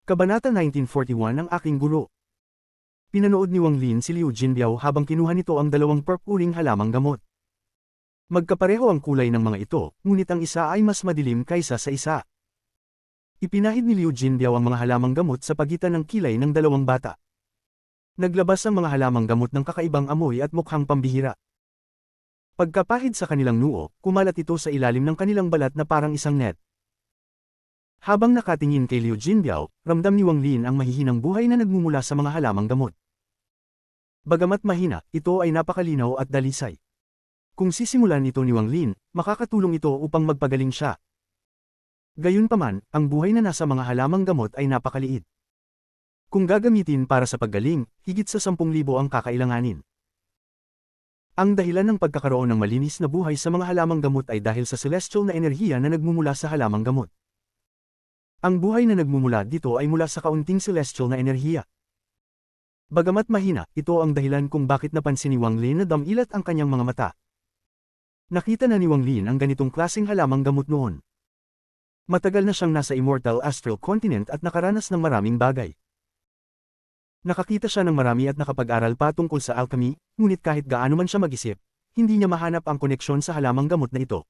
Kabanata 1941 Ang aking guro. Pinanood ni Wang Lin si Liu Jinbiao habang kinuha nito ang dalawang purpuring halamang gamot. Magkapareho ang kulay ng mga ito, ngunit ang isa ay mas madilim kaysa sa isa. Ipinahid ni Liu Jinbiao ang mga halamang gamot sa pagitan ng kilay ng dalawang bata. Naglabas ang mga halamang gamot ng kakaibang amoy at mukhang pambihira. Pagkapahid sa kanilang noo, kumalat ito sa ilalim ng kanilang balat na parang isang net. Habang nakatingin kay Liu Jinbiao, ramdam ni Wang Lin ang mahihinang buhay na nagmumula sa mga halamang gamot. Bagamat mahina, ito ay napakalinaw at dalisay. Kung sisimulan ito ni Wang Lin, makakatulong ito upang magpagaling siya. Gayunpaman, ang buhay na nasa mga halamang gamot ay napakaliit. Kung gagamitin para sa paggaling, higit sa 10,000 ang kakailanganin. Ang dahilan ng pagkakaroon ng malinis na buhay sa mga halamang gamot ay dahil sa celestial na enerhiya na nagmumula sa halamang gamot. Ang buhay na nagmumula dito ay mula sa kaunting celestial na enerhiya. Bagamat mahina, ito ang dahilan kung bakit napansin ni Wang Lin na damilat ang kanyang mga mata. Nakita na ni Wang Lin ang ganitong klaseng halamang gamot noon. Matagal na siyang nasa Immortal Astral Continent at nakaranas ng maraming bagay. Nakakita siya ng marami at nakapag-aral pa tungkol sa alchemy, ngunit kahit gaano man siya mag-isip, hindi niya mahanap ang koneksyon sa halamang gamot na ito.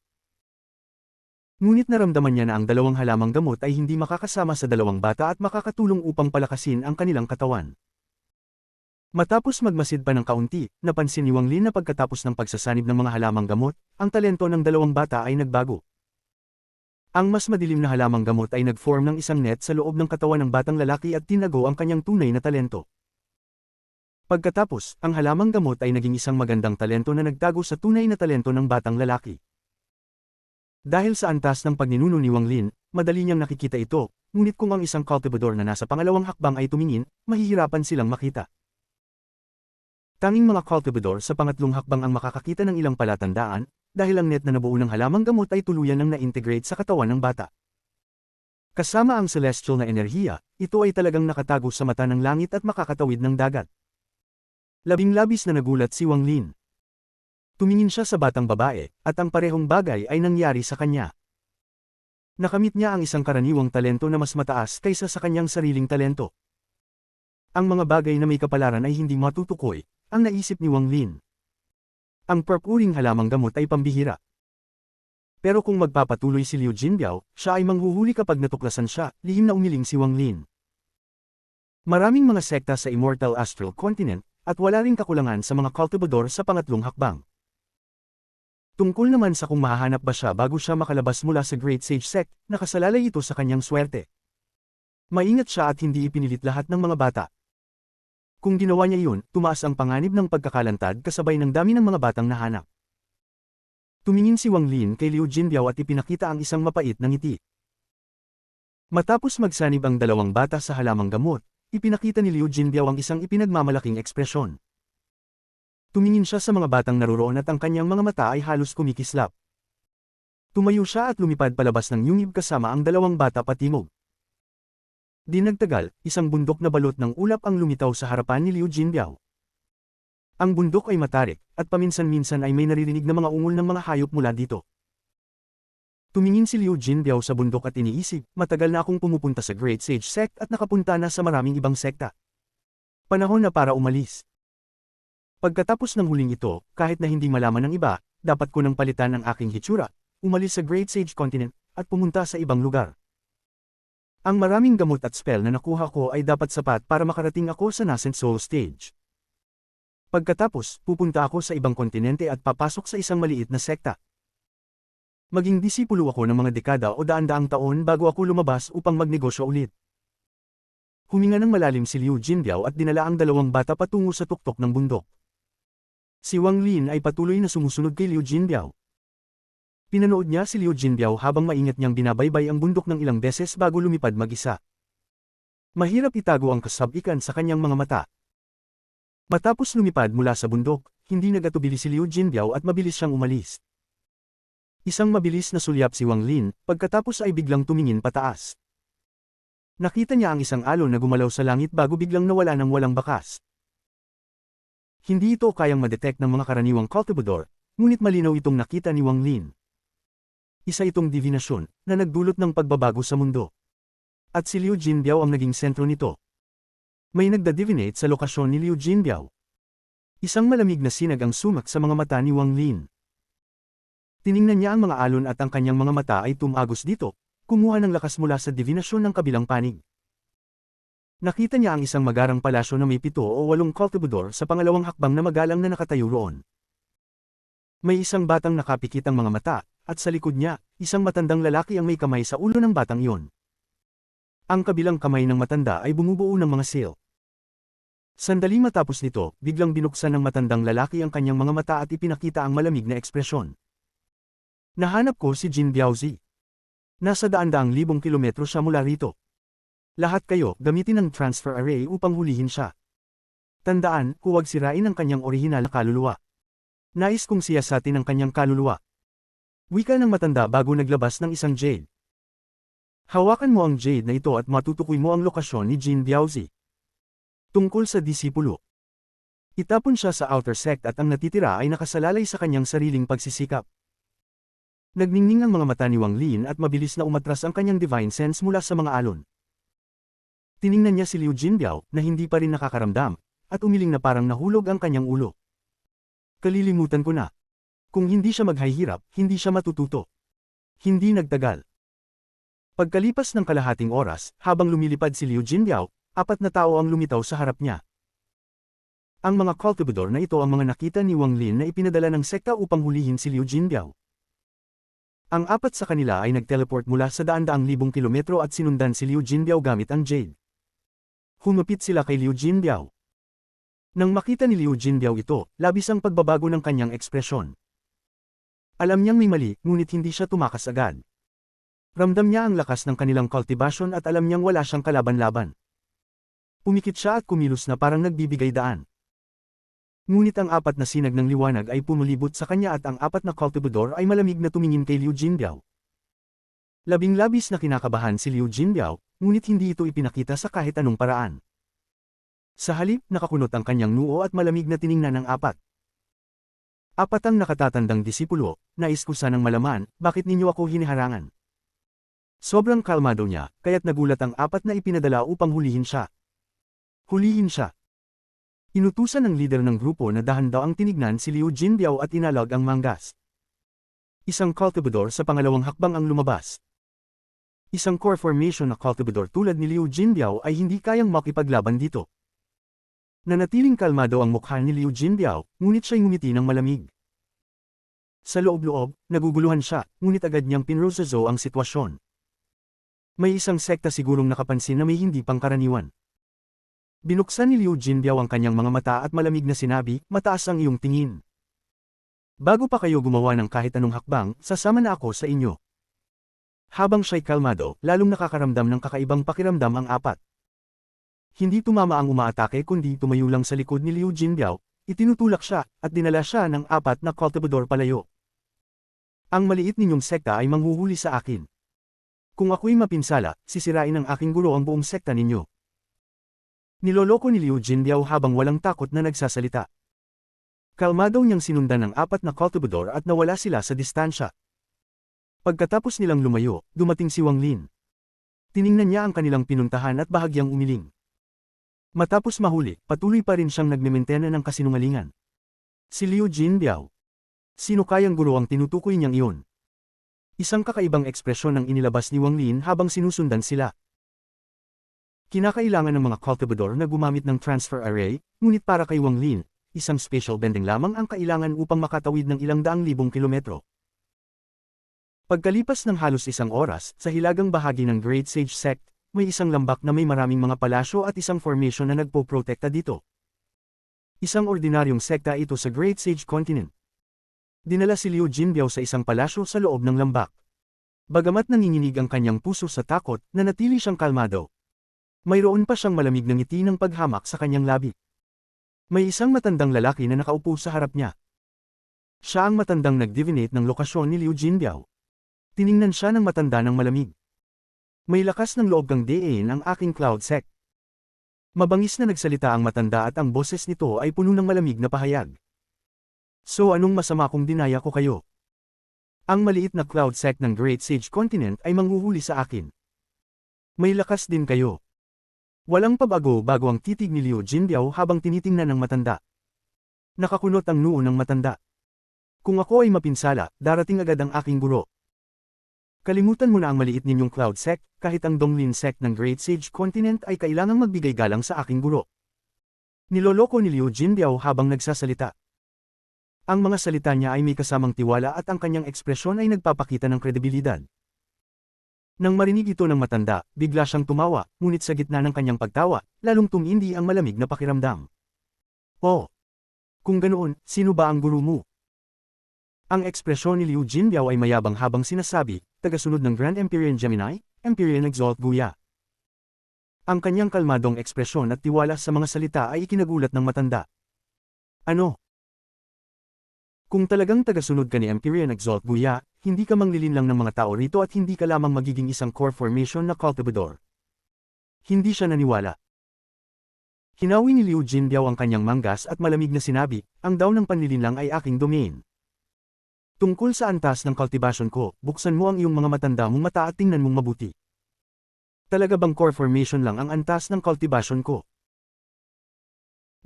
Ngunit naramdaman niya na ang dalawang halamang gamot ay hindi makakasama sa dalawang bata at makakatulong upang palakasin ang kanilang katawan. Matapos magmasid pa ng kaunti, napansin ni Wang Lin na pagkatapos ng pagsasanib ng mga halamang gamot, ang talento ng dalawang bata ay nagbago. Ang mas madilim na halamang gamot ay nag-form ng isang net sa loob ng katawan ng batang lalaki at tinago ang kanyang tunay na talento. Pagkatapos, ang halamang gamot ay naging isang magandang talento na nagtago sa tunay na talento ng batang lalaki. Dahil sa antas ng pagninuno ni Wang Lin, madali niyang nakikita ito, ngunit kung ang isang cultivador na nasa pangalawang hakbang ay tumingin, mahihirapan silang makita. Tanging mga cultivador sa pangatlong hakbang ang makakakita ng ilang palatandaan, dahil ang net na nabuo ng halamang gamot ay tuluyan ng na-integrate sa katawan ng bata. Kasama ang celestial na enerhiya, ito ay talagang nakatago sa mata ng langit at makakatawid ng dagat. Labing-labis na nagulat si Wang Lin. Tumingin siya sa batang babae, at ang parehong bagay ay nangyari sa kanya. Nakamit niya ang isang karaniwang talento na mas mataas kaysa sa kanyang sariling talento. Ang mga bagay na may kapalaran ay hindi matutukoy, ang naisip ni Wang Lin. Ang purpuring halamang gamot ay pambihira. Pero kung magpapatuloy si Liu Jinbiao, siya ay manghuhuli kapag natuklasan siya, lihim na umiling si Wang Lin. Maraming mga sekta sa Immortal Astral Continent, at wala ring kakulangan sa mga cultivador sa pangatlong hakbang. Tungkol naman sa kung mahahanap ba siya bago siya makalabas mula sa Great Sage Sect, nakasalalay ito sa kanyang swerte. Maingat siya at hindi ipinilit lahat ng mga bata. Kung ginawa niya iyon, tumaas ang panganib ng pagkakalantad kasabay ng dami ng mga batang nahanap. Tumingin si Wang Lin kay Liu Jinbiao at ipinakita ang isang mapait na ngiti. Matapos magsanib ang dalawang bata sa halamang gamot, ipinakita ni Liu Jinbiao ang isang ipinagmamalaking ekspresyon. Tumingin siya sa mga batang naruroon at ang kanyang mga mata ay halos kumikislap. Tumayo siya at lumipad palabas ng yungib kasama ang dalawang bata patimog. Di nagtagal, isang bundok na balot ng ulap ang lumitaw sa harapan ni Liu Jinbiao. Ang bundok ay matarik, at paminsan-minsan ay may naririnig na mga ungol ng mga hayop mula dito. Tumingin si Liu Jinbiao sa bundok at iniisip, matagal na akong pumupunta sa Great Sage Sect at nakapunta na sa maraming ibang sekta. Panahon na para umalis. Pagkatapos ng huling ito, kahit na hindi malaman ng iba, dapat ko nang palitan ang aking hitsura, umalis sa Great Sage Continent, at pumunta sa ibang lugar. Ang maraming gamot at spell na nakuha ko ay dapat sapat para makarating ako sa Nascent Soul Stage. Pagkatapos, pupunta ako sa ibang kontinente at papasok sa isang maliit na sekta. Maging disipulo ako ng mga dekada o daan-daang taon bago ako lumabas upang magnegosyo ulit. Huminga ng malalim si Liu Jinbiao at dinala ang dalawang bata patungo sa tuktok ng bundok. Si Wang Lin ay patuloy na sumusunod kay Liu Jinbiao. Pinanood niya si Liu Jinbiao habang maingat niyang binabaybay ang bundok ng ilang beses bago lumipad mag-isa. Mahirap itago ang kasabikan sa kanyang mga mata. Matapos lumipad mula sa bundok, hindi nagatubili si Liu Jinbiao at mabilis siyang umalis. Isang mabilis na sulyap si Wang Lin, pagkatapos ay biglang tumingin pataas. Nakita niya ang isang alon na gumalaw sa langit bago biglang nawala ng walang bakas. Hindi ito kayang madetect ng mga karaniwang cultivador, ngunit malinaw itong nakita ni Wang Lin. Isa itong divinasyon, na nagdulot ng pagbabago sa mundo. at si Liu Jinbiao ang naging sentro nito. May nagda-divinate sa lokasyon ni Liu Jinbiao. Isang malamig na sinag ang sumak sa mga mata ni Wang Lin. Tiningnan niya ang mga alon at ang kanyang mga mata ay tumagos dito, kumuha ng lakas mula sa divinasyon ng kabilang panig. Nakita niya ang isang magarang palasyo na may 7 o 8 kultibador sa pangalawang hakbang na magalang na nakatayo roon. May isang batang nakapikit ang mga mata, at sa likod niya, isang matandang lalaki ang may kamay sa ulo ng batang iyon. Ang kabilang kamay ng matanda ay bumubuo ng mga seal. Sandali matapos nito, biglang binuksan ng matandang lalaki ang kanyang mga mata at ipinakita ang malamig na ekspresyon. Nahanap ko si Jin Biaozi. Nasa daan-daang libong kilometro siya mula rito. Lahat kayo, gamitin ang transfer array upang hulihin siya. Tandaan, huwag sirain ang kanyang orihinal na kaluluwa. Nais kong siyasatin ang kanyang kaluluwa. Wika ng matanda bago naglabas ng isang jade. Hawakan mo ang jade na ito at matutukoy mo ang lokasyon ni Jin Biaozi. Tungkol sa disipulo. Itapon siya sa outer sect at ang natitira ay nakasalalay sa kanyang sariling pagsisikap. Nagningning ang mga mata ni Wang Lin at mabilis na umatras ang kanyang divine sense mula sa mga alon. Tiningnan niya si Liu Jinbiao na hindi pa rin nakakaramdam, at umiling na parang nahulog ang kanyang ulo. Kalilimutan ko na. Kung hindi siya maghahirap, hindi siya matututo. Hindi nagtagal. Pagkalipas ng kalahating oras, habang lumilipad si Liu Jinbiao, 4 na tao ang lumitaw sa harap niya. Ang mga cultivador na ito ang mga nakita ni Wang Lin na ipinadala ng sekta upang hulihin si Liu Jinbiao. Ang 4 sa kanila ay nagteleport mula sa daan-daang libong kilometro at sinundan si Liu Jinbiao gamit ang jade. Humapit sila kay Liu Jinbiao. Nang makita ni Liu Jinbiao ito, labis ang pagbabago ng kanyang ekspresyon. Alam niyang may mali, ngunit hindi siya tumakas agad. Ramdam niya ang lakas ng kanilang cultivation at alam niyang wala siyang kalaban-laban. Pumikit siya at kumilos na parang nagbibigay daan. Ngunit ang 4 na sinag ng liwanag ay pumulibot sa kanya at ang 4 na cultivador ay malamig na tumingin kay Liu Jinbiao. Labing-labis na kinakabahan si Liu Jinbiao, ngunit hindi ito ipinakita sa kahit anong paraan. Sa halip, nakakunot ang kanyang noo at malamig na tiningnan ng 4. 4 ang nakatatandang disipulo, nais ko sanang malaman, bakit ninyo ako hiniharangan? Sobrang kalmado niya, kaya't nagulat ang 4 na ipinadala upang hulihin siya. Hulihin siya. Inutusan ng leader ng grupo na dahan daw ang tinignan si Liu Jinbiao at inalog ang manggas. Isang cultivador sa pangalawang hakbang ang lumabas. Isang core formation na cultivador tulad ni Liu Jinbiao ay hindi kayang makipaglaban dito. Nanatiling kalmado ang mukha ni Liu Jinbiao, ngunit siya'y ngumiti ng malamig. Sa loob-loob, naguguluhan siya, ngunit agad niyang pinrosazo ang sitwasyon. May isang sekta sigurong nakapansin na may hindi pangkaraniwan. Binuksan ni Liu Jinbiao ang kanyang mga mata at malamig na sinabi, mataas ang iyong tingin. Bago pa kayo gumawa ng kahit anong hakbang, sasama na ako sa inyo. Habang siya'y kalmado, lalong nakakaramdam ng kakaibang pakiramdam ang 4. Hindi tumama ang umaatake kundi tumayo lang sa likod ni Liu Jinbiao, itinutulak siya, at dinala siya ng 4 na cultivador palayo. Ang maliit ninyong sekta ay manghuhuli sa akin. Kung ako'y mapinsala, sisirain ng aking guro ang buong sekta ninyo. Niloloko ni Liu Jinbiao habang walang takot na nagsasalita. Kalmado niyang sinundan ng 4 na cultivador at nawala sila sa distansya. Pagkatapos nilang lumayo, dumating si Wang Lin. Tiningnan niya ang kanilang pinuntahan at bahagyang umiling. Matapos mahuli, patuloy pa rin siyang nagmementena ng kasinungalingan. Si Liu Jinbiao. Sino kayang guro ang tinutukoy niyang iyon? Isang kakaibang ekspresyon ang inilabas ni Wang Lin habang sinusundan sila. Kinakailangan ng mga cultivador na gumamit ng transfer array, ngunit para kay Wang Lin, isang special bending lamang ang kailangan upang makatawid ng ilang daang libong kilometro. Pagkalipas ng halos 1 oras, sa hilagang bahagi ng Great Sage Sect, may isang lambak na may maraming mga palasyo at isang formation na nagpoprotekta dito. Isang ordinaryong sekta ito sa Great Sage Continent. Dinala si Liu Jinbiao sa isang palasyo sa loob ng lambak. Bagamat nanginginig ang kanyang puso sa takot, nanatili siyang kalmado. Mayroon pa siyang malamig na ngiti ng paghamak sa kanyang labi. May isang matandang lalaki na nakaupo sa harap niya. Siya ang matandang nag-divinate ng lokasyon ni Liu Jinbiao. Tiningnan siya ng matanda ng malamig. May lakas ng loob kang diin ang aking cloud sect. Mabangis na nagsalita ang matanda at ang boses nito ay puno ng malamig na pahayag. So anong masama kung dinaya ko kayo? Ang maliit na cloud sect ng Great Sage Continent ay manghuhuli sa akin. May lakas din kayo. Walang pabago-bago ang titig ni Liu Jinbiao habang tinitingnan ng matanda. Nakakunot ang noo ng matanda. Kung ako ay mapinsala, darating agad ang aking guro. Kalimutan mo na ang maliit ninyong Cloud Sect, kahit ang Donglin Sect ng Great Sage Continent ay kailangang magbigay galang sa aking guro. Niloloko ni Liu Jinbiao habang nagsasalita. Ang mga salita niya ay may kasamang tiwala at ang kanyang ekspresyon ay nagpapakita ng kredibilidad. Nang marinig ito ng matanda, bigla siyang tumawa, ngunit sa gitna ng kanyang pagtawa, lalong tumindi ang malamig na pakiramdam. Oh! Kung ganoon, sino ba ang guru mo? Ang ekspresyon ni Liu Jinbiao ay mayabang habang sinasabi, tagasunod ng Grand Empyrean Gemini, Empyrean Exalt Guya. Ang kanyang kalmadong ekspresyon at tiwala sa mga salita ay ikinagulat ng matanda. Ano? Kung talagang tagasunod ka ni Empyrean Exalt Guya, hindi ka manglilinlang ng mga tao rito at hindi ka lamang magiging isang core formation na cultivador. Hindi siya naniwala. Hinawi ni Liu Jinbiao ang kanyang manggas at malamig na sinabi, ang daw ng panlilinlang ay aking domain. Tungkol sa antas ng cultivation ko, buksan mo ang iyong mga matanda mong mata at tingnan mong mabuti. Talaga bang core formation lang ang antas ng cultivation ko?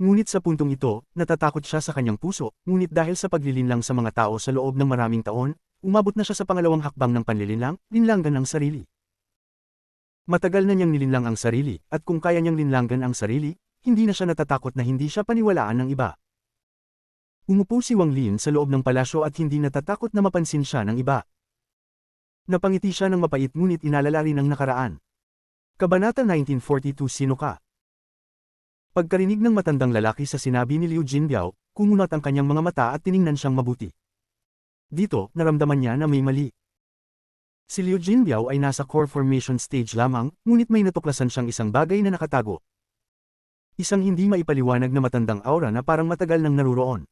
Ngunit sa puntong ito, natatakot siya sa kanyang puso, ngunit dahil sa paglilinlang sa mga tao sa loob ng maraming taon, umabot na siya sa pangalawang hakbang ng panlilinlang, linlangan ang sarili. Matagal na niyang nilinlang ang sarili, at kung kaya niyang linlangan ang sarili, hindi na siya natatakot na hindi siya paniwalaan ng iba. Umupo si Wang Lin sa loob ng palasyo at hindi natatakot na mapansin siya ng iba. Napangiti siya ng mapait ngunit inalala rin ang nakaraan. Kabanata 1942 Sino ka? Pagkarinig ng matandang lalaki sa sinabi ni Liu Jinbiao, kumunat ang kanyang mga mata at tiningnan siyang mabuti. Dito, naramdaman niya na may mali. Si Liu Jinbiao ay nasa core formation stage lamang, ngunit may natuklasan siyang isang bagay na nakatago. Isang hindi maipaliwanag na matandang aura na parang matagal nang naruroon.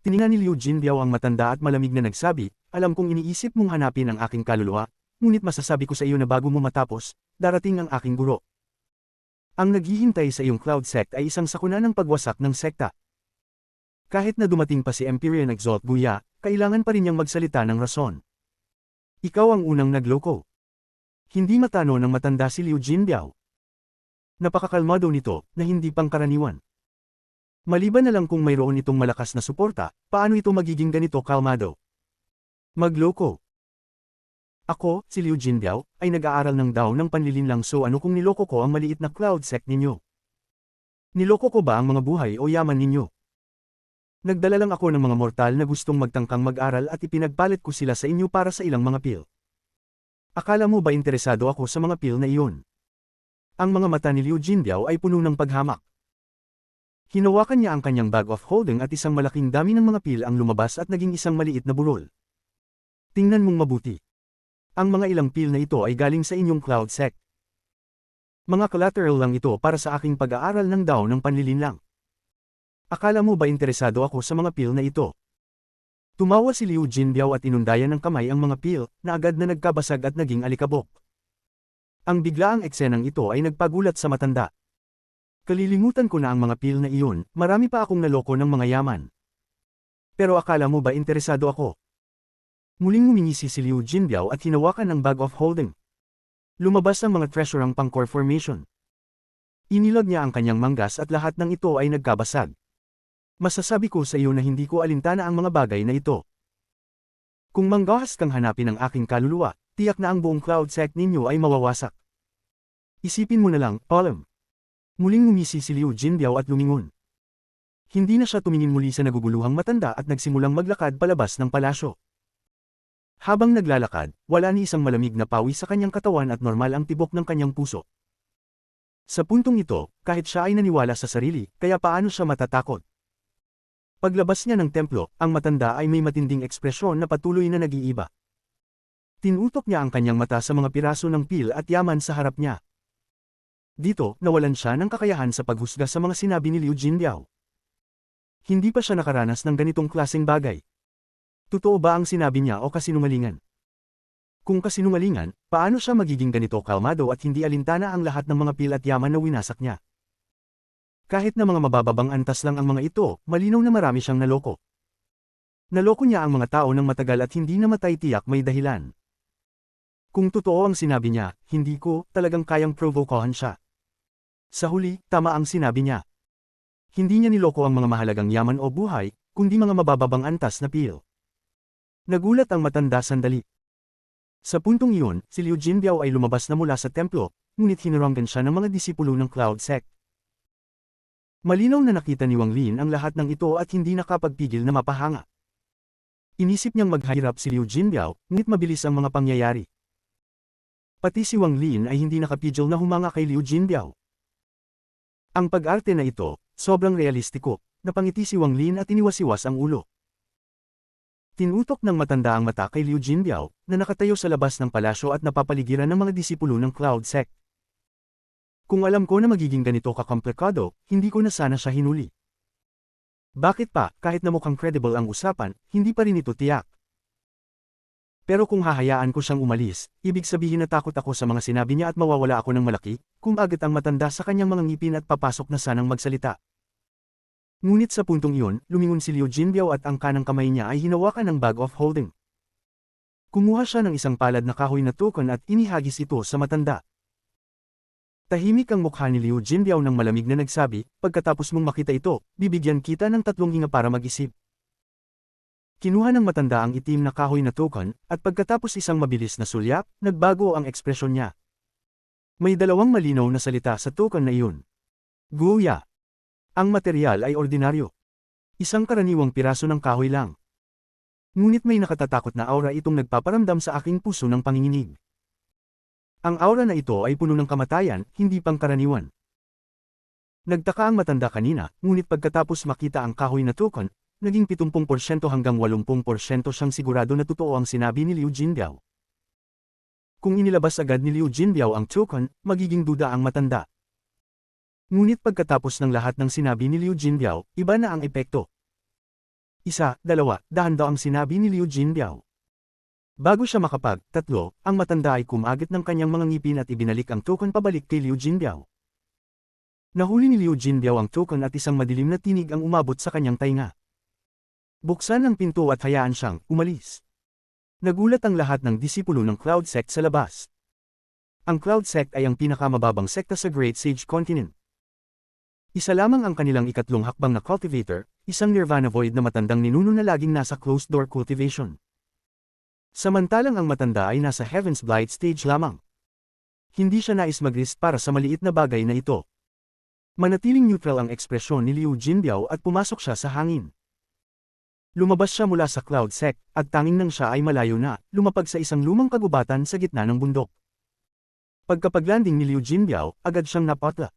Tiningnan ni Liu Jinbiao ang matanda at malamig na nagsabi, alam kong iniisip mong hanapin ang aking kaluluwa, ngunit masasabi ko sa iyo na bago mo matapos, darating ang aking guro. Ang naghihintay sa iyong Cloud Sect ay isang sakuna ng pagwasak ng sekta. Kahit na dumating pa si Empyrean Exalt Guya, kailangan pa rin niyang magsalita ng rason. Ikaw ang unang nagloko. Hindi matano ng matanda si Liu Jinbiao. Napakakalmado nito, na hindi pangkaraniwan. Maliban na lang kung mayroon itong malakas na suporta, paano ito magiging ganito kalmado? Magloko. Ako, si Liu Jinbiao, ay nag-aaral ng Dao ng panlilinlang so ano kung niloko ko ang maliit na Cloud Sect ninyo? Niloko ko ba ang mga buhay o yaman ninyo? Nagdala lang ako ng mga mortal na gustong magtangkang mag-aral at ipinagpalit ko sila sa inyo para sa ilang mga pil. Akala mo ba interesado ako sa mga pil na iyon? Ang mga mata ni Liu Jinbiao ay puno ng paghamak. Hinawakan niya ang kanyang bag of holding at isang malaking dami ng mga pil ang lumabas at naging isang maliit na burol. Tingnan mong mabuti. Ang mga ilang pil na ito ay galing sa inyong Cloud Sect. Mga collateral lang ito para sa aking pag-aaral ng Dao ng panlilinlang. Akala mo ba interesado ako sa mga pil na ito? Tumawa si Liu Jinbiao at inundayan ng kamay ang mga pil, na agad na nagkabasag at naging alikabok. Ang biglaang eksenang ito ay nagpagulat sa matanda. Kalilimutan ko na ang mga pil na iyon, marami pa akong naloko ng mga yaman. Pero akala mo ba interesado ako? Muling ngumingisi si Liu Jinbiao at hinawakan ang bag of holding. Lumabas ang mga treasurang pang-core formation. Inilog niya ang kanyang manggas at lahat ng ito ay nagkabasag. Masasabi ko sa iyo na hindi ko alintana ang mga bagay na ito. Kung manggahas kang hanapin ang aking kaluluwa, tiyak na ang buong Cloud Sect ninyo ay mawawasak. Isipin mo na lang, Palm. Muling ngumisi si Liu Jinbiao at lumingon. Hindi na siya tumingin muli sa naguguluhang matanda at nagsimulang maglakad palabas ng palasyo. Habang naglalakad, wala ni isang malamig na pawis sa kanyang katawan at normal ang tibok ng kanyang puso. Sa puntong ito, kahit siya ay naniwala sa sarili, kaya paano siya matatakot? Paglabas niya ng templo, ang matanda ay may matinding ekspresyon na patuloy na nag-iiba. Tinutok niya ang kanyang mata sa mga piraso ng pil at yaman sa harap niya. Dito, nawalan siya ng kakayahan sa paghusga sa mga sinabi ni Liu Jinbiao. Hindi pa siya nakaranas ng ganitong klaseng bagay. Totoo ba ang sinabi niya o kasinungalingan? Kung kasinungalingan, paano siya magiging ganito kalmado at hindi alintana ang lahat ng mga pil at yaman na winasak niya? Kahit na mga mabababang antas lang ang mga ito, malinaw na marami siyang naloko. Naloko niya ang mga tao ng matagal at hindi namatay tiyak may dahilan. Kung totoo ang sinabi niya, hindi ko talagang kayang provokohan siya. Sa huli, tama ang sinabi niya. Hindi niya niloko ang mga mahalagang yaman o buhay, kundi mga mabababang antas na pill. Nagulat ang matanda sandali. Sa puntong iyon, si Liu Jinbiao ay lumabas na mula sa templo, ngunit hinaranggan siya ng mga disipulo ng Cloud Sect. Malinaw na nakita ni Wang Lin ang lahat ng ito at hindi nakapagpigil na mapahanga. Inisip niyang maghahirap si Liu Jinbiao, ngunit mabilis ang mga pangyayari. Pati si Wang Lin ay hindi nakapigil na humanga kay Liu Jinbiao. Ang pag-arte na ito, sobrang realistiko, napangiti si Wang Lin at iniwasiwas ang ulo. Tinutok ng matanda ang mata kay Liu Jinbiao, na nakatayo sa labas ng palasyo at napapaligiran ng mga disipulo ng Cloud Sect. Kung alam ko na magiging ganito kakomplikado, hindi ko na sana siya hinuli. Bakit pa, kahit na mukhang credible ang usapan, hindi pa rin ito tiyak. Pero kung hahayaan ko siyang umalis, ibig sabihin na takot ako sa mga sinabi niya at mawawala ako ng malaki, kumagat ang matanda sa kanyang mga ngipin at papasok na sanang magsalita. Ngunit sa puntong iyon, lumingon si Liu Jinbiao at ang kanang kamay niya ay hinawakan ng bag of holding. Kumuha siya ng isang palad na kahoy na token at inihagis ito sa matanda. Tahimik ang mukha ni Liu Jinbiao nang malamig na nagsabi, pagkatapos mong makita ito, bibigyan kita ng 3 hinga para mag-isip. Kinuha ng matanda ang itim na kahoy na token, at pagkatapos isang mabilis na sulyap, nagbago ang ekspresyon niya. May 2 malinaw na salita sa token na iyon. Guya. Ang material ay ordinaryo. Isang karaniwang piraso ng kahoy lang. Ngunit may nakatatakot na aura itong nagpaparamdam sa aking puso ng panginginig. Ang aura na ito ay puno ng kamatayan, hindi pangkaraniwan. Nagtaka ang matanda kanina, ngunit pagkatapos makita ang kahoy na token, naging 70% hanggang 80% siyang sigurado na totoo ang sinabi ni Liu Jinbiao. Kung inilabas agad ni Liu Jinbiao ang token, magiging duda ang matanda. Ngunit pagkatapos ng lahat ng sinabi ni Liu Jinbiao, iba na ang epekto. 1, 2, dahan daw ang sinabi ni Liu Jinbiao. Bago siya makapag-3, ang matanda ay kumagit ng kanyang mga ngipin at ibinalik ang token pabalik kay Liu Jinbiao. Nahuli ni Liu Jinbiao ang token at isang madilim na tinig ang umabot sa kanyang tainga. Buksan ang pinto at hayaan siyang umalis. Nagulat ang lahat ng disipulo ng Cloud Sect sa labas. Ang Cloud Sect ay ang pinakamababang sekta sa Great Sage Continent. Isa lamang ang kanilang 3 hakbang na cultivator, isang Nirvana Void na matandang ninuno na laging nasa closed door cultivation. Samantalang ang matanda ay nasa Heaven's Blight stage lamang. Hindi siya nais mag-risk para sa maliit na bagay na ito. Manatiling neutral ang ekspresyon ni Liu Jinbiao at pumasok siya sa hangin. Lumabas siya mula sa Cloud Sect, at tanging nang siya ay malayo na, lumapag sa isang lumang kagubatan sa gitna ng bundok. Pagkapaglanding ni Liu Jinbiao, agad siyang napatla.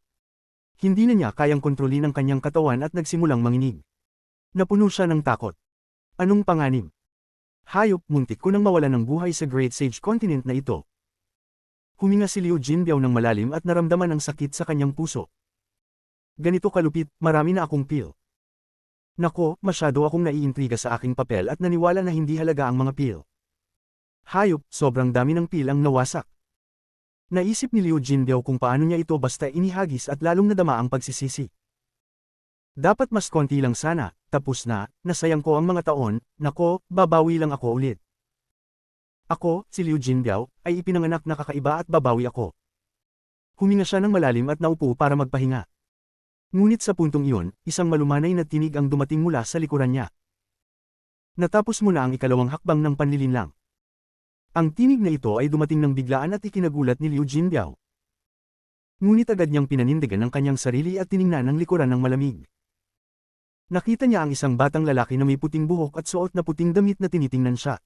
Hindi na niya kayang kontrolin ang kanyang katawan at nagsimulang manginig. Napuno siya ng takot. Anong panganib? Hayop, muntik ko nang mawala ng buhay sa Great Sage Continent na ito. Huminga si Liu Jinbiao ng malalim at naramdaman ang sakit sa kanyang puso. Ganito kalupit, marami na akong pill. Nako, masyado akong naiintriga sa aking papel at naniwala na hindi halaga ang mga pill. Hayop, sobrang dami ng pill ang nawasak. Naisip ni Liu Jinbiao kung paano niya ito basta inihagis at lalong nadama ang pagsisisi. Dapat mas konti lang sana, tapos na, nasayang ko ang mga taon, nako, babawi lang ako ulit. Ako, si Liu Jinbiao, ay ipinanganak na kakaiba at babawi ako. Huminga siya ng malalim at naupo para magpahinga. Ngunit sa puntong iyon, isang malumanay na tinig ang dumating mula sa likuran niya. Natapos mo na ang 2 hakbang ng panlilinlang. Ang tinig na ito ay dumating ng biglaan at ikinagulat ni Liu Jinbiao. Ngunit agad niyang pinanindigan ang kanyang sarili at tiningnan ang likuran ng malamig. Nakita niya ang isang batang lalaki na may puting buhok at suot na puting damit na tinitingnan siya.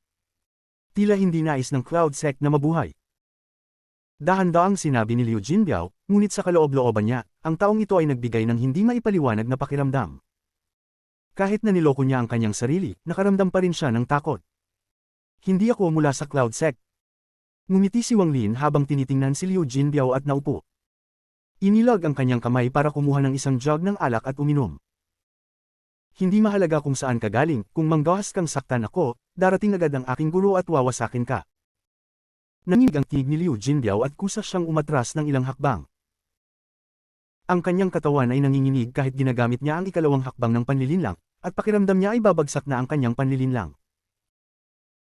Tila hindi nais ng Cloud Sect na mabuhay. Dahan-daang sinabi ni Liu Jinbiao, ngunit sa kaloob-looban niya, ang taong ito ay nagbigay ng hindi maipaliwanag na pakiramdam. Kahit na niloko niya ang kanyang sarili, nakaramdam pa rin siya ng takot. Hindi ako mula sa Cloud Sect. Ngumiti si Wang Lin habang tinitingnan si Liu Jinbiao at naupo. Inilag ang kanyang kamay para kumuha ng isang jug ng alak at uminom. Hindi mahalaga kung saan ka galing, kung manggahas kang saktan ako, darating agad ang aking guro at wawasakin ka. Nanginig ang tinig ni Liu Jinbiao at kusa siyang umatras ng ilang hakbang. Ang kanyang katawan ay nanginginig kahit ginagamit niya ang 2 hakbang ng panlilinlang, at pakiramdam niya ay babagsak na ang kanyang panlilinlang.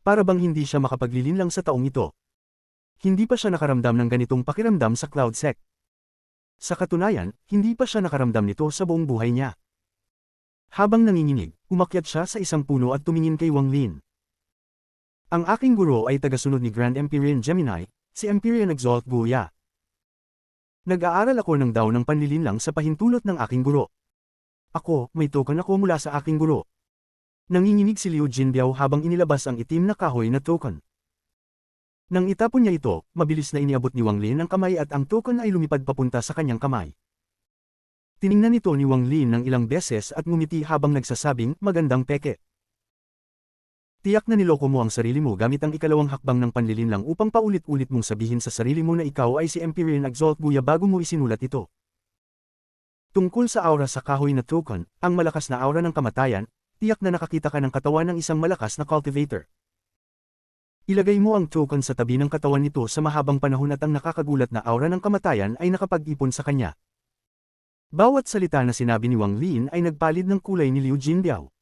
Para bang hindi siya makapaglilinlang sa taong ito. Hindi pa siya nakaramdam ng ganitong pakiramdam sa Cloud Sect. Sa katunayan, hindi pa siya nakaramdam nito sa buong buhay niya. Habang nanginginig, umakyat siya sa isang puno at tumingin kay Wang Lin. Ang aking guro ay tagasunod ni Grand Empyrean Gemini, si Empyrean Exalt Guya. Nag-aaral ako ng daw ng panlilinlang sa pahintulot ng aking guro. Ako, may token ako mula sa aking guro. Nanginginig si Liu Jinbiao habang inilabas ang itim na kahoy na token. Nang itapon niya ito, mabilis na iniabot ni Wang Lin ang kamay at ang token ay lumipad papunta sa kanyang kamay. Tiningnan ito ni Wang Lin ng ilang beses at ngumiti habang nagsasabing, magandang peke. Tiyak na niloko mo ang sarili mo gamit ang ikalawang hakbang ng panlilinlang upang paulit-ulit mong sabihin sa sarili mo na ikaw ay si Empyrean Exalt Guya bago mo isinulat ito. Tungkol sa aura sa kahoy na token, ang malakas na aura ng kamatayan, tiyak na nakakita ka ng katawan ng isang malakas na cultivator. Ilagay mo ang token sa tabi ng katawan nito sa mahabang panahon at ang nakakagulat na aura ng kamatayan ay nakapag-ipon sa kanya. Bawat salita na sinabi ni Wang Lin ay nagpalid ng kulay ni Liu Jinbiao.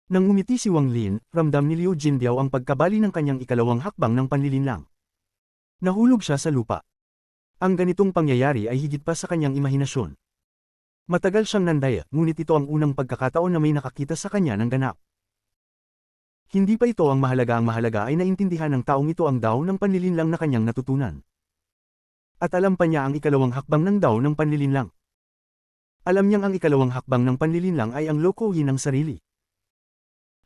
Nang ngumiti si Wang Lin, ramdam ni Liu Jinbiao ang pagkabali ng kanyang ikalawang hakbang ng panlilinlang. Nahulog siya sa lupa. Ang ganitong pangyayari ay higit pa sa kanyang imahinasyon. Matagal siyang nandaya, ngunit ito ang unang pagkakataon na may nakakita sa kanya ng ganap. Hindi pa ito ang mahalaga ay naintindihan ng taong ito ang daw ng panlilinlang na kanyang natutunan. At alam pa niya ang ikalawang hakbang ng daw ng panlilinlang. Alam niyang ang ikalawang hakbang ng panlilinlang ay ang lokohin ng sarili.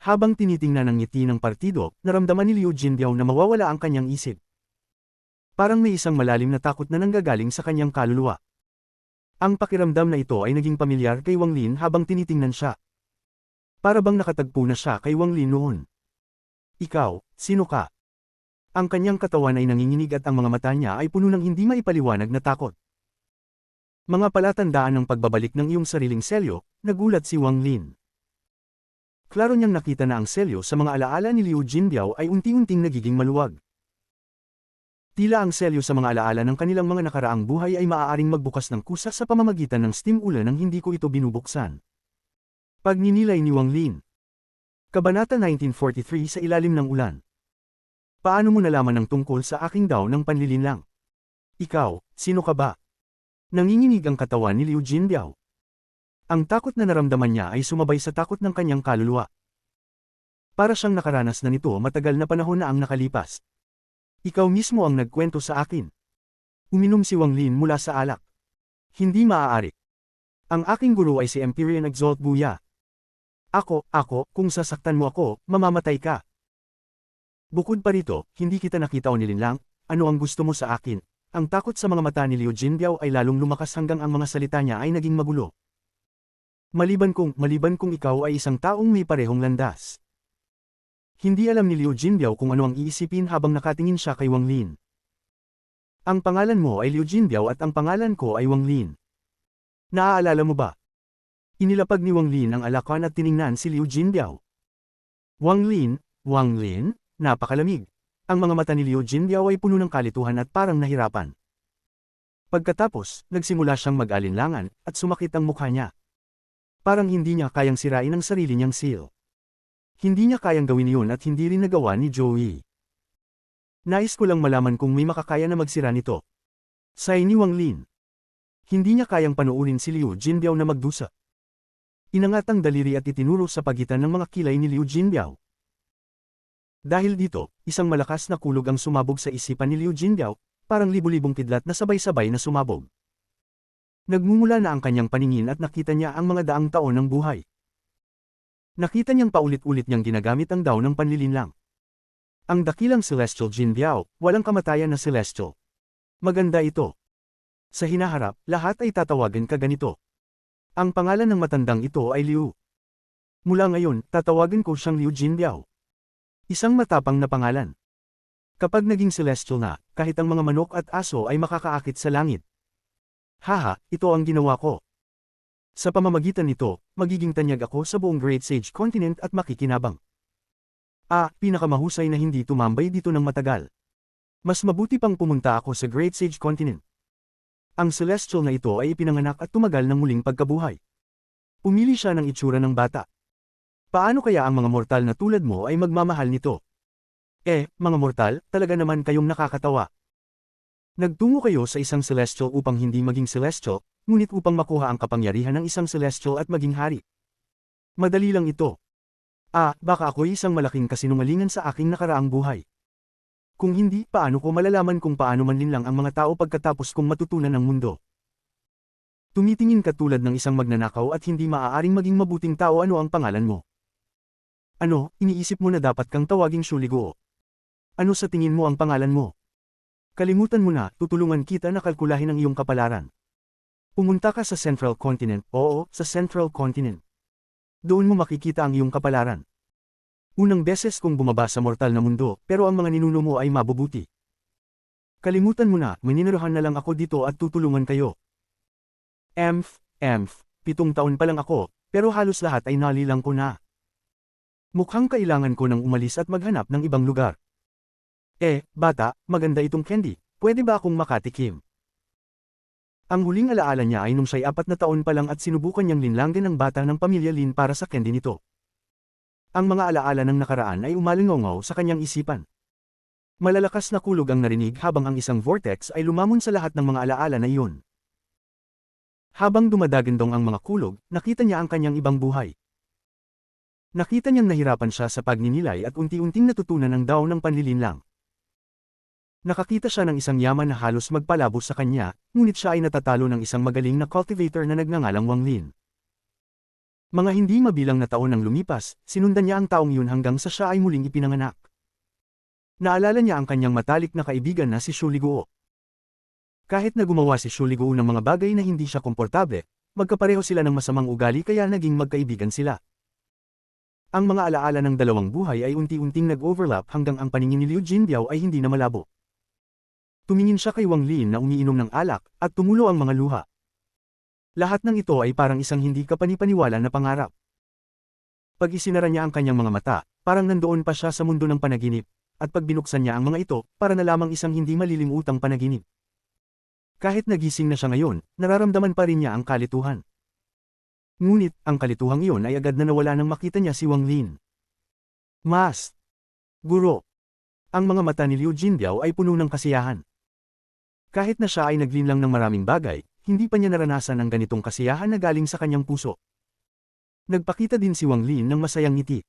Habang tinitingnan ang ngiti ng partido, naramdaman ni Liu Jinbiao na mawawala ang kanyang isip. Parang may isang malalim na takot na nanggagaling sa kanyang kaluluwa. Ang pakiramdam na ito ay naging pamilyar kay Wang Lin habang tinitingnan siya. Para bang nakatagpo na siya kay Wang Lin noon. Ikaw, sino ka? Ang kanyang katawan ay nanginginig at ang mga mata niya ay puno ng hindi maipaliwanag na takot. Mga palatandaan ng pagbabalik ng iyong sariling selyo, nagulat si Wang Lin. Klaro niyang nakita na ang selyo sa mga alaala ni Liu Jinbiao ay unti-unting nagiging maluwag. Tila ang selyo sa mga alaala ng kanilang mga nakaraang buhay ay maaaring magbukas ng kusa sa pamamagitan ng steam ulan nang hindi ko ito binubuksan. Pagninilay ni Wang Lin. Kabanata 1943 sa ilalim ng ulan. Paano mo nalaman ang tungkol sa aking daw ng panlilinlang? Ikaw, sino ka ba? Nanginginig ang katawan ni Liu Jinbiao. Ang takot na naramdaman niya ay sumabay sa takot ng kanyang kaluluwa. Para siyang nakaranas na nito matagal na panahon na ang nakalipas. Ikaw mismo ang nagkwento sa akin. Uminom si Wang Lin mula sa alak. Hindi maaari. Ang aking guro ay si Empyrean Exalt Guya. Ako, kung sasaktan mo ako, mamamatay ka. Bukod pa rito, hindi kita nakita o nilinlang, ano ang gusto mo sa akin? Ang takot sa mga mata ni Liu Jinbiao ay lalong lumakas hanggang ang mga salita niya ay naging magulo. Maliban kung ikaw ay isang taong may parehong landas. Hindi alam ni Liu Jinbiao kung ano ang iisipin habang nakatingin siya kay Wang Lin. Ang pangalan mo ay Liu Jinbiao at ang pangalan ko ay Wang Lin. Naaalala mo ba? Inilapag ni Wang Lin ang alakan at tiningnan si Liu Jinbiao. Wang Lin, napakalamig. Ang mga mata ni Liu Jinbiao ay puno ng kalituhan at parang nahirapan. Pagkatapos, nagsimula siyang mag-alinlangan at sumakit ang mukha niya. Parang hindi niya kayang sirain ang sarili niyang seal. Hindi niya kayang gawin iyon at hindi rin nagawa ni Joey. Nais ko lang malaman kung may makakaya na magsira nito. Say ni Wang Lin. Hindi niya kayang panuunin si Liu Jinbiao na magdusa. Inangat ang daliri at itinuro sa pagitan ng mga kilay ni Liu Jinbiao. Dahil dito, isang malakas na kulog ang sumabog sa isipan ni Liu Jinbiao, parang libu-libong kidlat na sabay-sabay na sumabog. Nagmumula na ang kanyang paningin at nakita niya ang mga daang taon ng buhay. Nakita niyang paulit-ulit niyang ginagamit ang daw ng panlilinlang. Ang dakilang Celestial Jinbiao, walang kamatayan na Celestial. Maganda ito. Sa hinaharap, lahat ay tatawagan ka ganito. Ang pangalan ng matandang ito ay Liu. Mula ngayon, tatawagan ko siyang Liu Jinbiao. Isang matapang na pangalan. Kapag naging celestial na, kahit ang mga manok at aso ay makakaakit sa langit. Haha, ito ang ginawa ko. Sa pamamagitan nito, magiging tanyag ako sa buong Great Sage Continent at makikinabang. Pinakamahusay na hindi tumambay dito ng matagal. Mas mabuti pang pumunta ako sa Great Sage Continent. Ang celestial na ito ay ipinanganak at tumagal ng muling pagkabuhay. Pumili siya ng itsura ng bata. Paano kaya ang mga mortal na tulad mo ay magmamahal nito? Mga mortal, talaga naman kayong nakakatawa. Nagtungo kayo sa isang celestial upang hindi maging celestial, ngunit upang makuha ang kapangyarihan ng isang celestial at maging hari. Madali lang ito. Baka ako'y isang malaking kasinungalingan sa aking nakaraang buhay. Kung hindi, paano ko malalaman kung paano manlinlang ang mga tao pagkatapos kong matutunan ang mundo? Tumitingin ka tulad ng isang magnanakaw at hindi maaaring maging mabuting tao. Ano ang pangalan mo? Ano, iniisip mo na dapat kang tawaging Shuligo? Ano sa tingin mo ang pangalan mo? Kalimutan mo na, tutulungan kita na kalkulahin ang iyong kapalaran. Pumunta ka sa Central Continent, sa Central Continent. Doon mo makikita ang iyong kapalaran. Unang beses kong bumaba sa mortal na mundo, pero ang mga ninuno mo ay mabubuti. Kalimutan mo na, maniniruhan na lang ako dito at tutulungan kayo. 7 taon pa lang ako, pero halos lahat ay nalilang ko na. Mukhang kailangan ko nang umalis at maghanap ng ibang lugar. Bata, maganda itong candy, pwede ba akong makatikim? Ang huling alaala niya ay nung siya'y 4 na taon pa lang at sinubukan niyang linlanggan ng bata ng pamilya Lin para sa candy nito. Ang mga alaala ng nakaraan ay umalingaw sa kanyang isipan. Malalakas na kulog ang narinig habang ang isang vortex ay lumamon sa lahat ng mga alaala na iyon. Habang dumadagandong ang mga kulog, nakita niya ang kanyang ibang buhay. Nakita niyang nahirapan siya sa pagninilay at unti-unting natutunan ang daw ng panlilinlang. Nakakita siya ng isang yaman na halos magpalabo sa kanya, ngunit siya ay natatalo ng isang magaling na cultivator na nagngangalang Wang Lin. Mga hindi mabilang na taon ang lumipas, sinundan niya ang taong yun hanggang sa siya ay muling ipinanganak. Naalala niya ang kanyang matalik na kaibigan na si Shuligo. Kahit na gumawa si Shuligo ng mga bagay na hindi siya komportable, magkapareho sila ng masamang ugali kaya naging magkaibigan sila. Ang mga alaala ng dalawang buhay ay unti-unting nag-overlap hanggang ang paningin ni Liu Jinbiao ay hindi na malabo. Tumingin siya kay Wang Lin na umiinom ng alak, at tumulo ang mga luha. Lahat ng ito ay parang isang hindi kapanipaniwala na pangarap. Pag isinara niya ang kanyang mga mata, parang nandoon pa siya sa mundo ng panaginip, at pag binuksan niya ang mga ito, para na lamang isang hindi malilimutang panaginip. Kahit nagising na siya ngayon, nararamdaman pa rin niya ang kalituhan. Ngunit, ang kalituhang iyon ay agad na nawala nang makita niya si Wang Lin. Mas! Guro! Ang mga mata ni Liu Jinbiao ay puno ng kasiyahan. Kahit na siya ay naglinlang ng maraming bagay, hindi pa niya naranasan ang ganitong kasiyahan na galing sa kanyang puso. Nagpakita din si Wang Lin ng masayang ngiti.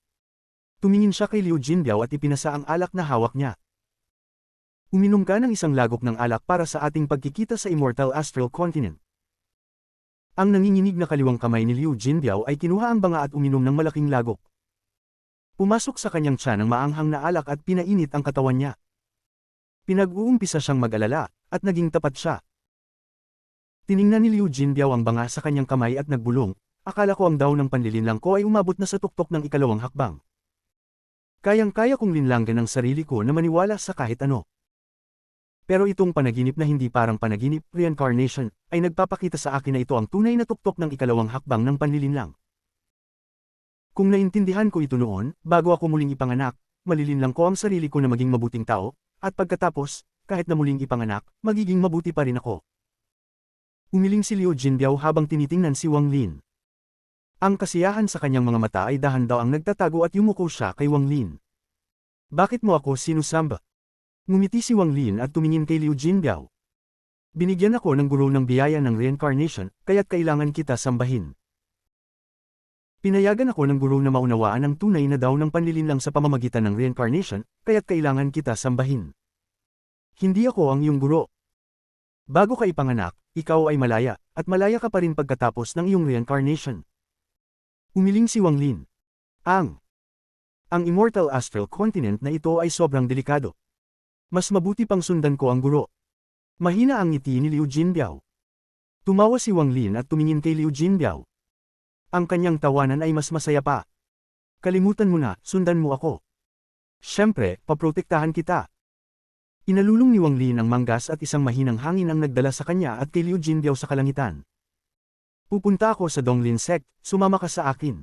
Tumingin siya kay Liu Jinbiao at ipinasa ang alak na hawak niya. Uminom ka ng isang lagok ng alak para sa ating pagkikita sa Immortal Astral Continent. Ang nanginginig na kaliwang kamay ni Liu Jinbiao ay kinuha ang banga at uminom ng malaking lagok. Pumasok sa kanyang tiyan ang maanghang na alak at pinainit ang katawan niya. Pinag-uumpisa siyang mag-alala, at naging tapat siya. Tiningnan ni Liu Jinbiao ang banga sa kanyang kamay at nagbulong, akala ko ang daw ng panlilinlang ko ay umabot na sa tuktok ng ikalawang hakbang. Kayang-kaya kong linlanggan ang sarili ko na maniwala sa kahit ano. Pero itong panaginip na hindi parang panaginip, reincarnation, ay nagpapakita sa akin na ito ang tunay na tuktok ng ikalawang hakbang ng panlilinlang. Kung naintindihan ko ito noon, bago ako muling ipanganak, malilinlang ko ang sarili ko na maging mabuting tao, at pagkatapos, kahit na muling ipanganak, magiging mabuti pa rin ako. Umiling si Liu Jinbiao habang tinitingnan si Wang Lin. Ang kasiyahan sa kanyang mga mata ay dahan daw ang nagtatago at yumuko siya kay Wang Lin. Bakit mo ako sinusamba? Ngumiti si Wang Lin at tumingin kay Liu Jinbiao. Binigyan ako ng guro ng biyaya ng reincarnation, kaya't kailangan kita sambahin. Pinayagan ako ng guro na maunawaan ang tunay na daw ng panlilinlang sa pamamagitan ng reincarnation, kaya't kailangan kita sambahin. Hindi ako ang iyong guro. Bago ka ipanganak, ikaw ay malaya, at malaya ka pa rin pagkatapos ng iyong reincarnation. Umiling si Wang Lin. Ang Immortal Astral Continent na ito ay sobrang delikado. Mas mabuti pang sundan ko ang guro. Mahina ang ngiti ni Liu Jinbiao. Tumawa si Wang Lin at tumingin kay Liu Jinbiao. Ang kanyang tawanan ay mas masaya pa. Kalimutan mo na, sundan mo ako. Siyempre, paprotektahan kita. Inalulong ni Wang Lin ang manggas at isang mahinang hangin ang nagdala sa kanya at kay Liu Jinbiao sa kalangitan. Pupunta ako sa Donglin Sect, sumama ka sa akin.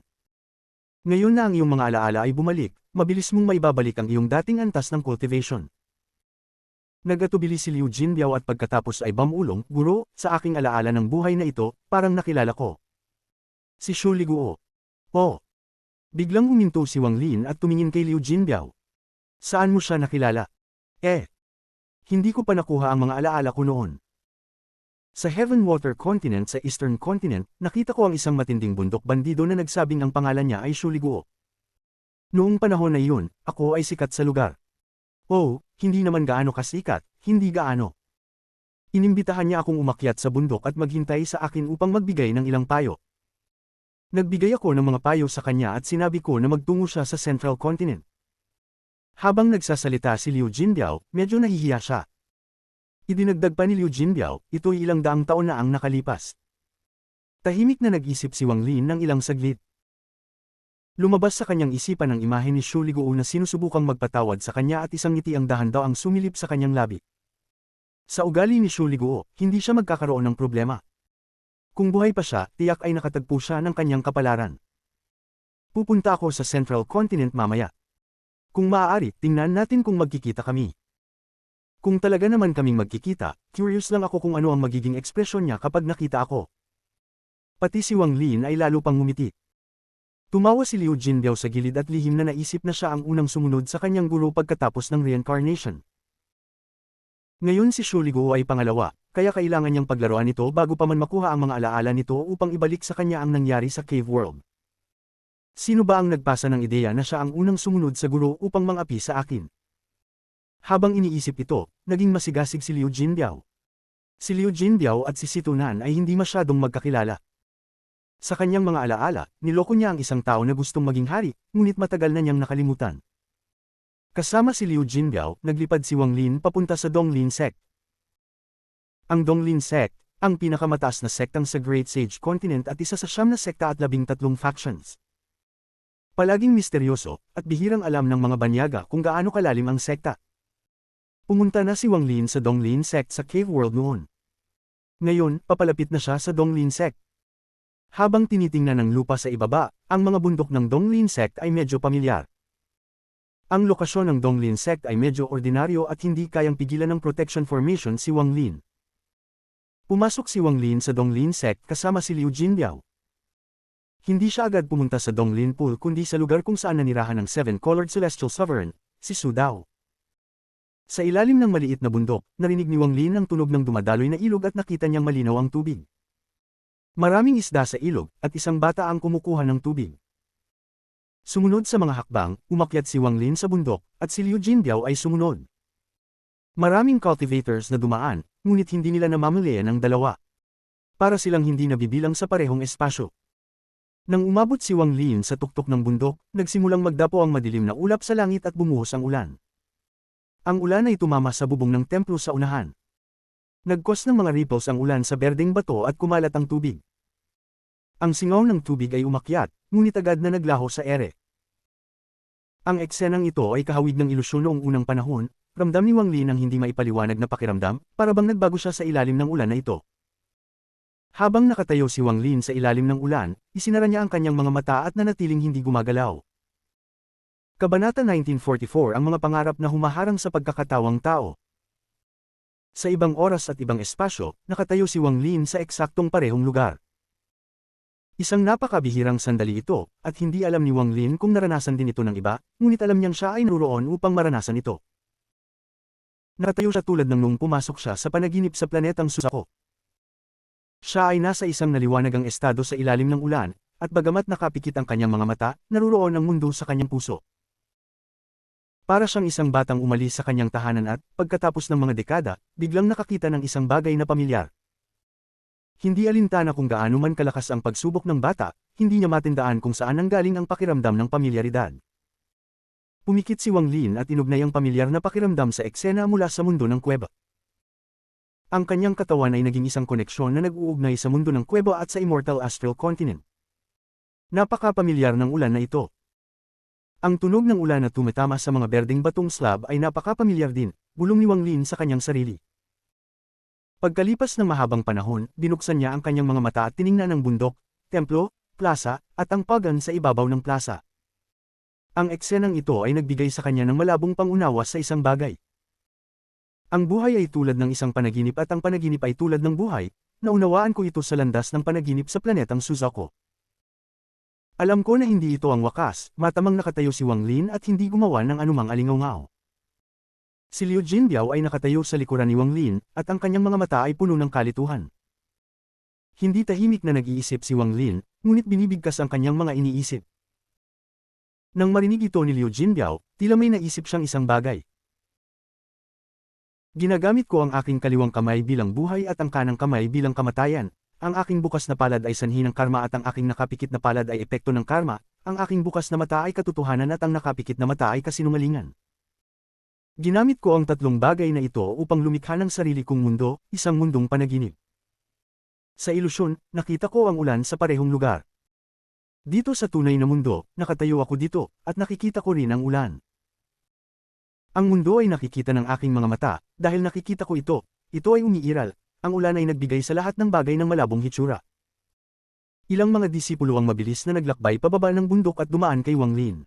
Ngayon na ang iyong mga alaala ay bumalik, mabilis mong maibabalik ang iyong dating antas ng cultivation. Nagatubili si Liu Jinbiao at pagkatapos ay bamulong, guro, sa aking alaala ng buhay na ito, parang nakilala ko. Si Shuligo. Oh. Biglang huminto si Wang Lin at tumingin kay Liu Jinbiao. Saan mo siya nakilala? Hindi ko pa nakuha ang mga alaala ko noon. Sa Heaven Water Continent sa Eastern Continent, nakita ko ang isang matinding bundok bandido na nagsabing ang pangalan niya ay Shuligo. Noong panahon na iyon, ako ay sikat sa lugar. Oh, hindi naman gaano kasikat, hindi gaano. Inimbitahan niya akong umakyat sa bundok at maghintay sa akin upang magbigay ng ilang payo. Nagbigay ako ng mga payo sa kanya at sinabi ko na magtungo siya sa Central Continent. Habang nagsasalita si Liu Jinbiao, medyo nahihiya siya. Idinagdag pa ni Liu Jinbiao, ito'y ilang daang taon na ang nakalipas. Tahimik na nag-isip si Wang Lin ng ilang saglit. Lumabas sa kanyang isipan ang imahe ni Shu Liguo na sinusubukang magpatawad sa kanya at isang ngiti ang dahan-daw ang sumilip sa kanyang labi. Sa ugali ni Shu Liguo, hindi siya magkakaroon ng problema. Kung buhay pa siya, tiyak ay nakatagpo siya ng kanyang kapalaran. Pupunta ako sa Central Continent mamaya. Kung maaari, tingnan natin kung magkikita kami. Kung talaga naman kaming magkikita, curious lang ako kung ano ang magiging ekspresyon niya kapag nakita ako. Pati si Wang Lin ay lalo pang ngumiti. Tumawa si Liu Jinbiao sa gilid at lihim na naisip na siya ang unang sumunod sa kanyang guro pagkatapos ng reincarnation. Ngayon si Shu Liguo ay pangalawa, kaya kailangan niyang paglaruan ito bago pa man makuha ang mga alaala nito upang ibalik sa kanya ang nangyari sa Cave World. Sino ba ang nagpasa ng ideya na siya ang unang sumunod sa guro upang mangapi sa akin? Habang iniisip ito, naging masigasig si Liu Jinbiao. Si Liu Jinbiao at si Situ Nan ay hindi masyadong magkakilala. Sa kanyang mga alaala, niloko niya ang isang tao na gustong maging hari, ngunit matagal na niyang nakalimutan. Kasama si Liu Jinbiao, naglipad si Wang Lin papunta sa Donglin Sect. Ang Donglin Sect, ang pinakamataas na sektang sa Great Sage Continent at isa sa 9 na sekta at 13 factions. Palaging misteryoso, at bihirang alam ng mga banyaga kung gaano kalalim ang sekta. Pumunta na si Wang Lin sa Donglin Sect sa Cave World noon. Ngayon, papalapit na siya sa Donglin Sect. Habang tinitingnan ng lupa sa ibaba, ang mga bundok ng Donglin Sect ay medyo pamilyar. Ang lokasyon ng Donglin Sect ay medyo ordinaryo at hindi kayang pigilan ng protection formation si Wang Lin. Pumasok si Wang Lin sa Donglin Sect kasama si Liu Jinbiao. Hindi siya agad pumunta sa Donglin Pool kundi sa lugar kung saan nanirahan ng Seven-Colored Celestial Sovereign, si Su Dao. Sa ilalim ng maliit na bundok, narinig ni Wang Lin ang tunog ng dumadaloy na ilog at nakita niyang malinaw ang tubig. Maraming isda sa ilog, at isang bata ang kumukuha ng tubig. Sumunod sa mga hakbang, umakyat si Wang Lin sa bundok, at si Liu Jinbiao ay sumunod. Maraming cultivators na dumaan, ngunit hindi nila namamalayan ang dalawa. Para silang hindi nabibilang sa parehong espasyo. Nang umabot si Wang Lin sa tuktok ng bundok, nagsimulang magdapo ang madilim na ulap sa langit at bumuhos ang ulan. Ang ulan ay tumama sa bubong ng templo sa unahan. Nagkos ng mga ripples ang ulan sa berdeng bato at kumalat ang tubig. Ang singaw ng tubig ay umakyat, ngunit agad na naglaho sa ere. Ang eksenang ito ay kahawig ng ilusyon noong unang panahon, ramdam ni Wang Lin ang hindi maipaliwanag na pakiramdam, para bang nagbago siya sa ilalim ng ulan na ito. Habang nakatayo si Wang Lin sa ilalim ng ulan, isinara niya ang kanyang mga mata at nanatiling hindi gumagalaw. Kabanata 1944 ang mga pangarap na humaharang sa pagkakatawang tao. Sa ibang oras at ibang espasyo, nakatayo si Wang Lin sa eksaktong parehong lugar. Isang napakabihirang sandali ito, at hindi alam ni Wang Lin kung naranasan din ito ng iba, ngunit alam niyang siya ay naroon upang maranasan ito. Nakatayo siya tulad ng nung pumasok siya sa panaginip sa planetang Susako. Siya ay nasa isang naliwanagang estado sa ilalim ng ulan, at bagamat nakapikit ang kanyang mga mata, naroon ang mundo sa kanyang puso. Para siyang isang batang umalis sa kanyang tahanan at, pagkatapos ng mga dekada, biglang nakakita ng isang bagay na pamilyar. Hindi alintana kung gaano man kalakas ang pagsubok ng bata, hindi niya matindaan kung saan nanggaling ang pakiramdam ng pamilyaridad. Pumikit si Wang Lin at inugnay ang pamilyar na pakiramdam sa eksena mula sa mundo ng kuweba. Ang kanyang katawan ay naging isang koneksyon na nag-uugnay sa mundo ng kuweba at sa Immortal Astral Continent. Napaka-pamilyar ng ulan na ito. Ang tunog ng ulan na tumatama sa mga berdeng batong slab ay napaka-pamilyar din, bulong ni Wang Lin sa kanyang sarili. Pagkalipas ng mahabang panahon, binuksan niya ang kanyang mga mata at tiningnan ang bundok, templo, plaza, at ang pagan sa ibabaw ng plaza. Ang eksenang ito ay nagbigay sa kanya ng malabong pangunawa sa isang bagay. Ang buhay ay tulad ng isang panaginip at ang panaginip ay tulad ng buhay, naunawaan ko ito sa landas ng panaginip sa planetang Susako. Alam ko na hindi ito ang wakas, matamang nakatayo si Wang Lin at hindi gumawa ng anumang alingaw-ngaw. Si Liu Jinbiao ay nakatayo sa likuran ni Wang Lin, at ang kanyang mga mata ay puno ng kalituhan. Hindi tahimik na nag-iisip si Wang Lin, ngunit binibigkas ang kanyang mga iniisip. Nang marinig ito ni Liu Jinbiao, tila may naisip siyang isang bagay. Ginagamit ko ang aking kaliwang kamay bilang buhay at ang kanang kamay bilang kamatayan. Ang aking bukas na palad ay sanhi ng karma at ang aking nakapikit na palad ay epekto ng karma. Ang aking bukas na mata ay katotohanan at ang nakapikit na mata ay kasinungalingan. Ginamit ko ang tatlong bagay na ito upang lumikha ng sarili kong mundo, isang mundong panaginip. Sa ilusyon, nakita ko ang ulan sa parehong lugar. Dito sa tunay na mundo, nakatayo ako dito, at nakikita ko rin ang ulan. Ang mundo ay nakikita ng aking mga mata, dahil nakikita ko ito ay umiiral, ang ulan ay nagbigay sa lahat ng bagay ng malabong hitsura. Ilang mga disipulo ang mabilis na naglakbay pababa ng bundok at dumaan kay Wang Lin.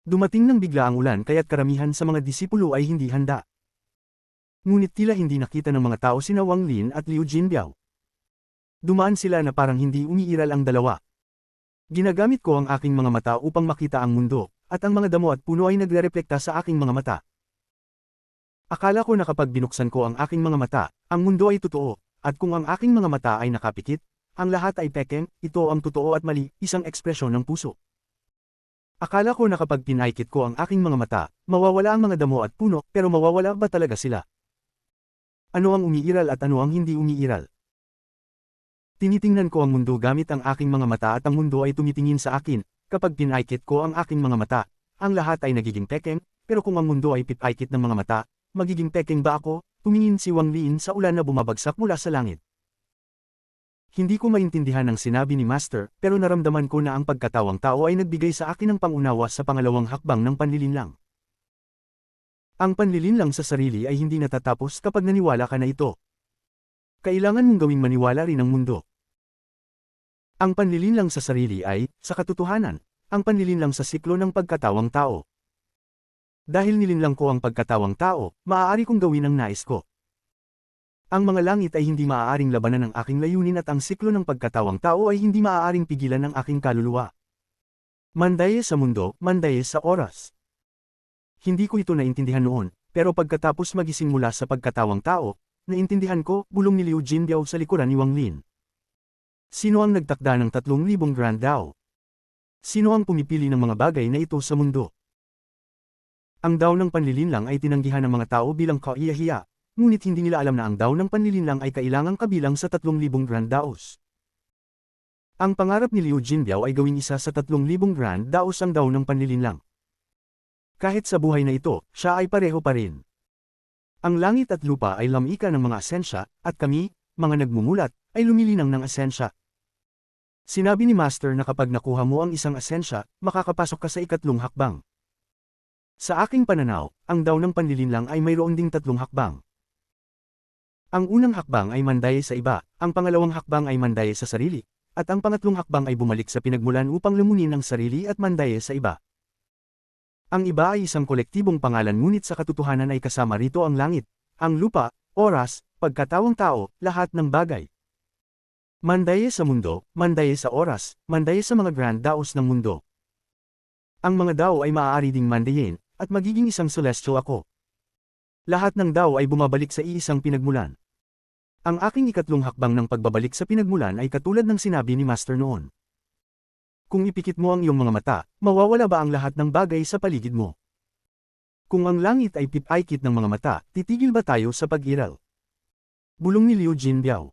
Dumating nang bigla ang ulan kaya't karamihan sa mga disipulo ay hindi handa. Ngunit tila hindi nakita ng mga tao sina Wang Lin at Liu Jinbiao. Dumaan sila na parang hindi umiiral ang dalawa. Ginagamit ko ang aking mga mata upang makita ang mundo, at ang mga damo at puno ay nagre-reflekta sa aking mga mata. Akala ko na kapag binuksan ko ang aking mga mata, ang mundo ay totoo, at kung ang aking mga mata ay nakapikit, ang lahat ay pekeng, ito ang totoo at mali, isang ekspresyon ng puso. Akala ko na kapag pinaikit ko ang aking mga mata, mawawala ang mga damo at puno, pero mawawala ba talaga sila? Ano ang umiiral at ano ang hindi umiiral? Tinitingnan ko ang mundo gamit ang aking mga mata at ang mundo ay tumitingin sa akin. Kapag pinaikit ko ang aking mga mata, ang lahat ay nagiging pekeng, pero kung ang mundo ay pinaikit ng mga mata, magiging pekeng ba ako? Tumingin si Wang Lin sa ulan na bumabagsak mula sa langit. Hindi ko maintindihan ang sinabi ni Master, pero naramdaman ko na ang pagkatawang tao ay nagbigay sa akin ng pangunawa sa pangalawang hakbang ng panlilinlang. Ang panlilinlang sa sarili ay hindi natatapos kapag naniwala ka na ito. Kailangan mong gawing maniwala rin ang mundo. Ang panlilinlang sa sarili ay, sa katotohanan, ang panlilinlang sa siklo ng pagkatawang tao. Dahil nilinlang ko ang pagkatawang tao, maaari kong gawin ang nais ko. Ang mga langit ay hindi maaaring labanan ng aking layunin at ang siklo ng pagkatawang tao ay hindi maaaring pigilan ng aking kaluluwa. Mandaye sa mundo, mandaye sa oras. Hindi ko ito naintindihan noon, pero pagkatapos magising mula sa pagkatawang tao, naintindihan ko, bulong ni Liu Jinbiao sa likuran ni Wang Lin. Sino ang nagtakda ng 3,000 Grand Dao? Sino ang pumipili ng mga bagay na ito sa mundo? Ang Dao ng panlilinlang ay tinanggihan ng mga tao bilang kaiyahiya. Ngunit hindi nila alam na ang Dao ng panlilinlang ay kailangang kabilang sa 3,000 Grand Daos. Ang pangarap ni Liu Jinbiao ay gawing isa sa 3,000 Grand Daos ang Dao ng panlilinlang. Kahit sa buhay na ito, siya ay pareho pa rin. Ang langit at lupa ay lamika ng mga asensya, at kami, mga nagmumulat, ay lumilinang ng asensya. Sinabi ni Master na kapag nakuha mo ang isang asensya, makakapasok ka sa ikatlong hakbang. Sa aking pananaw, ang Dao ng panlilinlang ay mayroon ding 3 hakbang. Ang unang hakbang ay mandaye sa iba, ang pangalawang hakbang ay mandaye sa sarili, at ang pangatlong hakbang ay bumalik sa pinagmulan upang lumunin ang sarili at mandaye sa iba. Ang iba ay isang kolektibong pangalan ngunit sa katotohanan ay kasama rito ang langit, ang lupa, oras, pagkatawang tao, lahat ng bagay. Mandaye sa mundo, mandaye sa oras, mandaye sa mga Grand Daos ng mundo. Ang mga Dao ay maaari ding mandayin, at magiging isang celestial ako. Lahat ng Dao ay bumabalik sa iisang pinagmulan. Ang aking ikatlong hakbang ng pagbabalik sa pinagmulan ay katulad ng sinabi ni Master noon. Kung ipikit mo ang iyong mga mata, mawawala ba ang lahat ng bagay sa paligid mo? Kung ang langit ay pipaikit ng mga mata, titigil ba tayo sa pag-iral? Bulong ni Liu Jinbiao.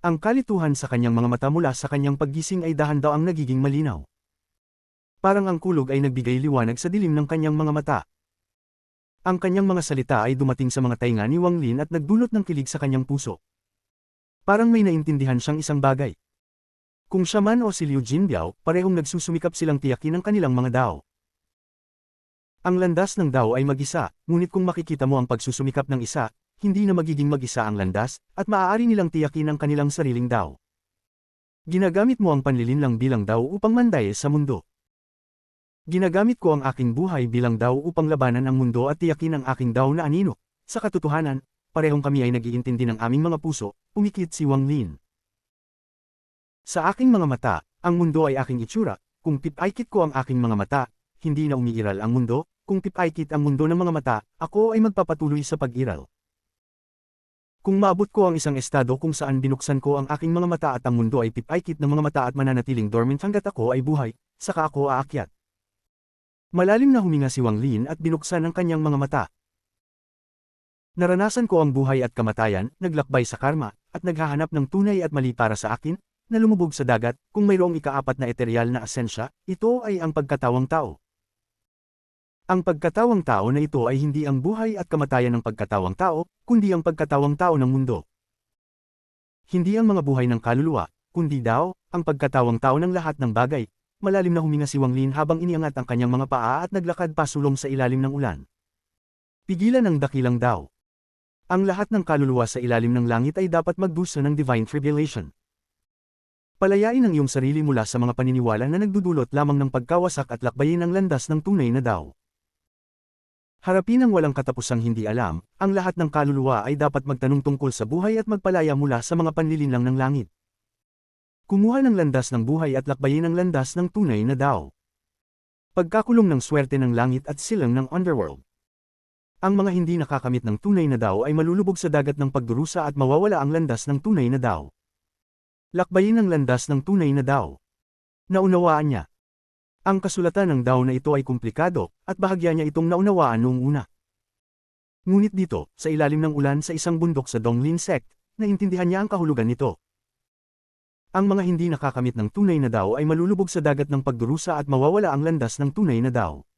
Ang kalituhan sa kanyang mga mata mula sa kanyang paggising ay dahan-daw ang nagiging malinaw. Parang ang kulog ay nagbigay liwanag sa dilim ng kanyang mga mata. Ang kanyang mga salita ay dumating sa mga tainga ni Wang Lin at nagdulot ng kilig sa kanyang puso. Parang may naintindihan siyang isang bagay. Kung siya man o si Liu Jinbiao, parehong nagsusumikap silang tiyakin ang kanilang mga Dao. Ang landas ng Dao ay mag-isa, ngunit kung makikita mo ang pagsusumikap ng isa, hindi na magiging mag-isa ang landas, at maaari nilang tiyakin ang kanilang sariling Dao. Ginagamit mo ang panlilinlang bilang Dao upang mandaye sa mundo. Ginagamit ko ang aking buhay bilang Dao upang labanan ang mundo at tiyakin ang aking Dao na anino. Sa katotohanan, parehong kami ay nag-iintindi ng aming mga puso, umikit si Wang Lin. Sa aking mga mata, Ang mundo ay aking itsura, kung pipaikit ko ang aking mga mata, hindi na umiiral ang mundo, kung pipaikit ang mundo ng mga mata, ako ay magpapatuloy sa pag-iral. Kung maabot ko ang isang estado kung saan binuksan ko ang aking mga mata at ang mundo ay pipaikit ng mga mata at mananatiling dormant hanggat ako ay buhay, saka ako aakyat. Malalim na huminga si Wang Lin at binuksan ang kanyang mga mata. Naranasan ko ang buhay at kamatayan, naglakbay sa karma, at naghahanap ng tunay at mali para sa akin, na lumubog sa dagat, kung mayroong ikaapat na eteryal na asensya, ito ay ang pagkatawang tao. Ang pagkatawang tao na ito ay hindi ang buhay at kamatayan ng pagkatawang tao, kundi ang pagkatawang tao ng mundo. Hindi ang mga buhay ng kaluluwa, kundi daw, ang pagkatawang tao ng lahat ng bagay. Malalim na huminga si Wang Lin habang iniangat ang kanyang mga paa at naglakad pasulong sa ilalim ng ulan. Pigilan ang dakilang daw. Ang lahat ng kaluluwa sa ilalim ng langit ay dapat magdusa ng divine tribulation. Palayain ang iyong sarili mula sa mga paniniwala na nagdudulot lamang ng pagkawasak at lakbayin ang landas ng tunay na daw. Harapin ang walang katapusang hindi alam, ang lahat ng kaluluwa ay dapat magtanong tungkol sa buhay at magpalaya mula sa mga panlilinlang ng langit. Kumuha ng landas ng buhay at lakbayin ang landas ng tunay na daw. Pagkakulong ng swerte ng langit at silang ng underworld. Ang mga hindi nakakamit ng tunay na daw ay malulubog sa dagat ng pagdurusa at mawawala ang landas ng tunay na daw. Lakbayin ang landas ng tunay na daw. Naunawaan niya. Ang kasulatan ng Dao na ito ay komplikado, at bahagya niya itong naunawaan noong una. Ngunit dito, sa ilalim ng ulan sa isang bundok sa Donglin Sect, naintindihan niya ang kahulugan nito. Ang mga hindi nakakamit ng tunay na Dao ay malulubog sa dagat ng pagdurusa at mawawala ang landas ng tunay na Dao.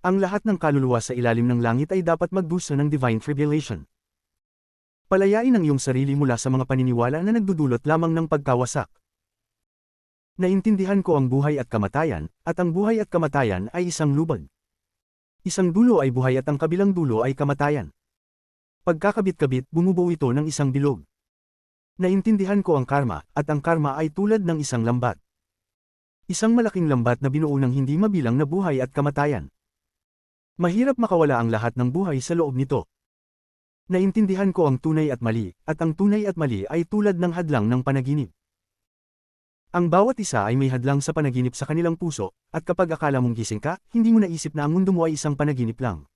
Ang lahat ng kaluluwa sa ilalim ng langit ay dapat magdusa ng divine tribulation. Palayain ang iyong sarili mula sa mga paniniwala na nagdudulot lamang ng pagkawasak. Naintindihan ko ang buhay at kamatayan, at ang buhay at kamatayan ay isang lubag. Isang dulo ay buhay at ang kabilang dulo ay kamatayan. Pagkakabit-kabit, bumubuo ito ng isang bilog. Naintindihan ko ang karma, at ang karma ay tulad ng isang lambat. Isang malaking lambat na binuo ng hindi mabilang na buhay at kamatayan. Mahirap makawala ang lahat ng buhay sa loob nito. Naintindihan ko ang tunay at mali, at ang tunay at mali ay tulad ng hadlang ng panaginip. Ang bawat isa ay may hadlang sa panaginip sa kanilang puso, at kapag akala mong gising ka, hindi mo naisip na ang mundo mo ay isang panaginip lang.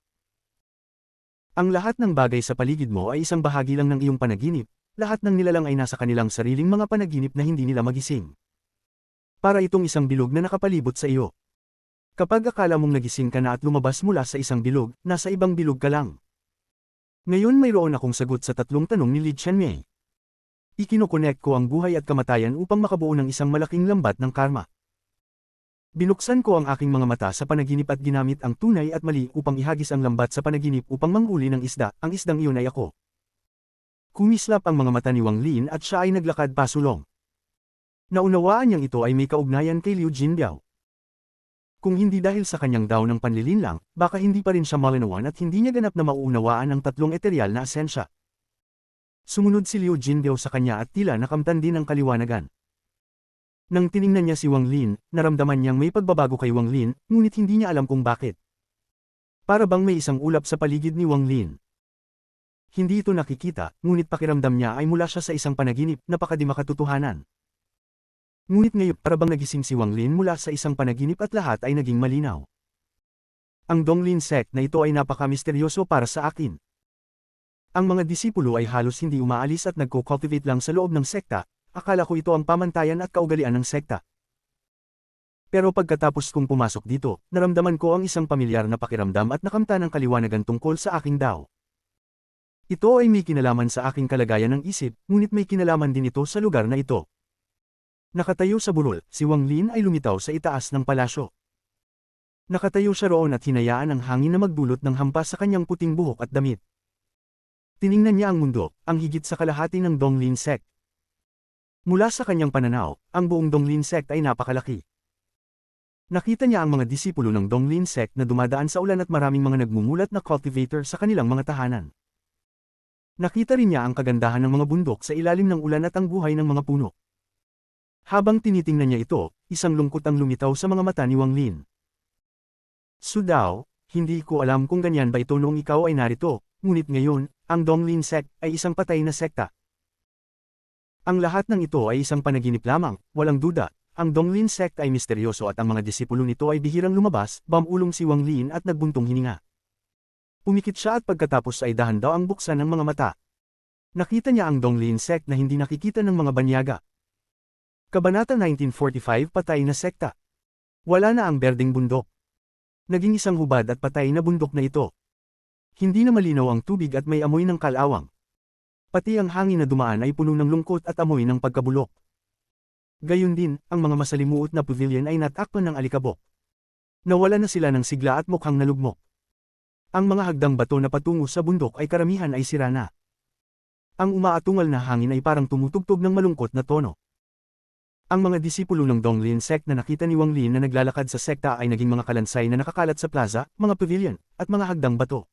Ang lahat ng bagay sa paligid mo ay isang bahagi lang ng iyong panaginip, lahat ng nilalang ay nasa kanilang sariling mga panaginip na hindi nila magising. Para itong isang bilog na nakapalibot sa iyo. Kapag akala mong nagising ka na at lumabas mula sa isang bilog, nasa ibang bilog ka lang. Ngayon mayroon akong sagot sa tatlong tanong ni Li Qianmei. Ikinokonek ko ang buhay at kamatayan upang makabuo ng isang malaking lambat ng karma. Binuksan ko ang aking mga mata sa panaginip at ginamit ang tunay at mali upang ihagis ang lambat sa panaginip upang manghuli ng isda, ang isdang iyon ay ako. Kumislap ang mga mata ni Wang Lin at siya ay naglakad pasulong. Naunawaan niyang ito ay may kaugnayan kay Liu Jinbiao. Kung hindi dahil sa kanyang daw ng panlilinlang, baka hindi pa rin siya malinawan at hindi niya ganap na mauunawaan ang tatlong eteryal na asensya. Sumunod si Liu Jinbiao sa kanya at tila nakamtan din ang kaliwanagan. Nang tiningnan niya si Wang Lin, naramdaman niyang may pagbabago kay Wang Lin, ngunit hindi niya alam kung bakit. Para bang may isang ulap sa paligid ni Wang Lin. Hindi ito nakikita, ngunit pakiramdam niya ay mula siya sa isang panaginip, napakadi makatotohanan. Ngunit ngayon para bang nagising si Wang Lin mula sa isang panaginip at lahat ay naging malinaw. Ang Donglin Sect na ito ay napaka-misteryoso para sa akin. Ang mga disipulo ay halos hindi umaalis at nagko-cultivate lang sa loob ng sekta, akala ko ito ang pamantayan at kaugalian ng sekta. Pero pagkatapos kong pumasok dito, naramdaman ko ang isang pamilyar na pakiramdam at nakamta ng kaliwanagan tungkol sa aking Dao. Ito ay may kinalaman sa aking kalagayan ng isip, ngunit may kinalaman din ito sa lugar na ito. Nakatayo sa burol, si Wang Lin ay lumitaw sa itaas ng palasyo. Nakatayo siya roon at hinayaan ang hangin na magdulot ng hampas sa kanyang puting buhok at damit. Tiningnan niya ang mundo, ang higit sa kalahati ng Donglin Sect. Mula sa kanyang pananaw, ang buong Donglin Sect ay napakalaki. Nakita niya ang mga disipulo ng Donglin Sect na dumadaan sa ulan at maraming mga nagmumulat na cultivator sa kanilang mga tahanan. Nakita rin niya ang kagandahan ng mga bundok sa ilalim ng ulan at ang buhay ng mga puno. Habang tinitingnan niya ito, isang lungkot ang lumitaw sa mga mata ni Wang Lin. Su Dao, hindi ko alam kung ganyan ba ito noong ikaw ay narito, ngunit ngayon, ang Donglin Sect ay isang patay na sekta. Ang lahat ng ito ay isang panaginip lamang, walang duda, ang Donglin sect ay misteryoso at ang mga disipulo nito ay bihirang lumabas, bumulong si Wang Lin at nagbuntong hininga. Pumikit siya at pagkatapos ay dahan daw ang buksan ng mga mata. Nakita niya ang Donglin sect na hindi nakikita ng mga banyaga. Kabanata 1945 Patay na sekta. Wala na ang berdeng bundok. Naging isang hubad at patay na bundok na ito. Hindi na malinaw ang tubig at may amoy ng kalawang. Pati ang hangin na dumaan ay puno ng lungkot at amoy ng pagkabulok. Gayun din, ang mga masalimuot na pavilion ay natakpan ng alikabok. Nawala na sila ng sigla at mukhang nalugmok. Ang mga hagdang bato na patungo sa bundok ay karamihan ay sira na. Ang umaatungal na hangin ay parang tumutugtog ng malungkot na tono. Ang mga disipulo ng Donglin sect na nakita ni Wang Lin na naglalakad sa sekta ay naging mga kalansay na nakakalat sa plaza, mga pavilion, at mga hagdang bato.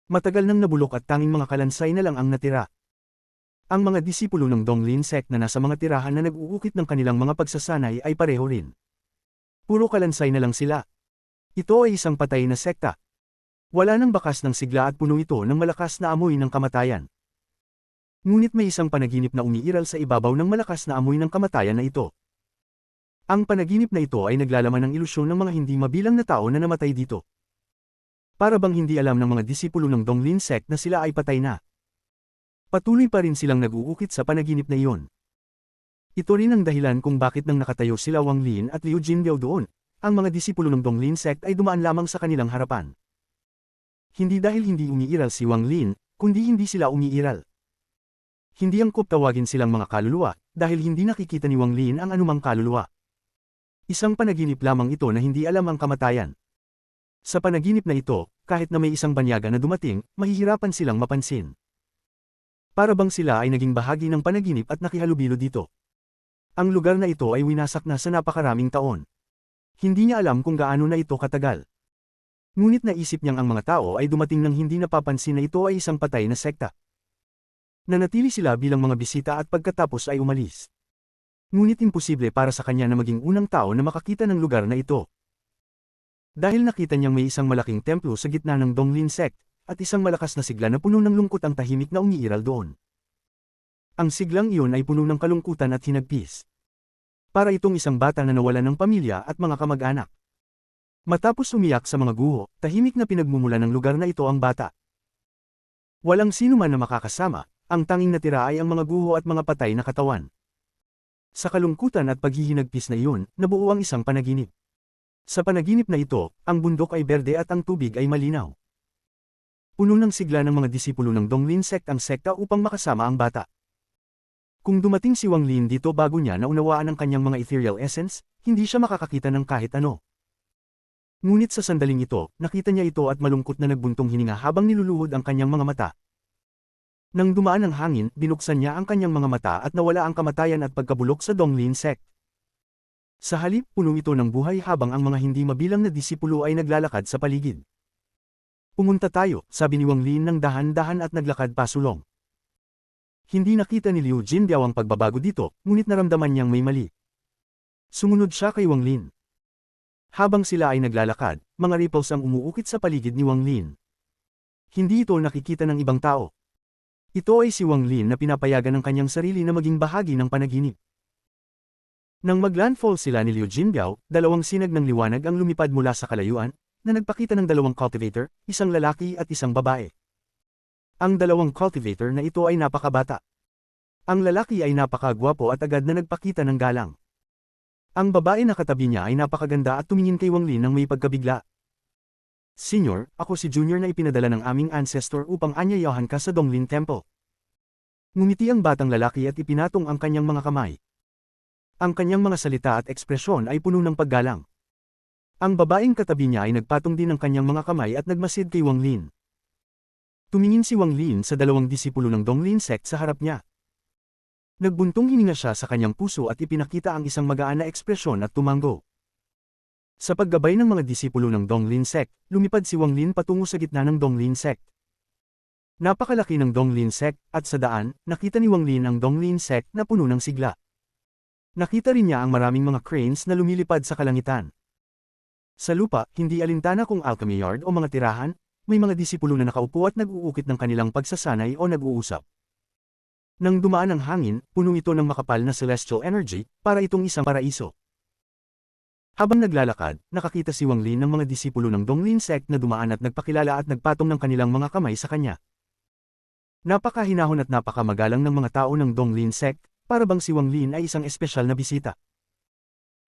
Matagal nang nabulok at tanging mga kalansay na lang ang natira. Ang mga disipulo ng Donglin sect na nasa mga tirahan na nag-uukit ng kanilang mga pagsasanay ay pareho rin. Puro kalansay na lang sila. Ito ay isang patay na sekta. Wala nang bakas ng sigla at puno ito ng malakas na amoy ng kamatayan. Ngunit may isang panaginip na umiiral sa ibabaw ng malakas na amoy ng kamatayan na ito. Ang panaginip na ito ay naglalaman ng ilusyon ng mga hindi mabilang na tao na namatay dito. Para bang hindi alam ng mga disipulo ng Donglin sect na sila ay patay na. Patuloy pa rin silang nag-uukit sa panaginip na iyon. Ito rin ang dahilan kung bakit nang nakatayo sila Wang Lin at Liu Jinbiao doon, ang mga disipulo ng Donglin sect ay dumaan lamang sa kanilang harapan. Hindi dahil hindi umiiral si Wang Lin, kundi hindi sila umiiral. Hindi angkop tawagin silang mga kaluluwa, dahil hindi nakikita ni Wang Lin ang anumang kaluluwa. Isang panaginip lamang ito na hindi alam ang kamatayan. Sa panaginip na ito, kahit na may isang banyaga na dumating, mahihirapan silang mapansin. Para bang sila ay naging bahagi ng panaginip at nakihalubilo dito. Ang lugar na ito ay winasak na sa napakaraming taon. Hindi niya alam kung gaano na ito katagal. Ngunit naisip niyang ang mga tao ay dumating nang hindi napapansin na ito ay isang patay na sekta. Nanatili sila bilang mga bisita at pagkatapos ay umalis. Ngunit imposible para sa kanya na maging unang tao na makakita ng lugar na ito. Dahil nakita niyang may isang malaking templo sa gitna ng Donglin sect, at isang malakas na sigla na puno ng lungkot ang tahimik na umiiral doon. Ang siglang iyon ay puno ng kalungkutan at hinagpis. Para itong isang bata na nawala ng pamilya at mga kamag-anak. Matapos umiyak sa mga guho, tahimik na pinagmumula ng lugar na ito ang bata. Walang sino man na makakasama. Ang tanging natira ay ang mga guho at mga patay na katawan. Sa kalungkutan at paghihinagpis na iyon, nabuo ang isang panaginip. Sa panaginip na ito, ang bundok ay berde at ang tubig ay malinaw. Puno ng sigla ng mga disipulo ng Donglin sect ang sekta upang makasama ang bata. Kung dumating si Wang Lin dito bago niya naunawaan ang kanyang mga ethereal essence, hindi siya makakakita ng kahit ano. Ngunit sa sandaling ito, nakita niya ito at malungkot na nagbuntong hininga habang niluluhod ang kanyang mga mata. Nang dumaan ang hangin, binuksan niya ang kanyang mga mata at nawala ang kamatayan at pagkabulok sa Donglin sect. Sa halip, puno ito ng buhay habang ang mga hindi mabilang na disipulo ay naglalakad sa paligid. Pumunta tayo, sabi ni Wang Lin ng dahan-dahan at naglakad pasulong. Hindi nakita ni Liu Jinbiao ang pagbabago dito, ngunit naramdaman niyang may mali. Sumunod siya kay Wang Lin. Habang sila ay naglalakad, mga ripples ang umuukit sa paligid ni Wang Lin. Hindi ito nakikita ng ibang tao. Ito ay si Wang Lin na pinapayagan ng kanyang sarili na maging bahagi ng panaginip. Nang maglandfall sila ni Liu Jinbiao, dalawang sinag ng liwanag ang lumipad mula sa kalayuan, na nagpakita ng dalawang cultivator, isang lalaki at isang babae. Ang dalawang cultivator na ito ay napakabata. Ang lalaki ay napakagwapo at agad na nagpakita ng galang. Ang babae na katabi niya ay napakaganda at tumingin kay Wang Lin ng may pagkabigla. Senyor, ako si Junior na ipinadala ng aming ancestor upang anyayahan ka sa Donglin Temple. Ngumiti ang batang lalaki at ipinatong ang kanyang mga kamay. Ang kanyang mga salita at ekspresyon ay puno ng paggalang. Ang babaeng katabi niya ay nagpatong din ng kanyang mga kamay at nagmasid kay Wang Lin. Tumingin si Wang Lin sa dalawang disipulo ng Donglin sect sa harap niya. Nagbuntong hininga siya sa kanyang puso at ipinakita ang isang magaan na ekspresyon at tumango. Sa paggabay ng mga disipulo ng Donglin sect, lumipad si Wang Lin patungo sa gitna ng Donglin sect. Napakalaki ng Donglin sect, at sa daan, nakita ni Wang Lin ang Donglin sect na puno ng sigla. Nakita rin niya ang maraming mga cranes na lumilipad sa kalangitan. Sa lupa, hindi alintana kung alchemy yard o mga tirahan, may mga disipulo na nakaupo at nag-uukit ng kanilang pagsasanay o nag-uusap. Nang dumaan ang hangin, puno ito ng makapal na celestial energy, para itong isang paraiso. Habang naglalakad, nakakita si Wang Lin ng mga disipulo ng Donglin sect na dumaan at nagpakilala at nagpatong ng kanilang mga kamay sa kanya. Napakahinahon at napakamagalang ng mga tao ng Donglin sect, para bang si Wang Lin ay isang espesyal na bisita.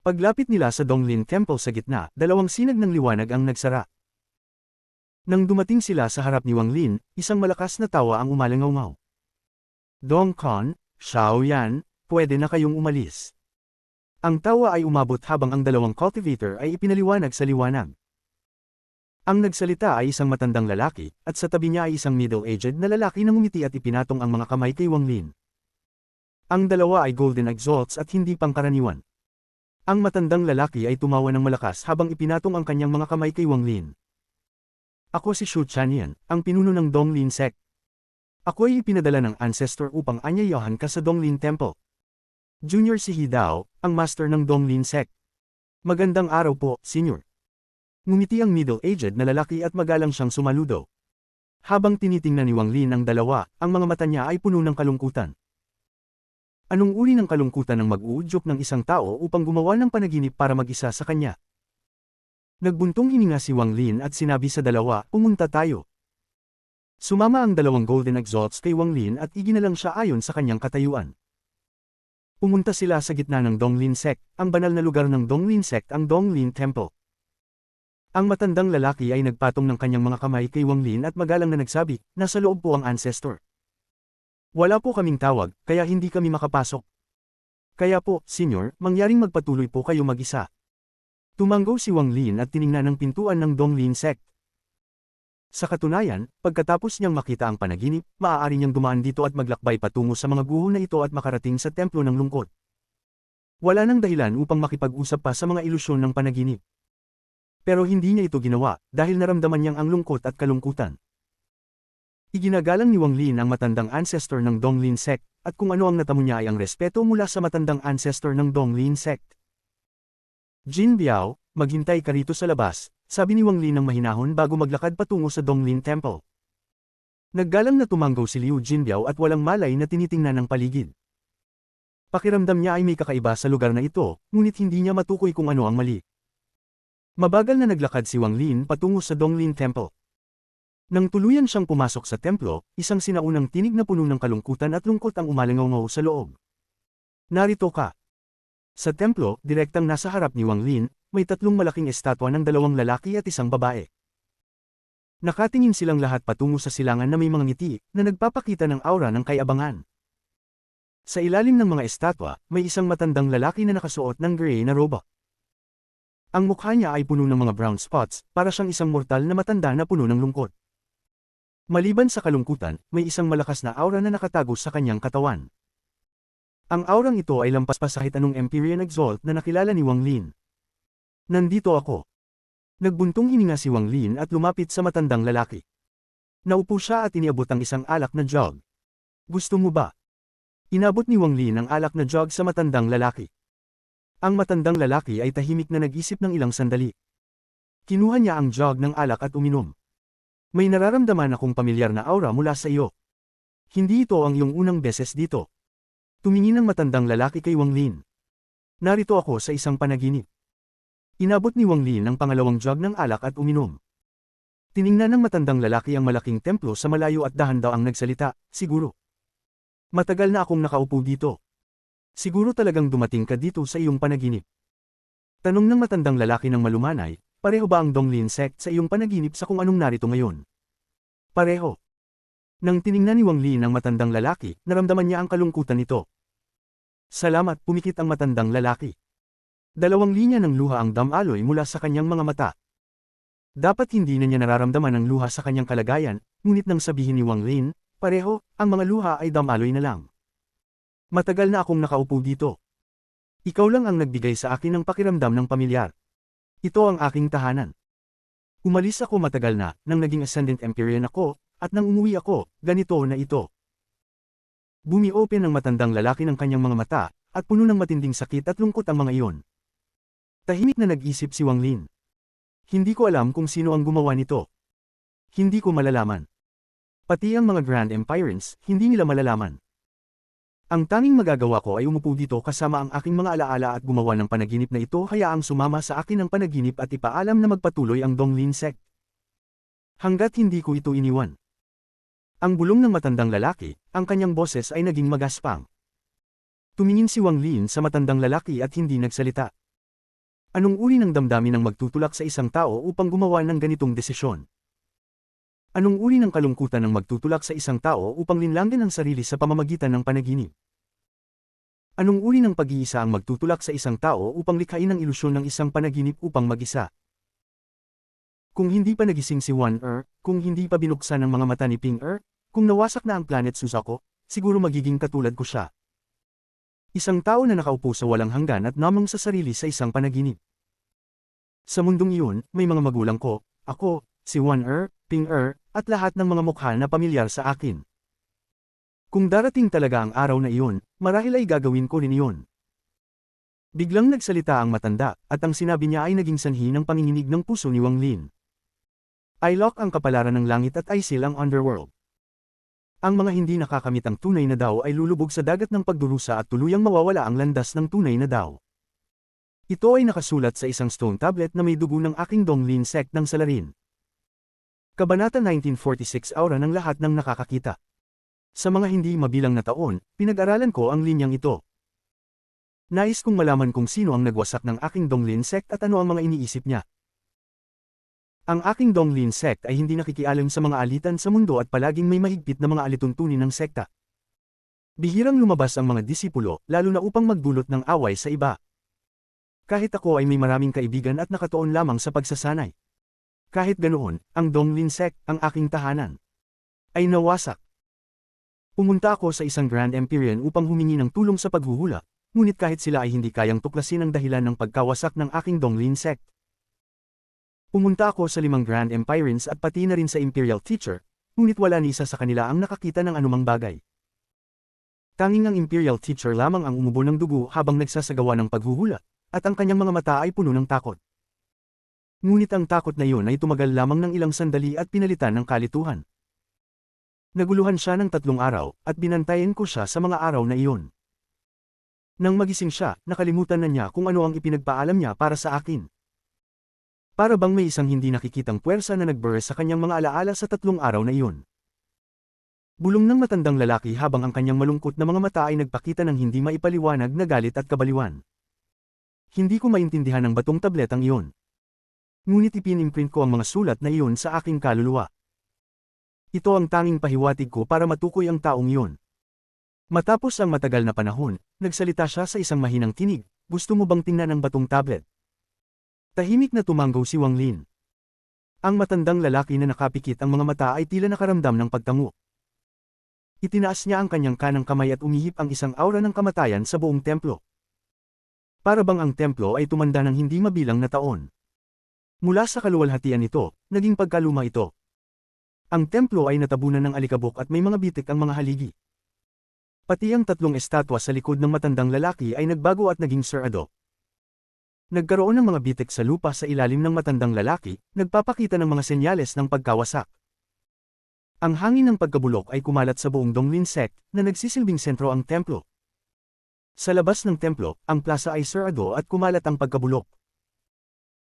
Paglapit nila sa Donglin Temple sa gitna, dalawang sinag ng liwanag ang nagsara. Nang dumating sila sa harap ni Wang Lin, isang malakas na tawa ang umalangaw-ngaw. Dong Con, Xiao Yan, pwede na kayong umalis. Ang tawa ay umabot habang ang dalawang cultivator ay ipinaliwanag sa liwanag. Ang nagsalita ay isang matandang lalaki, at sa tabi niya ay isang middle-aged na lalaki na ngumiti at ipinatong ang mga kamay kay Wang Lin. Ang dalawa ay golden exalts at hindi pangkaraniwan. Ang matandang lalaki ay tumawa ng malakas habang ipinatong ang kanyang mga kamay kay Wang Lin. Ako si Shu Chanyan, ang pinuno ng Donglin sect. Ako ay ipinadala ng ancestor upang anyayahan ka sa Donglin Temple. Junior si Hidao, ang master ng Donglin sect. Magandang araw po, senior. Ngumiti ang middle-aged na lalaki at magalang siyang sumaludo. Habang tinitingnan ni Wang Lin ang dalawa, ang mga mata niya ay puno ng kalungkutan. Anong uri ng kalungkutan ng mag-uudyok ng isang tao upang gumawa ng panaginip para mag-isa sa kanya? Nagbuntong hininga si Wang Lin at sinabi sa dalawa, pumunta tayo. Sumama ang dalawang golden exalts kay Wang Lin at iginalang siya ayon sa kanyang katayuan. Pumunta sila sa gitna ng Donglin sect, ang banal na lugar ng Donglin sect ang Donglin Temple. Ang matandang lalaki ay nagpatong ng kanyang mga kamay kay Wang Lin at magalang na nagsabi, nasa loob po ang ancestor. Wala po kaming tawag, kaya hindi kami makapasok. Kaya po, senyor, mangyaring magpatuloy po kayo mag-isa. Tumanggo si Wang Lin at tiningnan ang pintuan ng Donglin sect. Sa katunayan, pagkatapos niyang makita ang panaginip, maaari niyang dumaan dito at maglakbay patungo sa mga guho na ito at makarating sa templo ng lungkot. Wala nang dahilan upang makipag-usap pa sa mga ilusyon ng panaginip. Pero hindi niya ito ginawa, dahil naramdaman niyang ang lungkot at kalungkutan. Iginagalang ni Wang Lin ang matandang ancestor ng Donglin sect, at kung ano ang natamo niya ay ang respeto mula sa matandang ancestor ng Donglin sect. Jin Biao, maghintay ka rito sa labas, sabi ni Wang Lin ng mahinahon bago maglakad patungo sa Donglin Temple. Naggalang na tumanggaw si Liu Jinbiao at walang malay na tinitingnan ng paligid. Pakiramdam niya ay may kakaiba sa lugar na ito, ngunit hindi niya matukoy kung ano ang mali. Mabagal na naglakad si Wang Lin patungo sa Donglin Temple. Nang tuluyan siyang pumasok sa templo, isang sinaunang tinig na puno ng kalungkutan at lungkot ang umalangaw-ngaw sa loob. Narito ka. Sa templo, direktang nasa harap ni Wang Lin, may tatlong malaking estatwa ng dalawang lalaki at isang babae. Nakatingin silang lahat patungo sa silangan na may mga ngiti, na nagpapakita ng aura ng kayabangan. Sa ilalim ng mga estatwa, may isang matandang lalaki na nakasuot ng gray na roba. Ang mukha niya ay puno ng mga brown spots, para siyang isang mortal na matanda na puno ng lungkot. Maliban sa kalungkutan, may isang malakas na aura na nakatago sa kanyang katawan. Ang aurang ito ay lampas pa sa kahit anong Empyrean Exalt na nakilala ni Wang Lin. Nandito ako. Nagbuntong hininga si Wang Lin at lumapit sa matandang lalaki. Naupo siya at iniabot ang isang alak na jug. Gusto mo ba? Inabot ni Wang Lin ang alak na jug sa matandang lalaki. Ang matandang lalaki ay tahimik na nag-isip ng ilang sandali. Kinuha niya ang jug ng alak at uminom. May nararamdaman akong pamilyar na aura mula sa iyo. Hindi ito ang iyong unang beses dito. Tumingin ang matandang lalaki kay Wang Lin. Narito ako sa isang panaginip. Inabot ni Wang Lin ang pangalawang jug ng alak at uminom. Tiningnan ng matandang lalaki ang malaking templo sa malayo at dahan-daw ang nagsalita, siguro. Matagal na akong nakaupo dito. Siguro talagang dumating ka dito sa iyong panaginip. Tanong ng matandang lalaki ng malumanay, pareho ba ang Donglin sect sa iyong panaginip sa kung anong narito ngayon? Pareho. Nang tiningnan ni Wang Lin ang matandang lalaki, naramdaman niya ang kalungkutan nito. Salamat, pumikit ang matandang lalaki. Dalawang linya ng luha ang damaloy mula sa kanyang mga mata. Dapat hindi na niya nararamdaman ang luha sa kanyang kalagayan, ngunit nang sabihin ni Wang Lin, pareho, ang mga luha ay damaloy na lang. Matagal na akong nakaupo dito. Ikaw lang ang nagbigay sa akin ng pakiramdam ng pamilyar. Ito ang aking tahanan. Umalis ako matagal na, nang naging Ascendant Empyrean ako, at nang umuwi ako, ganito na ito. Bumi-open ang matandang lalaki ng kanyang mga mata, at puno ng matinding sakit at lungkot ang mga iyon. Tahimik na nag-isip si Wang Lin. Hindi ko alam kung sino ang gumawa nito. Hindi ko malalaman. Pati ang mga Grand Empirants, hindi nila malalaman. Ang tanging magagawa ko ay umupo dito kasama ang aking mga alaala at gumawa ng panaginip na ito, hayaang sumama sa akin ang panaginip at ipaalam na magpatuloy ang Donglin sect. Hanggat hindi ko ito iniwan. Ang bulong ng matandang lalaki, ang kanyang boses ay naging magaspang. Tumingin si Wang Lin sa matandang lalaki at hindi nagsalita. Anong uri ng damdamin ang magtutulak sa isang tao upang gumawa ng ganitong desisyon? Anong uri ng kalungkutan ang magtutulak sa isang tao upang linlangin ang sarili sa pamamagitan ng panaginip? Anong uri ng pag-iisa ang magtutulak sa isang tao upang likhain ang ilusyon ng isang panaginip upang mag-isa? Kung hindi pa nagising si Wan kung hindi pa binuksan ang mga mata ni Ping kung nawasak na ang planet Suzaku, siguro magiging katulad ko siya. Isang tao na nakaupo sa walang hanggan at namang sa sarili sa isang panaginip. Sa mundong iyon, may mga magulang ko, ako, si Wan Ping at lahat ng mga mukha na pamilyar sa akin. Kung darating talaga ang araw na iyon, marahil ay gagawin ko rin iyon. Biglang nagsalita ang matanda, at ang sinabi niya ay naging sanhi ng panginginig ng puso ni Wang Lin. Ilok ang kapalaran ng langit at Aisil ang underworld. Ang mga hindi nakakamit ang tunay na Dao ay lulubog sa dagat ng pagdurusa at tuluyang mawawala ang landas ng tunay na Dao. Ito ay nakasulat sa isang stone tablet na may dugo ng aking Donglin sect ng salarin. Kabanata 1946. Aura ng lahat ng nakakakita. Sa mga hindi mabilang na taon, pinag-aralan ko ang linyang ito. Nais kong malaman kung sino ang nagwasak ng aking Donglin sect at ano ang mga iniisip niya. Ang aking Donglin sect ay hindi nakikialam sa mga alitan sa mundo at palaging may mahigpit na mga alituntunin ng sekta. Bihirang lumabas ang mga disipulo, lalo na upang magdulot ng away sa iba. Kahit ako ay may maraming kaibigan at nakatuon lamang sa pagsasanay. Kahit ganoon, ang Donglin sect, ang aking tahanan, ay nawasak. Pumunta ako sa isang Grand Empyrean upang humingi ng tulong sa paghuhula, ngunit kahit sila ay hindi kayang tuklasin ang dahilan ng pagkawasak ng aking Donglin sect. Pumunta ako sa 5 Grand Empyreans at pati na rin sa Imperial Teacher, ngunit wala ni isa sa kanila ang nakakita ng anumang bagay. Tanging ang Imperial Teacher lamang ang umubo ng dugo habang nagsasagawa ng paghuhula, at ang kanyang mga mata ay puno ng takot. Ngunit ang takot na iyon ay tumagal lamang ng ilang sandali at pinalitan ng kalituhan. Naguluhan siya ng 3 araw, at binantayan ko siya sa mga araw na iyon. Nang magising siya, nakalimutan na niya kung ano ang ipinagpaalam niya para sa akin. Para bang may isang hindi nakikitang puwersa na nagburst sa kanyang mga alaala sa 3 araw na iyon. Bulong ng matandang lalaki habang ang kanyang malungkot na mga mata ay nagpakita ng hindi maipaliwanag na galit at kabaliwan. Hindi ko maintindihan ang batong tabletang iyon. Ngunit ipinimprint ko ang mga sulat na iyon sa aking kaluluwa. Ito ang tanging pahiwatig ko para matukoy ang taong iyon. Matapos ang matagal na panahon, nagsalita siya sa isang mahinang tinig, "Gusto mo bang tingnan ang batong tablet?" Tahimik na tumanggaw si Wang Lin. Ang matandang lalaki na nakapikit ang mga mata ay tila nakaramdam ng pagtango. Itinaas niya ang kanyang kanang kamay at umihip ang isang aura ng kamatayan sa buong templo. Para bang ang templo ay tumanda ng hindi mabilang na taon. Mula sa kaluwalhatian nito, naging pagkaluma ito. Ang templo ay natabunan ng alikabok at may mga bitik ang mga haligi. Pati ang 3 estatwa sa likod ng matandang lalaki ay nagbago at naging sarado. Nagkaroon ng mga bitik sa lupa sa ilalim ng matandang lalaki, nagpapakita ng mga senyales ng pagkawasak. Ang hangin ng pagkabulok ay kumalat sa buong Donglin sect, na nagsisilbing sentro ang templo. Sa labas ng templo, ang plaza ay sarado at kumalat ang pagkabulok.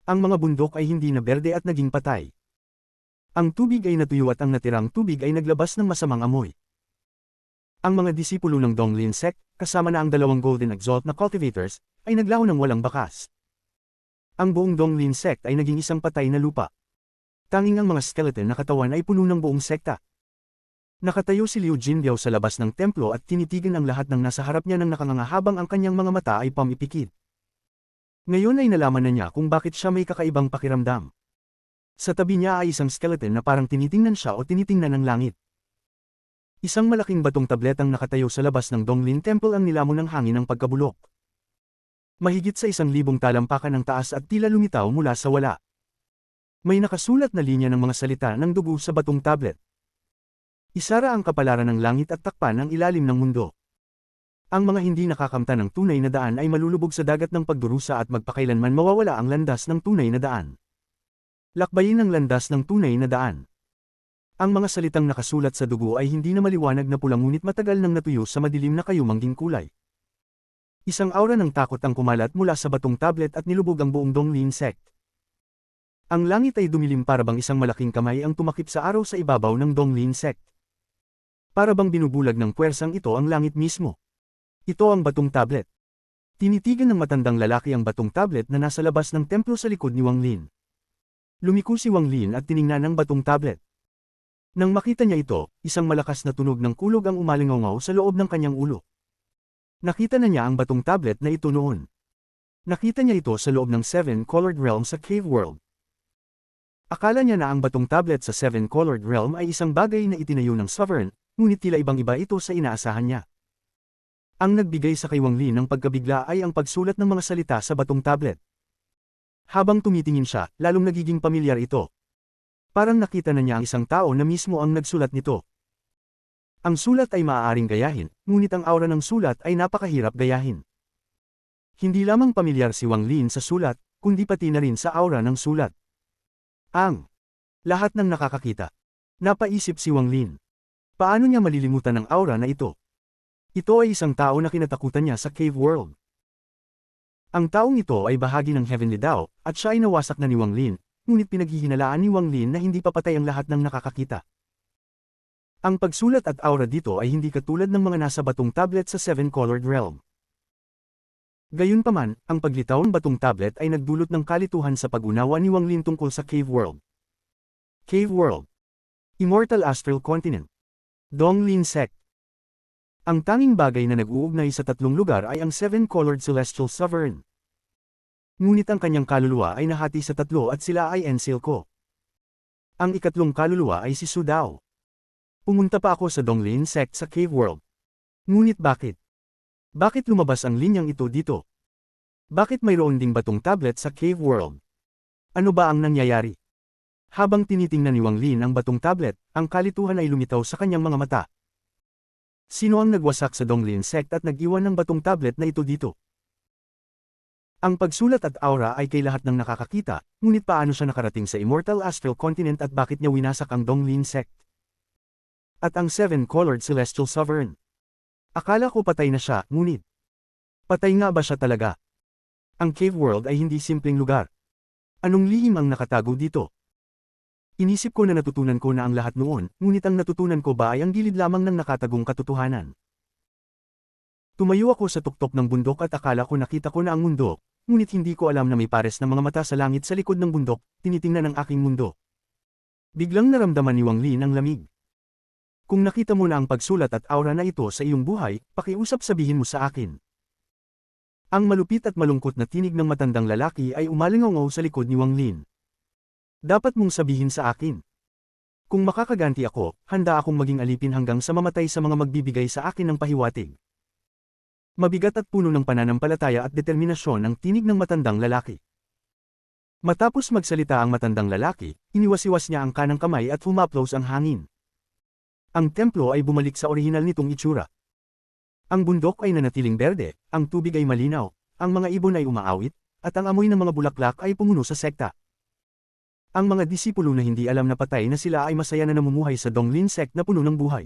Ang mga bundok ay hindi na berde at naging patay. Ang tubig ay natuyo at ang natirang tubig ay naglabas ng masamang amoy. Ang mga disipulo ng Donglin sect, kasama na ang 2 Golden Exalt na cultivators, ay naglaho ng walang bakas. Ang buong Donglin sect ay naging isang patay na lupa. Tanging ang mga skeleton na katawan ay puno ng buong sekta. Nakatayo si Liu Jinbiao sa labas ng templo at tinitigan ang lahat ng nasa harap niya ng nakanganga habang ang kanyang mga mata ay pamipikit. Ngayon ay nalaman na niya kung bakit siya may kakaibang pakiramdam. Sa tabi niya ay isang skeleton na parang tinitingnan siya o tinitingnan ng langit. Isang malaking batong tabletang nakatayo sa labas ng Donglin Temple ang nilamon ng hangin ng pagkabulok. Mahigit sa 1,000 talampakan ang taas at tila lumitaw mula sa wala. May nakasulat na linya ng mga salita ng dugo sa batong tablet. Isara ang kapalaran ng langit at takpan ang ilalim ng mundo. Ang mga hindi nakakamtan ng tunay na daan ay malulubog sa dagat ng pagdurusa at magpakailanman mawawala ang landas ng tunay na daan. Lakbayin ang landas ng tunay na daan. Ang mga salitang nakasulat sa dugo ay hindi na maliwanag na pula ngunit matagal nang natuyo sa madilim na kayumangging kulay. Isang aura ng takot ang kumalat mula sa batong tablet at nilubog ang buong Donglin sect. Ang langit ay dumilim para bang isang malaking kamay ang tumakip sa araw sa ibabaw ng Donglin sect. Para bang binubulag ng puwersang ito ang langit mismo. Ito ang batong tablet. Tinitigan ng matandang lalaki ang batong tablet na nasa labas ng templo sa likod ni Wang Lin. Lumiko si Wang Lin at tiningnan ang batong tablet. Nang makita niya ito, isang malakas na tunog ng kulog ang umalingaw sa loob ng kanyang ulo. Nakita na niya ang batong tablet na ito noon. Nakita niya ito sa loob ng Seven Colored Realm sa Cave World. Akala niya na ang batong tablet sa Seven Colored Realm ay isang bagay na itinayo ng Sovereign, ngunit tila ibang-iba ito sa inaasahan niya. Ang nagbigay sa kay Wang Lin ng pagkabigla ay ang pagsulat ng mga salita sa batong tablet. Habang tumitingin siya, lalong nagiging pamilyar ito. Parang nakita na niya ang isang tao na mismo ang nagsulat nito. Ang sulat ay maaaring gayahin, ngunit ang aura ng sulat ay napakahirap gayahin. Hindi lamang pamilyar si Wang Lin sa sulat, kundi pati na rin sa aura ng sulat. Lahat ng nakakakita. Napaisip si Wang Lin. Paano niya malilimutan ang aura na ito? Ito ay isang tao na kinatakutan niya sa Cave World. Ang taong ito ay bahagi ng Heavenly Dao, at siya ay nawasak na ni Wang Lin, ngunit pinaghihinalaan ni Wang Lin na hindi pa patay ang lahat ng nakakakita. Ang pagsulat at aura dito ay hindi katulad ng mga nasa batong tablet sa Seven Colored Realm. Gayunpaman, ang paglitaw ng batong tablet ay nagdulot ng kalituhan sa pag-unawa ni Wang Lin tungkol sa Cave World. Cave World. Immortal Astral Continent. Donglin Sect. Ang tanging bagay na nag-uugnay sa tatlong lugar ay ang Seven Colored Celestial Sovereign. Ngunit ang kanyang kaluluwa ay nahati sa tatlo at sila ay Ensilko. Ang ikatlong kaluluwa ay si Su Dao. Pumunta pa ako sa Donglin Sect sa Cave World. Ngunit bakit? Bakit lumabas ang linyang ito dito? Bakit mayroon ding batong tablet sa Cave World? Ano ba ang nangyayari? Habang tinitingnan ni Wang Lin ang batong tablet, ang kalituhan ay lumitaw sa kanyang mga mata. Sino ang nagwasak sa Donglin Sect at nag-iwan ng batong tablet na ito dito? Ang pagsulat at aura ay kay lahat ng nakakakita, ngunit paano siya nakarating sa Immortal Astral Continent at bakit niya winasak ang Donglin Sect? At ang Seven Colored Celestial Sovereign. Akala ko patay na siya, ngunit patay nga ba siya talaga? Ang Cave World ay hindi simpleng lugar. Anong lihim ang nakatago dito? Inisip ko na natutunan ko na ang lahat noon, ngunit ang natutunan ko ba ay ang gilid lamang ng nakatagong katotohanan. Tumayo ako sa tuktok ng bundok at akala ko nakita ko na ang mundo, ngunit hindi ko alam na may pares ng mga mata sa langit sa likod ng bundok, tinitingnan ang aking mundo. Biglang naramdaman ni Wang Lin ang lamig. Kung nakita mo na ang pagsulat at aura na ito sa iyong buhay, pakiusap sabihin mo sa akin. Ang malupit at malungkot na tinig ng matandang lalaki ay umalingaw sa likod ni Wang Lin. Dapat mong sabihin sa akin. Kung makakaganti ako, handa akong maging alipin hanggang sa mamatay sa mga magbibigay sa akin ng pahiwatig. Mabigat at puno ng pananampalataya at determinasyon ang tinig ng matandang lalaki. Matapos magsalita ang matandang lalaki, iniwasiwas niya ang kanang kamay at humaplos ang hangin. Ang templo ay bumalik sa orihinal nitong itsura. Ang bundok ay nanatiling berde, ang tubig ay malinaw, ang mga ibon ay umaawit, at ang amoy ng mga bulaklak ay pumuno sa sekta. Ang mga disipulo na hindi alam na patay na sila ay masaya na namumuhay sa Donglin Sect na puno ng buhay.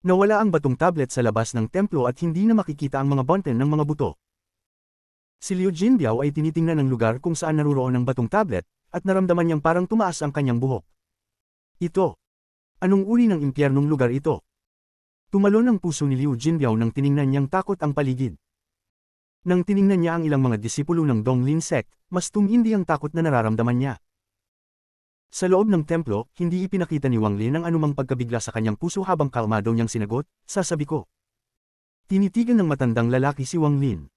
Nawala ang batong tablet sa labas ng templo at hindi na makikita ang mga bonten ng mga buto. Si Liu Jinbiao ay tinitingnan ang lugar kung saan naruroon ang batong tablet, at naramdaman niyang parang tumaas ang kanyang buhok. Ito. Anong uri ng impyernong lugar ito? Tumalon ang puso ni Liu Jinbiao nang tiningnan niyang takot ang paligid. Nang tiningnan niya ang ilang mga disipulo ng Donglin Sect, mas tumindi ang takot na nararamdaman niya. Sa loob ng templo, hindi ipinakita ni Wang Lin ang anumang pagkabigla sa kanyang puso habang kalmado niyang sinagot, sasabi ko. Tinitigan ng matandang lalaki si Wang Lin.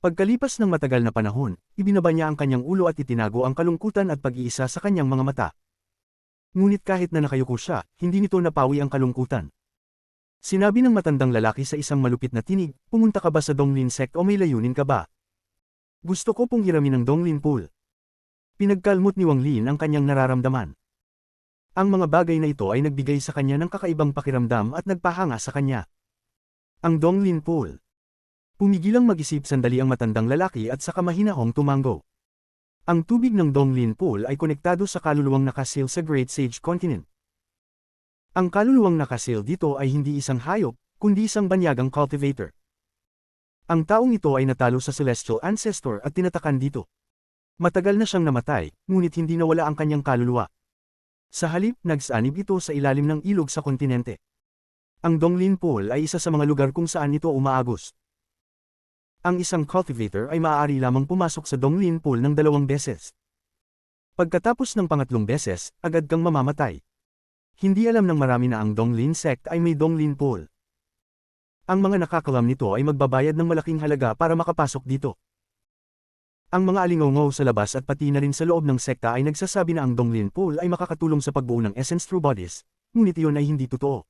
Pagkalipas ng matagal na panahon, ibinaba niya ang kanyang ulo at itinago ang kalungkutan at pag-iisa sa kanyang mga mata. Ngunit kahit na nakayuko siya, hindi nito napawi ang kalungkutan. Sinabi ng matandang lalaki sa isang malupit na tinig, pumunta ka ba sa Donglin Sect o may layunin ka ba? Gusto ko pong hiramin ang Donglin Pool. Pinagkalmot ni Wang Lin ang kanyang nararamdaman. Ang mga bagay na ito ay nagbigay sa kanya ng kakaibang pakiramdam at nagpahanga sa kanya. Ang Donglin Pool. Pumigilang mag-isip sandali ang matandang lalaki at saka mahinahong tumango. Ang tubig ng Donglin Pool ay konektado sa kaluluwang nakasil sa Great Sage Continent. Ang kaluluwang nakasil dito ay hindi isang hayop, kundi isang banyagang cultivator. Ang taong ito ay natalo sa Celestial Ancestor at tinatakan dito. Matagal na siyang namatay, ngunit hindi nawala ang kanyang kaluluwa. Sa halip, nagsanib ito sa ilalim ng ilog sa kontinente. Ang Donglin Pool ay isa sa mga lugar kung saan ito umaagos. Ang isang cultivator ay maaari lamang pumasok sa Donglin Pool ng 2 beses. Pagkatapos ng pangatlong beses, agad kang mamamatay. Hindi alam ng marami na ang Donglin sect ay may Donglin Pool. Ang mga nakakalam nito ay magbabayad ng malaking halaga para makapasok dito. Ang mga alingaw sa labas at pati na rin sa loob ng sekta ay nagsasabi na ang Donglin Pool ay makakatulong sa pagbuo ng essence through bodies, ngunit iyon ay hindi totoo.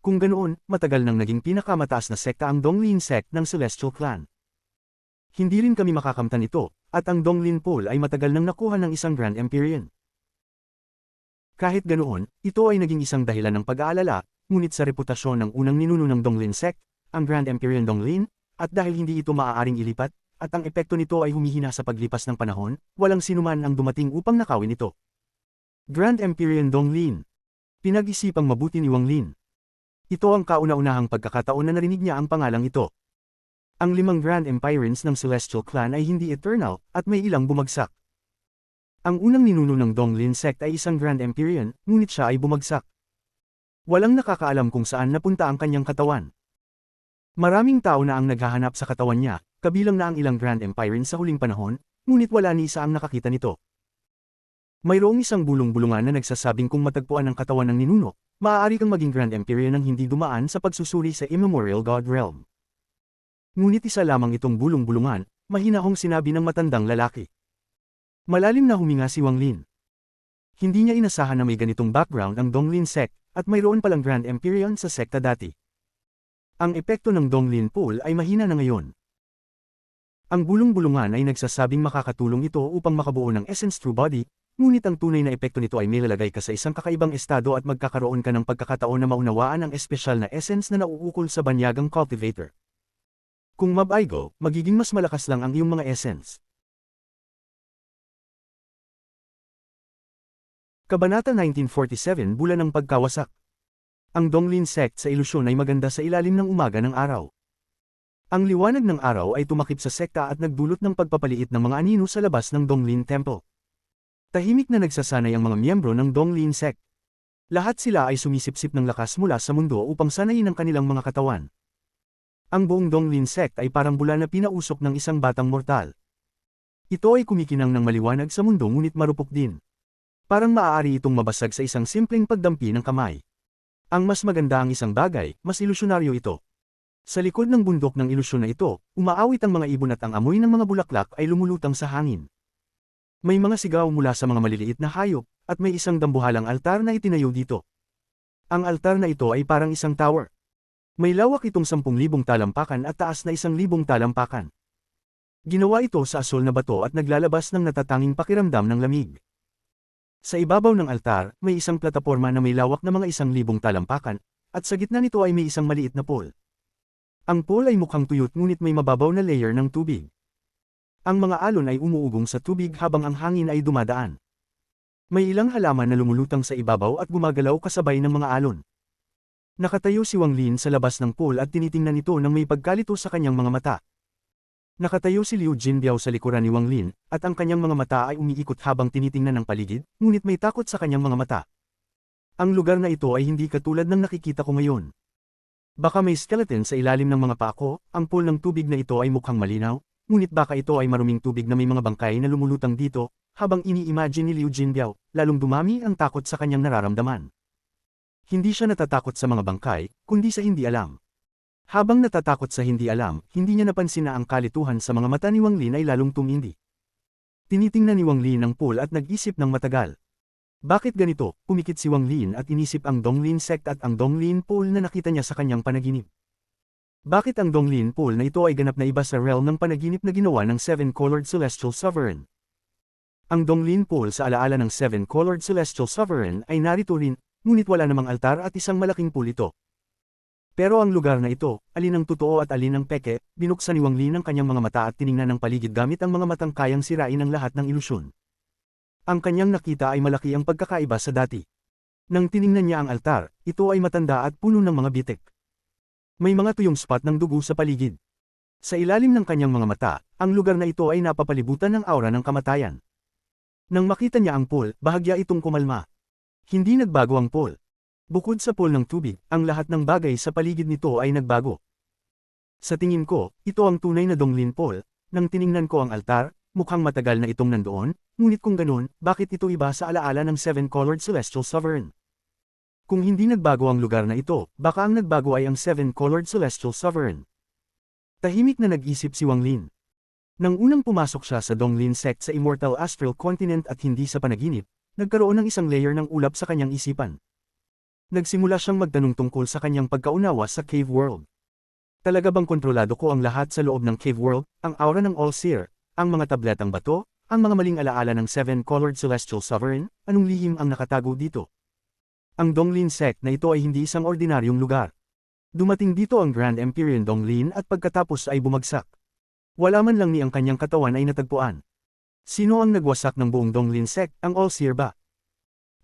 Kung ganoon, matagal nang naging pinakamataas na sekta ang Donglin sect ng Celestial Clan. Hindi rin kami makakamtan ito, at ang Donglin Pool ay matagal nang nakuha ng isang Grand Empyrean. Kahit ganoon, ito ay naging isang dahilan ng pag-aalala, ngunit sa reputasyon ng unang ninuno ng Donglin sect, ang Grand Empyrean Donglin, at dahil hindi ito maaaring ilipat, at ang epekto nito ay humihina sa paglipas ng panahon, walang sinuman ang dumating upang nakawin ito. Grand Empyrean Donglin. Pinag-isipang mabuti ni Wang Lin. Ito ang kauna-unahang pagkakataon na narinig niya ang pangalang ito. Ang 5 Grand Empyreans ng Celestial Clan ay hindi eternal, at may ilang bumagsak. Ang unang ninuno ng Donglin sect ay isang Grand Empyrean, ngunit siya ay bumagsak. Walang nakakaalam kung saan napunta ang kanyang katawan. Maraming tao na ang naghahanap sa katawan niya, kabilang na ang ilang Grand Empyreans sa huling panahon, ngunit wala ni isa ang nakakita nito. Mayroong isang bulong-bulungan na nagsasabing kung matagpuan ang katawan ng ninuno, maaari kang maging Grand Empyrean nang hindi dumaan sa pagsusuri sa Immemorial God Realm. Ngunit isa lamang itong bulong-bulungan, mahinahong sinabi ng matandang lalaki. Malalim na huminga si Wang Lin. Hindi niya inasahan na may ganitong background ang Donglin sect, at mayroon palang Grand Empyrean sa sekta dati. Ang epekto ng Donglin Pool ay mahina na ngayon. Ang bulong-bulungan ay nagsasabing makakatulong ito upang makabuo ng essence through body, ngunit ang tunay na epekto nito ay nilalagay ka sa isang kakaibang estado at magkakaroon ka ng pagkakataon na maunawaan ang espesyal na essence na nauukol sa banyagang cultivator. Kung mabaigo, magiging mas malakas lang ang iyong mga essence. Kabanata 1947 Bulan ng Pagkawasak. Ang Donglin sect sa ilusyon ay maganda sa ilalim ng umaga ng araw. Ang liwanag ng araw ay tumakip sa sekta at nagdulot ng pagpapaliit ng mga anino sa labas ng Donglin Temple. Tahimik na nagsasanay ang mga miyembro ng Donglin sect. Lahat sila ay sumisipsip ng lakas mula sa mundo upang sanayin ang kanilang mga katawan. Ang buong Donglin sect ay parang bula na pinausok ng isang batang mortal. Ito ay kumikinang ng maliwanag sa mundo ngunit marupok din. Parang maaari itong mabasag sa isang simpleng pagdampi ng kamay. Ang mas maganda ang isang bagay, mas ilusyonaryo ito. Sa likod ng bundok ng ilusyon na ito, umaawit ang mga ibon at ang amoy ng mga bulaklak ay lumulutang sa hangin. May mga sigaw mula sa mga maliliit na hayop, at may isang dambuhalang altar na itinayo dito. Ang altar na ito ay parang isang tower. May lawak itong 10,000 talampakan at taas na 1,000 talampakan. Ginawa ito sa asol na bato at naglalabas ng natatanging pakiramdam ng lamig. Sa ibabaw ng altar, may isang plataporma na may lawak na mga 1,000 talampakan, at sa gitna nito ay may isang maliit na pool. Ang pool ay mukhang tuyot ngunit may mababaw na layer ng tubig. Ang mga alon ay umuugong sa tubig habang ang hangin ay dumadaan. May ilang halaman na lumulutang sa ibabaw at gumagalaw kasabay ng mga alon. Nakatayo si Wang Lin sa labas ng pool at tinitingnan ito nang may pagkalito sa kanyang mga mata. Nakatayo si Liu Jinbiao sa likuran ni Wang Lin, at ang kanyang mga mata ay umiikot habang tinitingnan ng paligid, ngunit may takot sa kanyang mga mata. Ang lugar na ito ay hindi katulad ng nakikita ko ngayon. Baka may skeleton sa ilalim ng mga paa ko, ang pool ng tubig na ito ay mukhang malinaw, ngunit baka ito ay maruming tubig na may mga bangkay na lumulutang dito, habang ini-imagine ni Liu Jinbiao, lalong dumami ang takot sa kanyang nararamdaman. Hindi siya natatakot sa mga bangkay, kundi sa hindi alam. Habang natatakot sa hindi alam, hindi niya napansin na ang kalituhan sa mga mata ni Wang Lin ay lalong tumindi. Tinitingnan ni Wang Lin ang pool at nag-isip ng matagal. Bakit ganito? Pumikit si Wang Lin at inisip ang Donglin sect at ang Donglin pool na nakita niya sa kanyang panaginip. Bakit ang Donglin pool na ito ay ganap na iba sa realm ng panaginip na ginawa ng 7-colored Celestial Sovereign? Ang Donglin pool sa alaala ng 7-colored Celestial Sovereign ay narito rin, ngunit wala namang altar at isang malaking pool ito. Pero ang lugar na ito, alin ang totoo at alin ang peke, binuksan ni Wang Lin ang kanyang mga mata at tiningnan ng paligid gamit ang mga matang kayang sirain ang lahat ng ilusyon. Ang kanyang nakita ay malaki ang pagkakaiba sa dati. Nang tiningnan niya ang altar, ito ay matanda at puno ng mga bitik. May mga tuyong spot ng dugo sa paligid. Sa ilalim ng kanyang mga mata, ang lugar na ito ay napapalibutan ng aura ng kamatayan. Nang makita niya ang pool, bahagya itong kumalma. Hindi nagbago ang pool. Bukod sa pool ng tubig, ang lahat ng bagay sa paligid nito ay nagbago. Sa tingin ko, ito ang tunay na Donglin Pool. Nang tiningnan ko ang altar, mukhang matagal na itong nandoon, ngunit kung ganun, bakit ito iba sa alaala ng Seven-Colored Celestial Sovereign? Kung hindi nagbago ang lugar na ito, baka ang nagbago ay ang Seven-Colored Celestial Sovereign. Tahimik na nag-isip si Wang Lin. Nang unang pumasok siya sa Donglin sect sa Immortal Astral Continent at hindi sa panaginip, nagkaroon ng isang layer ng ulap sa kanyang isipan. Nagsimula siyang magtanong tungkol sa kanyang pagkaunawa sa Cave World. Talaga bang kontrolado ko ang lahat sa loob ng Cave World, ang aura ng All-Seer, ang mga tabletang bato, ang mga maling alaala ng Seven-Colored Celestial Sovereign, anong lihim ang nakatago dito? Ang Donglin sect na ito ay hindi isang ordinaryong lugar. Dumating dito ang Grand Empyrean Donglin at pagkatapos ay bumagsak. Wala man lang ni ang kanyang katawan ay natagpuan. Sino ang nagwasak ng buong Donglin sect, ang All-Seer ba?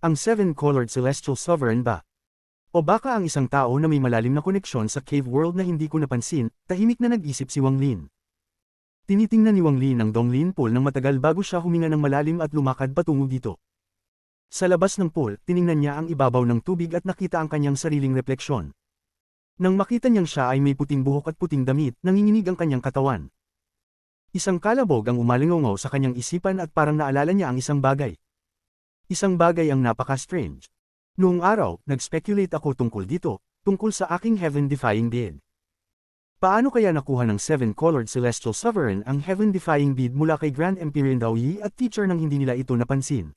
Ang Seven-Colored Celestial Sovereign ba? O baka ang isang tao na may malalim na koneksyon sa Cave World na hindi ko napansin, tahimik na nag-isip si Wang Lin. Tinitingnan ni Wang Lin ang Donglin Pool ng matagal bago siya huminga ng malalim at lumakad patungo dito. Sa labas ng pool, tiningnan niya ang ibabaw ng tubig at nakita ang kanyang sariling refleksyon. Nang makita niyang siya ay may puting buhok at puting damit, nanginginig ang kanyang katawan. Isang kalabog ang umalingaw sa kanyang isipan at parang naalala niya ang isang bagay. Isang bagay ang napaka-strange. Noong araw, nag-speculate ako tungkol dito, tungkol sa aking heaven-defying bead. Paano kaya nakuha ng Seven-Colored Celestial Sovereign ang heaven-defying bead mula kay Grand Empyrean Daoyi at teacher nang hindi nila ito napansin?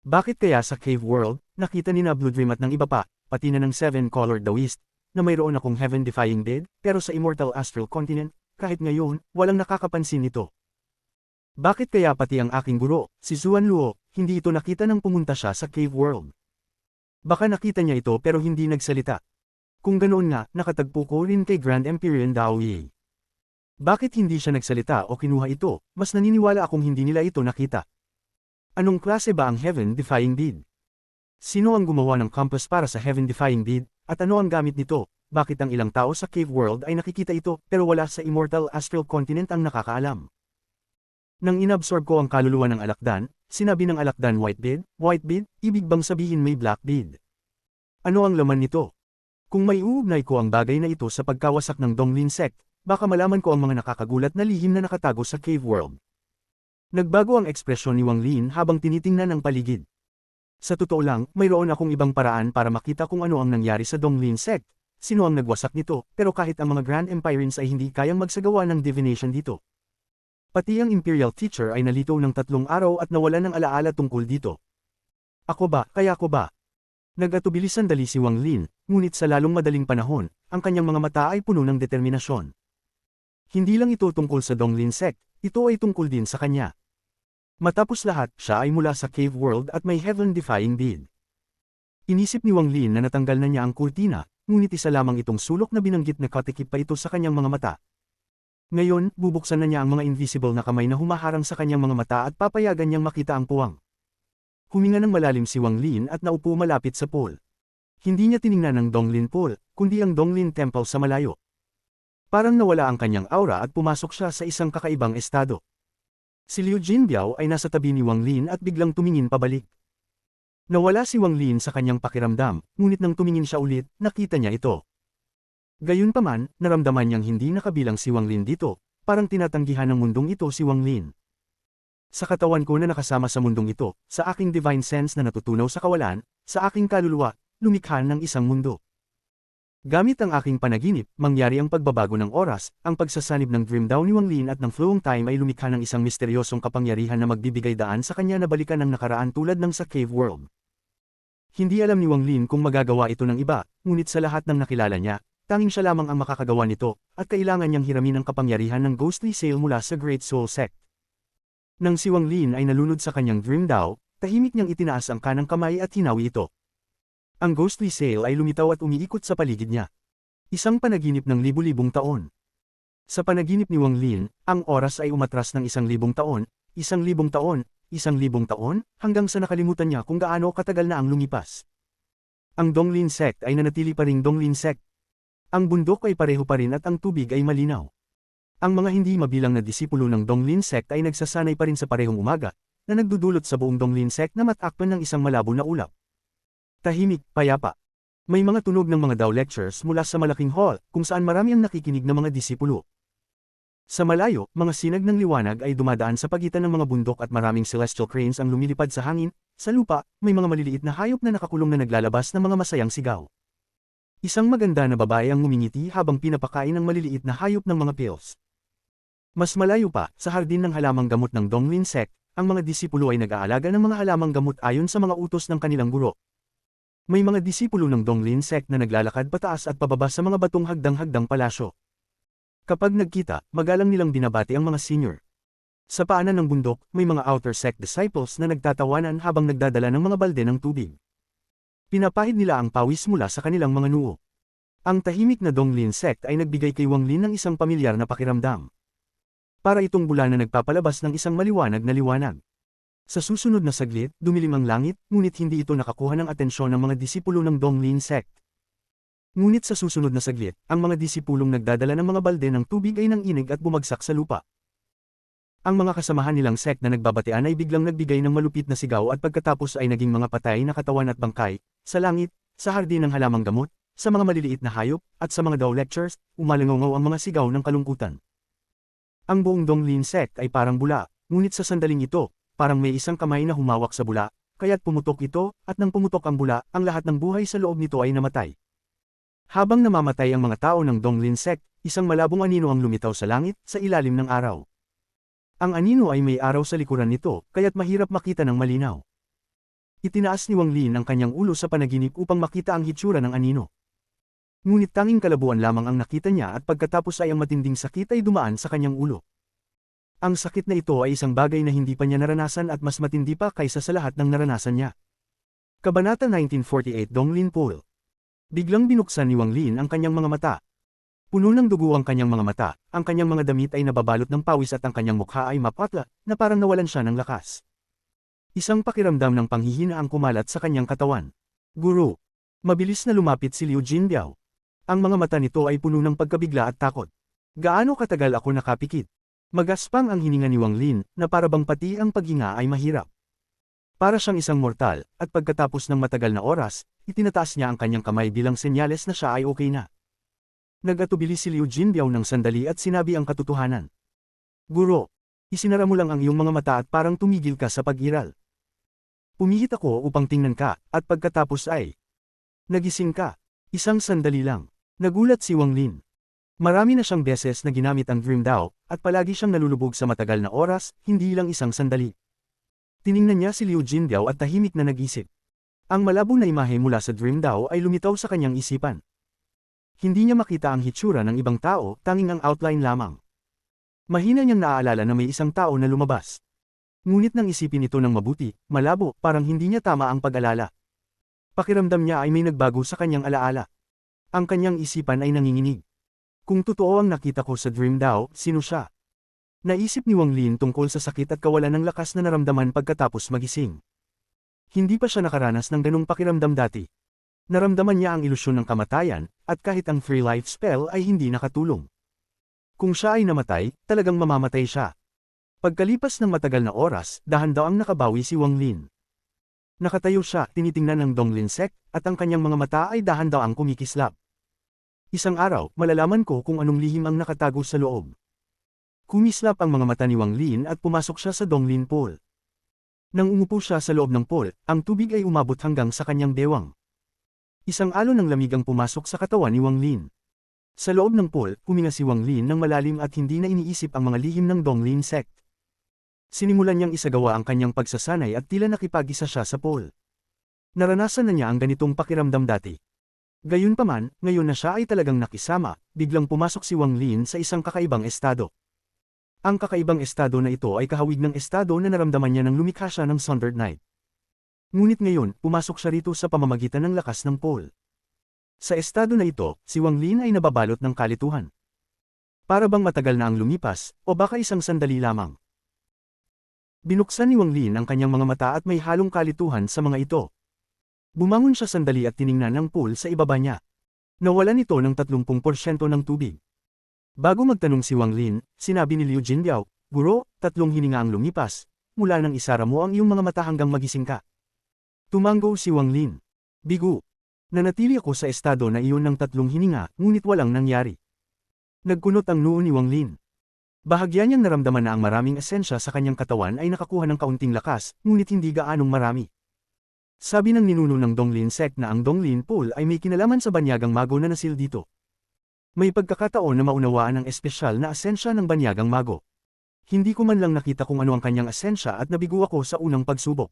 Bakit kaya sa Cave World, nakita ni na Blue Dream at ng iba pa, pati na ng Seven-Colored Daoist, na mayroon akong heaven-defying bead, pero sa Immortal Astral Continent, kahit ngayon, walang nakakapansin nito. Bakit kaya pati ang aking guro, si Zuan Luo, hindi ito nakita nang pumunta siya sa Cave World? Baka nakita niya ito pero hindi nagsalita. Kung ganoon nga, nakatagpo ko rin kay Grand Empyrean Daoyi. Bakit hindi siya nagsalita o kinuha ito? Mas naniniwala akong hindi nila ito nakita. Anong klase ba ang heaven-defying bead? Sino ang gumawa ng compass para sa heaven-defying bead, at ano ang gamit nito? Bakit ang ilang tao sa Cave World ay nakikita ito pero wala sa Immortal Astral Continent ang nakakaalam? Nang inabsorb ko ang kaluluwa ng alakdan, sinabi ng alakdan white bead, ibig bang sabihin may black bead? Ano ang laman nito? Kung may uugnay ko ang bagay na ito sa pagkawasak ng Donglin sect, baka malaman ko ang mga nakakagulat na lihim na nakatago sa Cave World. Nagbago ang ekspresyon ni Wang Lin habang tinitingnan ang paligid. Sa totoo lang, mayroon akong ibang paraan para makita kung ano ang nangyari sa Donglin sect, sino ang nagwasak nito, pero kahit ang mga Grand Empyreans ay hindi kayang magsagawa ng divination dito. Pati ang Imperial Teacher ay nalito ng 3 araw at nawala ng alaala tungkol dito. Ako ba, kaya ko ba? Nag-atubili sandali si Wang Lin, ngunit sa lalong madaling panahon, ang kanyang mga mata ay puno ng determinasyon. Hindi lang ito tungkol sa Donglin sect, ito ay tungkol din sa kanya. Matapos lahat, siya ay mula sa Cave World at may heaven-defying bead. Inisip ni Wang Lin na natanggal na niya ang kurtina, ngunit isa lamang itong sulok na binanggit na katikip pa ito sa kanyang mga mata. Ngayon, bubuksan na niya ang mga invisible na kamay na humaharang sa kanyang mga mata at papayagan niyang makita ang puwang. Huminga ng malalim si Wang Lin at naupo malapit sa pool. Hindi niya tiningnan ang Donglin Pool, kundi ang Donglin Temple sa malayo. Parang nawala ang kanyang aura at pumasok siya sa isang kakaibang estado. Si Liu Jinbiao ay nasa tabi ni Wang Lin at biglang tumingin pabalik. Nawala si Wang Lin sa kanyang pakiramdam, ngunit nang tumingin siya ulit, nakita niya ito. Gayunpaman, naramdaman niyang hindi nakabilang si Wang Lin dito, parang tinatanggihan ng mundong ito si Wang Lin. Sa katawan ko na nakasama sa mundong ito, sa aking divine sense na natutunaw sa kawalan, sa aking kaluluwa, lumikha ng isang mundo. Gamit ang aking panaginip, mangyari ang pagbabago ng oras, ang pagsasanib ng dream daw ni Wang Lin at ng flowing time ay lumikha ng isang misteryosong kapangyarihan na magbibigay daan sa kanya na balikan ang nakaraan tulad ng sa Cave World. Hindi alam ni Wang Lin kung magagawa ito ng iba, ngunit sa lahat ng nakilala niya, tanging siya lamang ang makakagawa nito, at kailangan niyang hiramin ang kapangyarihan ng ghostly sail mula sa Great Soul Sect. Nang si Wang Lin ay nalunod sa kanyang dream daw, tahimik niyang itinaas ang kanang kamay at hinawi ito. Ang ghostly sail ay lumitaw at umiikot sa paligid niya. Isang panaginip ng libu-libong taon. Sa panaginip ni Wang Lin, ang oras ay umatras ng 1,000 taon, 1,000 taon, 1,000 taon, hanggang sa nakalimutan niya kung gaano katagal na ang lumipas. Ang Donglin Sect ay nanatili pa ring Donglin Sect. Ang bundok ay pareho pa rin at ang tubig ay malinaw. Ang mga hindi mabilang na disipulo ng Donglin Sect ay nagsasanay pa rin sa parehong umaga, na nagdudulot sa buong Donglin Sect na matakpan ng isang malabo na ulap. Tahimik, payapa. May mga tunog ng mga Dao lectures mula sa malaking hall, kung saan marami ang nakikinig ng mga disipulo. Sa malayo, mga sinag ng liwanag ay dumadaan sa pagitan ng mga bundok at maraming celestial cranes ang lumilipad sa hangin. Sa lupa, may mga maliliit na hayop na nakakulong na naglalabas ng mga masayang sigaw. Isang maganda na babae ang ngumingiti habang pinapakain ng maliliit na hayop ng mga pills. Mas malayo pa, sa hardin ng halamang gamot ng Donglin Sect, ang mga disipulo ay nag-aalaga ng mga halamang gamot ayon sa mga utos ng kanilang guro. May mga disipulo ng Donglin Sect na naglalakad pataas at pababa sa mga batong hagdang-hagdang palasyo. Kapag nagkita, magalang nilang binabati ang mga senior. Sa paanan ng bundok, may mga outer sect disciples na nagtatawanan habang nagdadala ng mga balde ng tubig. Pinapahid nila ang pawis mula sa kanilang mga noo. Ang tahimik na Donglin Sect ay nagbigay kay Wang Lin ng isang pamilyar na pakiramdam. Para itong bulan na nagpapalabas ng isang maliwanag na liwanag. Sa susunod na saglit, dumilim ang langit, ngunit hindi ito nakakuha ng atensyon ng mga disipulo ng Donglin Sect. Ngunit sa susunod na saglit, ang mga disipulong nagdadala ng mga balde ng tubig ay nanginig at bumagsak sa lupa. Ang mga kasamahan nilang sect na nagbabatian ay biglang nagbigay ng malupit na sigaw at pagkatapos ay naging mga patay na katawan at bangkay, sa langit, sa hardin ng halamang gamot, sa mga maliliit na hayop, at sa mga Dao lectures, umalangaw ang mga sigaw ng kalungkutan. Ang buong Donglin Sect ay parang bula, ngunit sa sandaling ito, parang may isang kamay na humawak sa bula, kaya't pumutok ito, at nang pumutok ang bula, ang lahat ng buhay sa loob nito ay namatay. Habang namamatay ang mga tao ng Donglin Sect, isang malabong anino ang lumitaw sa langit, sa ilalim ng araw. Ang anino ay may araw sa likuran nito, kaya't mahirap makita ng malinaw. Itinaas ni Wang Lin ang kanyang ulo sa panaginip upang makita ang hitsura ng anino. Ngunit tanging kalabuan lamang ang nakita niya at pagkatapos ay ang matinding sakit ay dumaan sa kanyang ulo. Ang sakit na ito ay isang bagay na hindi pa niya naranasan at mas matindi pa kaysa sa lahat ng naranasan niya. Kabanata 1948 Donglin Pool. Biglang binuksan ni Wang Lin ang kanyang mga mata. Puno ng dugo ang kanyang mga mata, ang kanyang mga damit ay nababalot ng pawis at ang kanyang mukha ay mapatla, na parang nawalan siya ng lakas. Isang pakiramdam ng panghihina ang kumalat sa kanyang katawan. Guro. Mabilis na lumapit si Liu Jinbiao. Ang mga mata nito ay puno ng pagkabigla at takot. Gaano katagal ako nakapikit? Magaspang ang hininga ni Wang Lin, na para bang pati ang paghinga ay mahirap. Para siyang isang mortal, at pagkatapos ng matagal na oras, itinataas niya ang kanyang kamay bilang senyales na siya ay okay na. Nag-atubili si Liu Jinbiao ng sandali at sinabi ang katotohanan. Guro, isinara mo lang ang iyong mga mata at parang tumigil ka sa pag-iral. Pumihit ako upang tingnan ka, at pagkatapos ay nagising ka. Isang sandali lang. Nagulat si Wang Lin. Marami na siyang beses na ginamit ang Dream Dao, at palagi siyang nalulubog sa matagal na oras, hindi lang isang sandali. Tiningnan niya si Liu Jinbiao at tahimik na nag-isip. Ang malabong na imahe mula sa Dream Dao ay lumitaw sa kanyang isipan. Hindi niya makita ang hitsura ng ibang tao, tanging ang outline lamang. Mahina niyang naaalala na may isang tao na lumabas. Ngunit nang isipin ito ng mabuti, malabo, parang hindi niya tama ang pag-alala. Pakiramdam niya ay may nagbago sa kanyang alaala. Ang kanyang isipan ay nanginginig. Kung totoo ang nakita ko sa Dream Dao, sino siya? Naisip ni Wang Lin tungkol sa sakit at kawalan ng lakas na naramdaman pagkatapos magising. Hindi pa siya nakaranas ng ganong pakiramdam dati. Naramdaman niya ang ilusyon ng kamatayan, at kahit ang free life spell ay hindi nakatulong. Kung siya ay namatay, talagang mamamatay siya. Pagkalipas ng matagal na oras, dahan-daang nakabawi si Wang Lin. Nakatayo siya, tinitingnan ng Donglin Sect, at ang kanyang mga mata ay dahan-daang kumikislap. Isang araw, malalaman ko kung anong lihim ang nakatago sa loob. Kumislap ang mga mata ni Wang Lin at pumasok siya sa Donglin Pool. Nang umupo siya sa loob ng pool, ang tubig ay umabot hanggang sa kanyang bewang. Isang alon ng lamig ang pumasok sa katawan ni Wang Lin. Sa loob ng pool, huminga si Wang Lin ng malalim at hindi na iniisip ang mga lihim ng Donglin Sect. Sinimulan niyang isagawa ang kanyang pagsasanay at tila nakipag-isa siya sa pool. Naranasan na niya ang ganitong pakiramdam dati. Gayunpaman, ngayon na siya ay talagang nakisama, biglang pumasok si Wang Lin sa isang kakaibang estado. Ang kakaibang estado na ito ay kahawig ng estado na naramdaman niya nang lumikha siya ng Sundered Night. Ngunit ngayon, pumasok siya rito sa pamamagitan ng lakas ng pool. Sa estado na ito, si Wang Lin ay nababalot ng kalituhan. Para bang matagal na ang lumipas, o baka isang sandali lamang. Binuksan ni Wang Lin ang kanyang mga mata at may halong kalituhan sa mga ito. Bumangon siya sandali at tiningnan ang pool sa ibaba niya. Nawalan ito ng 30% ng tubig. Bago magtanong si Wang Lin, sinabi ni Liu Jinbiao, "Guro, 3 hininga ang lumipas, mula nang isara mo ang iyong mga mata hanggang magising ka." Tumango si Wang Lin. Bigo. Nanatili ako sa estado na iyon ng 3 hininga, ngunit walang nangyari. Nagkunot ang noo ni Wang Lin. Bahagya niyang naramdaman na ang maraming esensya sa kanyang katawan ay nakakuha ng kaunting lakas, ngunit hindi gaanong marami. Sabi ng ninuno ng Donglin sect na ang Donglin Pool ay may kinalaman sa banyagang mago na nasil dito. May pagkakataon na maunawaan ang espesyal na asensya ng banyagang mago. Hindi ko man lang nakita kung ano ang kanyang asensya at nabigo ako sa unang pagsubok.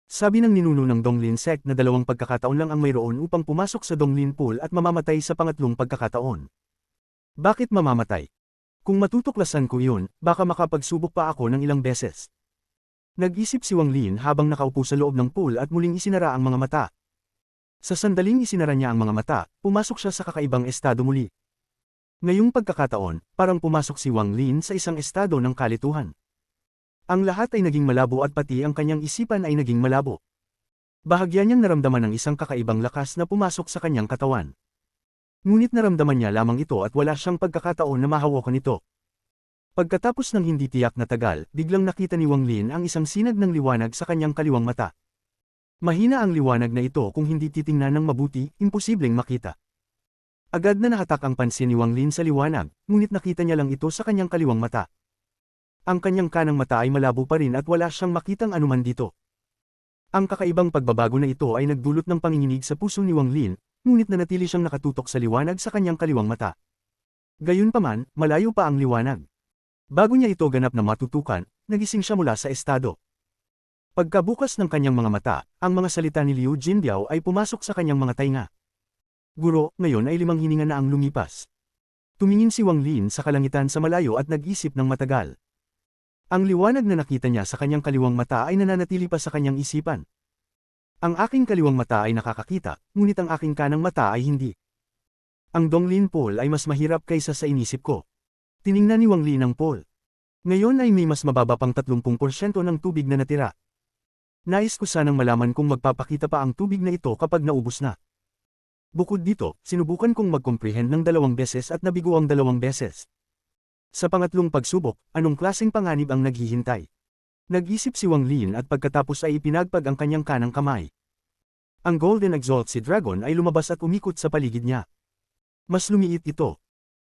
Sabi ng ninuno ng Donglin sect na 2 pagkakataon lang ang mayroon upang pumasok sa Donglin Pool at mamamatay sa pangatlong pagkakataon. Bakit mamamatay? Kung matutuklasan ko iyon, baka makapagsubok pa ako ng ilang beses. Nag-isip si Wang Lin habang nakaupo sa loob ng pool at muling isinara ang mga mata. Sa sandaling isinara niya ang mga mata, pumasok siya sa kakaibang estado muli. Ngayong pagkakataon, parang pumasok si Wang Lin sa isang estado ng kalituhan. Ang lahat ay naging malabo at pati ang kanyang isipan ay naging malabo. Bahagya niyang naramdaman ng isang kakaibang lakas na pumasok sa kanyang katawan. Ngunit naramdaman niya lamang ito at wala siyang pagkakataon na mahawakan ito. Pagkatapos ng hindi tiyak na tagal, biglang nakita ni Wang Lin ang isang sinag ng liwanag sa kanyang kaliwang mata. Mahina ang liwanag na ito kung hindi titingnan ng mabuti, imposibleng makita. Agad na nahatak ang pansin ni Wang Lin sa liwanag, ngunit nakita niya lang ito sa kanyang kaliwang mata. Ang kanyang kanang mata ay malabo pa rin at wala siyang makitang anuman dito. Ang kakaibang pagbabago na ito ay nagdulot ng panginginig sa puso ni Wang Lin, ngunit nanatili siyang nakatutok sa liwanag sa kanyang kaliwang mata. Gayunpaman, malayo pa ang liwanag. Bago niya ito ganap na matutukan, nagising siya mula sa estado. Pagkabukas ng kanyang mga mata, ang mga salita ni Liu Jinbiao ay pumasok sa kanyang mga tainga. Guro, ngayon ay 5 hininga na ang lumipas. Tumingin si Wang Lin sa kalangitan sa malayo at nag-isip ng matagal. Ang liwanag na nakita niya sa kanyang kaliwang mata ay nananatili pa sa kanyang isipan. Ang aking kaliwang mata ay nakakakita, ngunit ang aking kanang mata ay hindi. Ang Donglin Pool ay mas mahirap kaysa sa inisip ko. Tiningnan ni Wang Lin ang pool. Ngayon ay may mas mababa pang 30% ng tubig na natira. Nais ko sanang malaman kung magpapakita pa ang tubig na ito kapag naubos na. Bukod dito, sinubukan kong mag-comprehend ng 2 beses at nabigo ang 2 beses. Sa pangatlong pagsubok, anong klaseng panganib ang naghihintay? Nag-isip si Wang Lin at pagkatapos ay ipinagpag ang kanyang kanang kamay. Ang Golden Exalt si Dragon ay lumabas at umikot sa paligid niya. Mas lumiit ito.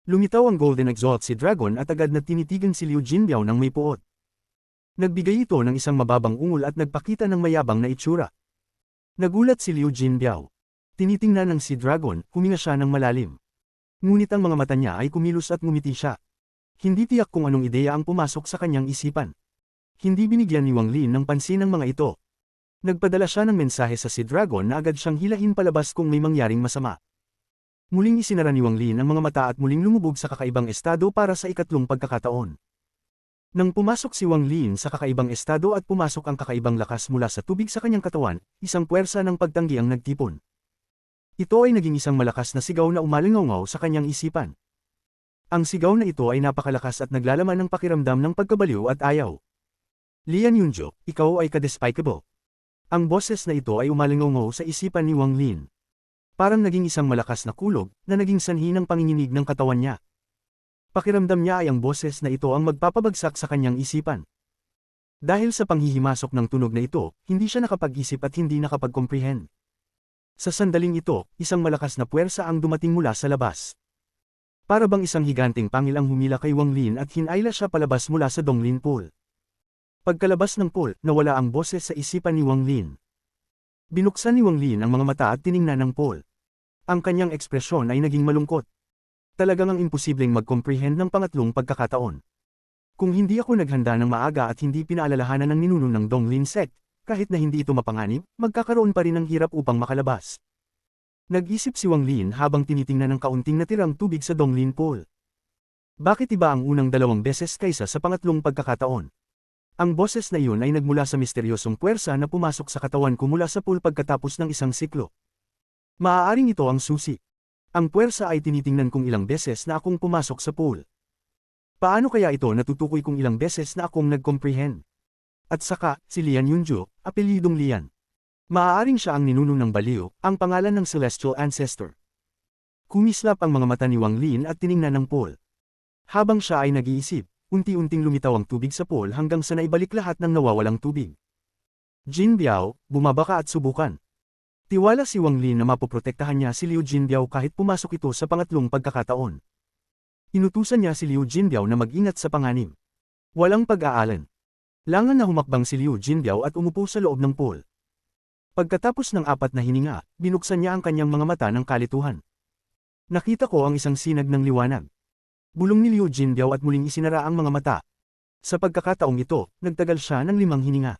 Lumitaw ang Golden Exalt si Dragon at agad na tinitigan si Liu Jinbiao ng may puot. Nagbigay ito ng isang mababang ungol at nagpakita ng mayabang na itsura. Nagulat si Liu Jinbiao. Tinitingnan ng si Dragon, huminga siya ng malalim. Ngunit ang mga mata niya ay kumilos at ngumiti siya. Hindi tiyak kung anong ideya ang pumasok sa kanyang isipan. Hindi binigyan ni Wang Lin ng pansin ang mga ito. Nagpadala siya ng mensahe sa si Dragon na agad siyang hilahin palabas kung may mangyaring masama. Muling isinara ni Wang Lin ang mga mata at muling lumubog sa kakaibang estado para sa ikatlong pagkakataon. Nang pumasok si Wang Lin sa kakaibang estado at pumasok ang kakaibang lakas mula sa tubig sa kanyang katawan, isang puwersa ng pagtanggi ang nagtipon. Ito ay naging isang malakas na sigaw na umalingaw sa kanyang isipan. Ang sigaw na ito ay napakalakas at naglalaman ng pakiramdam ng pagkabaliw at ayaw. Lian Yunjo, ikaw ay ka-despicable. Ang boses na ito ay umalingaw sa isipan ni Wang Lin. Parang naging isang malakas na kulog na naging sanhi ng panginginig ng katawan niya. Pakiramdam niya ay ang boses na ito ang magpapabagsak sa kanyang isipan. Dahil sa panghihimasok ng tunog na ito, hindi siya nakapag-isip at hindi nakapag-comprehend. Sa sandaling ito, isang malakas na puwersa ang dumating mula sa labas. Para bang isang higanting pangil ang humila kay Wang Lin at hinayla siya palabas mula sa Donglin Pool. Pagkalabas ng pool, nawala ang boses sa isipan ni Wang Lin. Binuksan ni Wang Lin ang mga mata at tiningnan ang pool. Ang kanyang ekspresyon ay naging malungkot. Talagang ang imposibleng mag-comprehend ng pangatlong pagkakataon. Kung hindi ako naghanda ng maaga at hindi pinaalalahanan ng ninuno ng Donglin sect, kahit na hindi ito mapanganib, magkakaroon pa rin ng hirap upang makalabas. Nag-isip si Wang Lin habang tinitingnan ang kaunting natirang tubig sa Donglin Pool. Bakit iba ang unang 2 beses kaysa sa pangatlong pagkakataon? Ang boses na iyon ay nagmula sa misteryosong puwersa na pumasok sa katawan ko mula sa pool pagkatapos ng isang siklo. Maaaring ito ang susi. Ang puwersa ay tinitingnan kong ilang beses na akong pumasok sa pool. Paano kaya ito natutukoy kung ilang beses na akong nag-comprehend? At saka, si Lian Yunju, apelyidong Lian. Maaaring siya ang ninuno ng baliw, ang pangalan ng celestial ancestor. Kumislap ang mga mata ni Wang Lin at tiningnan ng pool. Habang siya ay nag-iisip, unti-unting lumitaw ang tubig sa pool hanggang sa naibalik lahat ng nawawalang tubig. Jin Biao, bumaba ka at subukan. Tiwala si Wang Lin na mapoprotektahan niya si Liu Jinbiao kahit pumasok ito sa pangatlong pagkakataon. Inutusan niya si Liu Jinbiao na mag-ingat sa panganib. Walang pag-aalan. Langan na humakbang si Liu Jinbiao at umupo sa loob ng pool. Pagkatapos ng 4 na hininga, binuksan niya ang kanyang mga mata ng kalituhan. Nakita ko ang isang sinag ng liwanag. Bulong ni Liu Jinbiao at muling isinara ang mga mata. Sa pagkakataong ito, nagtagal siya ng 5 hininga.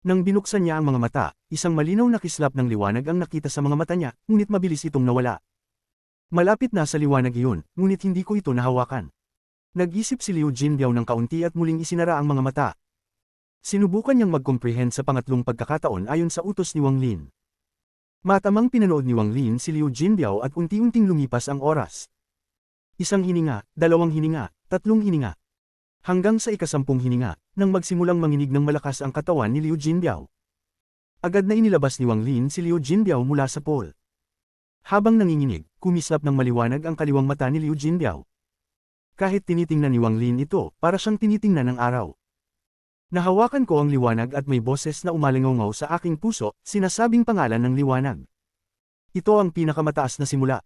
Nang binuksan niya ang mga mata, isang malinaw na kislap ng liwanag ang nakita sa mga mata niya, ngunit mabilis itong nawala. Malapit na sa liwanag iyon, ngunit hindi ko ito nahawakan. Nag-isip si Liu Jinbiao ng kaunti at muling isinara ang mga mata. Sinubukan niyang mag-comprehend sa pangatlong pagkakataon ayon sa utos ni Wang Lin. Matamang pinanood ni Wang Lin si Liu Jinbiao at unti-unting lumipas ang oras. 1 hininga, 2 hininga, 3 hininga. Hanggang sa 10 hininga, nang magsimulang manginig ng malakas ang katawan ni Liu Jinbiao. Agad na inilabas ni Wang Lin si Liu Jinbiao mula sa pool. Habang nanginginig, kumislap ng maliwanag ang kaliwang mata ni Liu Jinbiao. Kahit tinitingnan ni Wang Lin ito, para siyang tinitingnan ng araw. Nahawakan ko ang liwanag at may boses na umalingaw sa aking puso, sinasabing pangalan ng liwanag. Ito ang pinakamataas na simula.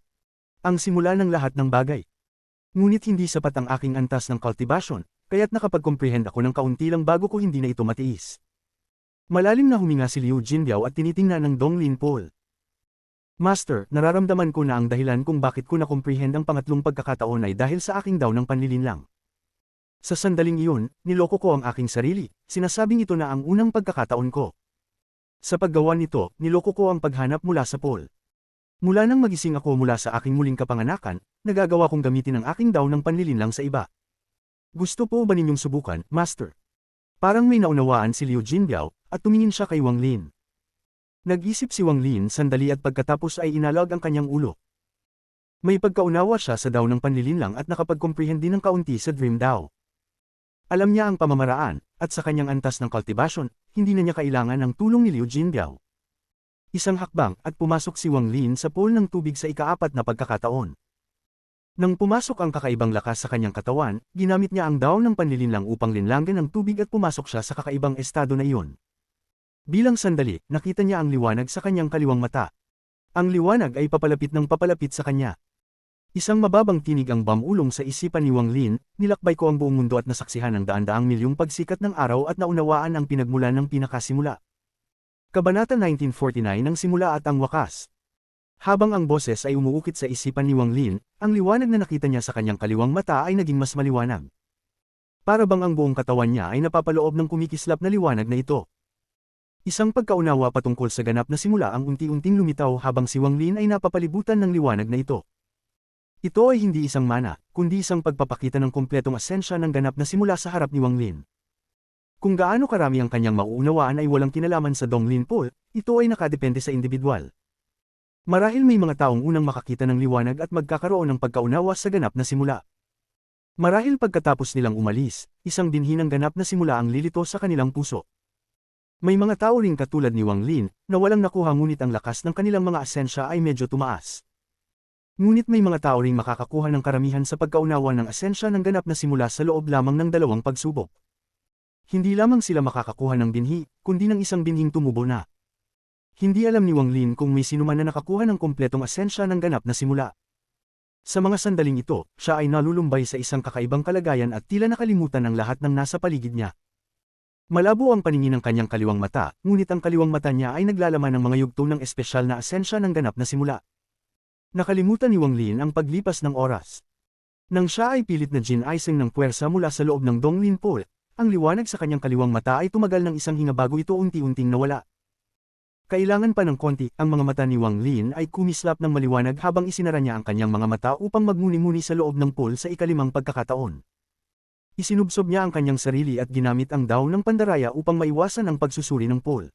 Ang simula ng lahat ng bagay. Ngunit hindi sapat ang aking antas ng cultivation, kaya't nakapag-comprehend ako ng kaunti lang bago ko hindi na ito matiis. Malalim na huminga si Liu Jinbiao at tinitingnan ng Donglin Pool. Master, nararamdaman ko na ang dahilan kung bakit ko na-comprehend ang pangatlong pagkakataon ay dahil sa aking daw ng panlilinlang. Sa sandaling iyon, niloko ko ang aking sarili, sinasabing ito na ang unang pagkakataon ko. Sa paggawa nito, niloko ko ang paghanap mula sa pool. Mula nang magising ako mula sa aking muling kapanganakan, nagagawa kong gamitin ang aking daw ng panlilinlang sa iba. Gusto po ba ninyong subukan, Master? Parang may naunawaan si Liu Jinbiao, at tumingin siya kay Wang Lin. Nag-isip si Wang Lin sandali at pagkatapos ay inalag ang kanyang ulo. May pagkaunawa siya sa daw ng panlilinlang at nakapag-comprehend din ng kaunti sa Dream Daw. Alam niya ang pamamaraan, at sa kanyang antas ng cultivation, hindi na niya kailangan ng tulong ni Liu Jinbiao. 1 hakbang at pumasok si Wang Lin sa pool ng tubig sa ika-4 na pagkakataon. Nang pumasok ang kakaibang lakas sa kanyang katawan, ginamit niya ang daw ng panlilinlang upang linlangan ang tubig at pumasok siya sa kakaibang estado na iyon. Bilang sandali, nakita niya ang liwanag sa kanyang kaliwang mata. Ang liwanag ay papalapit ng papalapit sa kanya. Isang mababang tinig ang bamulong sa isipan ni Wang Lin, nilakbay ko ang buong mundo at nasaksihan ang daan-daang milyong pagsikat ng araw at naunawaan ang pinagmulan ng pinakasimula. Kabanata 1949 ng simula at ang wakas. Habang ang boses ay umuukit sa isipan ni Wang Lin, ang liwanag na nakita niya sa kanyang kaliwang mata ay naging mas maliwanag. Para bang ang buong katawan niya ay napapaloob ng kumikislap na liwanag na ito. Isang pagkaunawa patungkol sa ganap na simula ang unti-unting lumitaw habang si Wang Lin ay napapalibutan ng liwanag na ito. Ito ay hindi isang mana, kundi isang pagpapakita ng kumpletong asensya ng ganap na simula sa harap ni Wang Lin. Kung gaano karami ang kanyang mauunawaan ay walang kinalaman sa Donglin Pool, ito ay nakadepende sa individual. Marahil may mga taong unang makakita ng liwanag at magkakaroon ng pagkaunawa sa ganap na simula. Marahil pagkatapos nilang umalis, isang binhi ng ganap na simula ang lilito sa kanilang puso. May mga tao ring katulad ni Wang Lin, na walang nakuha ngunit ang lakas ng kanilang mga asensya ay medyo tumaas. Ngunit may mga tao ring makakakuha ng karamihan sa pagkaunawa ng asensya ng ganap na simula sa loob lamang ng 2 pagsubok. Hindi lamang sila makakakuha ng binhi, kundi ng isang binhing tumubo na. Hindi alam ni Wang Lin kung may sinuman na nakakuha ng kumpletong asensya ng ganap na simula. Sa mga sandaling ito, siya ay nalulumbay sa isang kakaibang kalagayan at tila nakalimutan ng lahat ng nasa paligid niya. Malabo ang paningin ng kanyang kaliwang mata, ngunit ang kaliwang mata niya ay naglalaman ng mga yugto ng espesyal na asensya ng ganap na simula. Nakalimutan ni Wang Lin ang paglipas ng oras. Nang siya ay pilit na gin-icing ng puwersa mula sa loob ng Donglin Pool, ang liwanag sa kanyang kaliwang mata ay tumagal ng isang hinga bago ito unti-unting nawala. Kailangan pa ng konti, ang mga mata ni Wang Lin ay kumislap ng maliwanag habang isinara niya ang kanyang mga mata upang magmuni-muni sa loob ng pool sa ika-5 pagkakataon. Isinubsob niya ang kanyang sarili at ginamit ang daw ng pandaraya upang maiwasan ang pagsusuri ng pool.